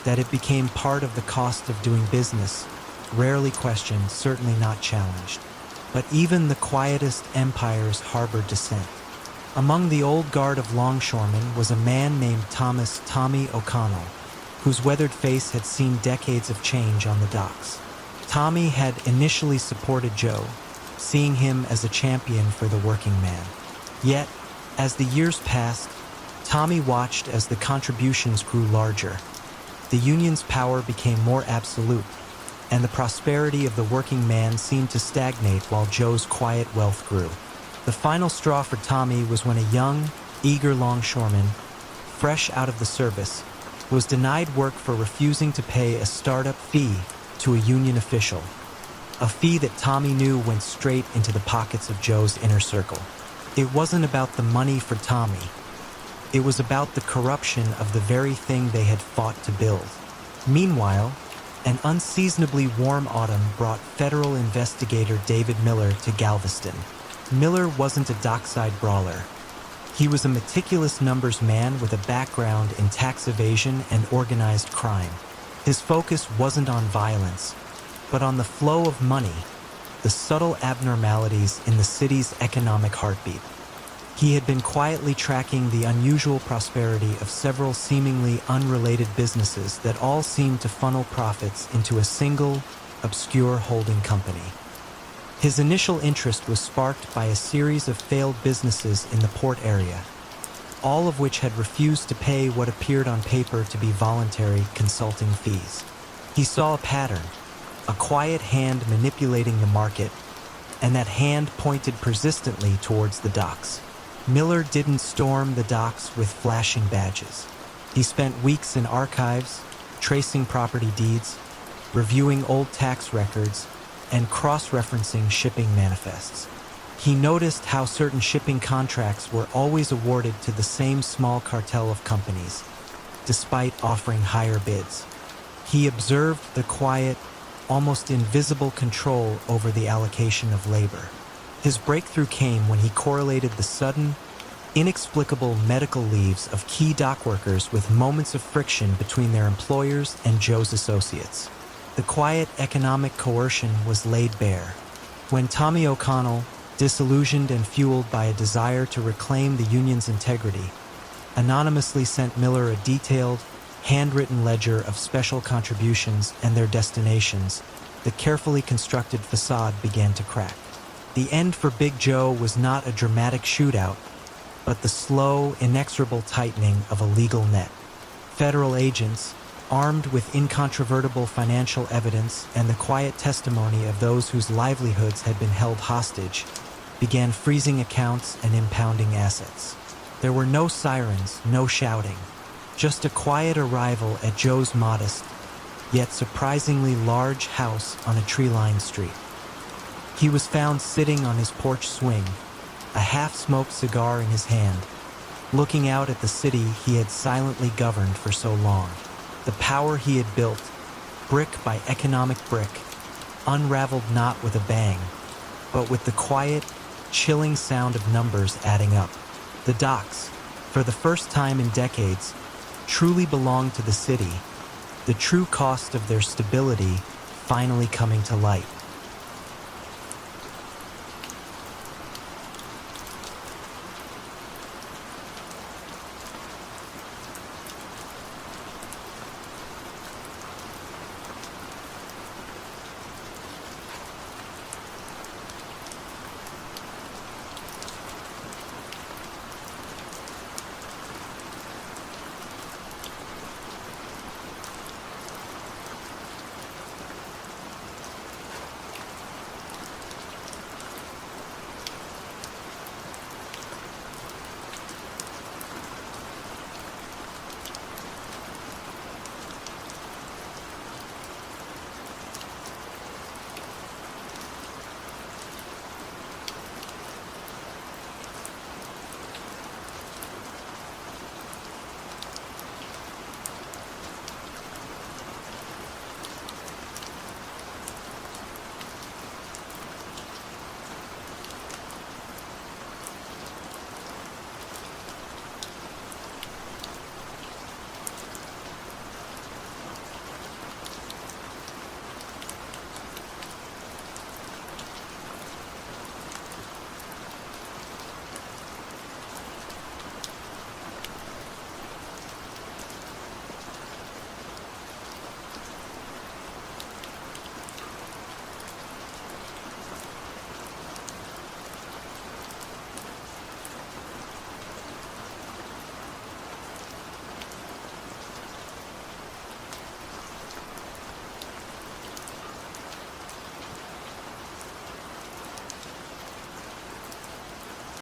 that it became part of the cost of doing business, rarely questioned, certainly not challenged. But even the quietest empires harbored dissent. Among the old guard of longshoremen was a man named Thomas "Tommy" O'Connell, whose weathered face had seen decades of change on the docks. Tommy had initially supported Joe, seeing him as a champion for the working man. Yet, as the years passed, Tommy watched as the contributions grew larger. The union's power became more absolute, and the prosperity of the working man seemed to stagnate while Joe's quiet wealth grew. The final straw for Tommy was when a young, eager longshoreman, fresh out of the service, was denied work for refusing to pay a startup fee to a union official, a fee that Tommy knew went straight into the pockets of Joe's inner circle. It wasn't about the money for Tommy. It was about the corruption of the very thing they had fought to build. Meanwhile, an unseasonably warm autumn brought federal investigator David Miller to Galveston. Miller wasn't a dockside brawler. He was a meticulous numbers man with a background in tax evasion and organized crime. His focus wasn't on violence, but on the flow of money, the subtle abnormalities in the city's economic heartbeat. He had been quietly tracking the unusual prosperity of several seemingly unrelated businesses that all seemed to funnel profits into a single, obscure holding company. His initial interest was sparked by a series of failed businesses in the port area, all of which had refused to pay what appeared on paper to be voluntary consulting fees. He saw a pattern, a quiet hand manipulating the market, and that hand pointed persistently towards the docks. Miller didn't storm the docks with flashing badges. He spent weeks in archives, tracing property deeds, reviewing old tax records, and cross-referencing shipping manifests. He noticed how certain shipping contracts were always awarded to the same small cartel of companies, despite offering higher bids. He observed the quiet, almost invisible control over the allocation of labor. His breakthrough came when he correlated the sudden, inexplicable medical leaves of key dock workers with moments of friction between their employers and Joe's associates. The quiet economic coercion was laid bare. When Tommy O'Connell, disillusioned and fueled by a desire to reclaim the union's integrity, anonymously sent Miller a detailed, handwritten ledger of special contributions and their destinations, the carefully constructed facade began to crack. The end for Big Joe was not a dramatic shootout, but the slow, inexorable tightening of a legal net. Federal agents, armed with incontrovertible financial evidence and the quiet testimony of those whose livelihoods had been held hostage, began freezing accounts and impounding assets. There were no sirens, no shouting, just a quiet arrival at Joe's modest, yet surprisingly large house on a tree-lined street. He was found sitting on his porch swing, a half-smoked cigar in his hand, looking out at the city he had silently governed for so long. The power he had built, brick by economic brick, unraveled not with a bang, but with the quiet, chilling sound of numbers adding up. The docks, for the first time in decades, truly belonged to the city, the true cost of their stability finally coming to light.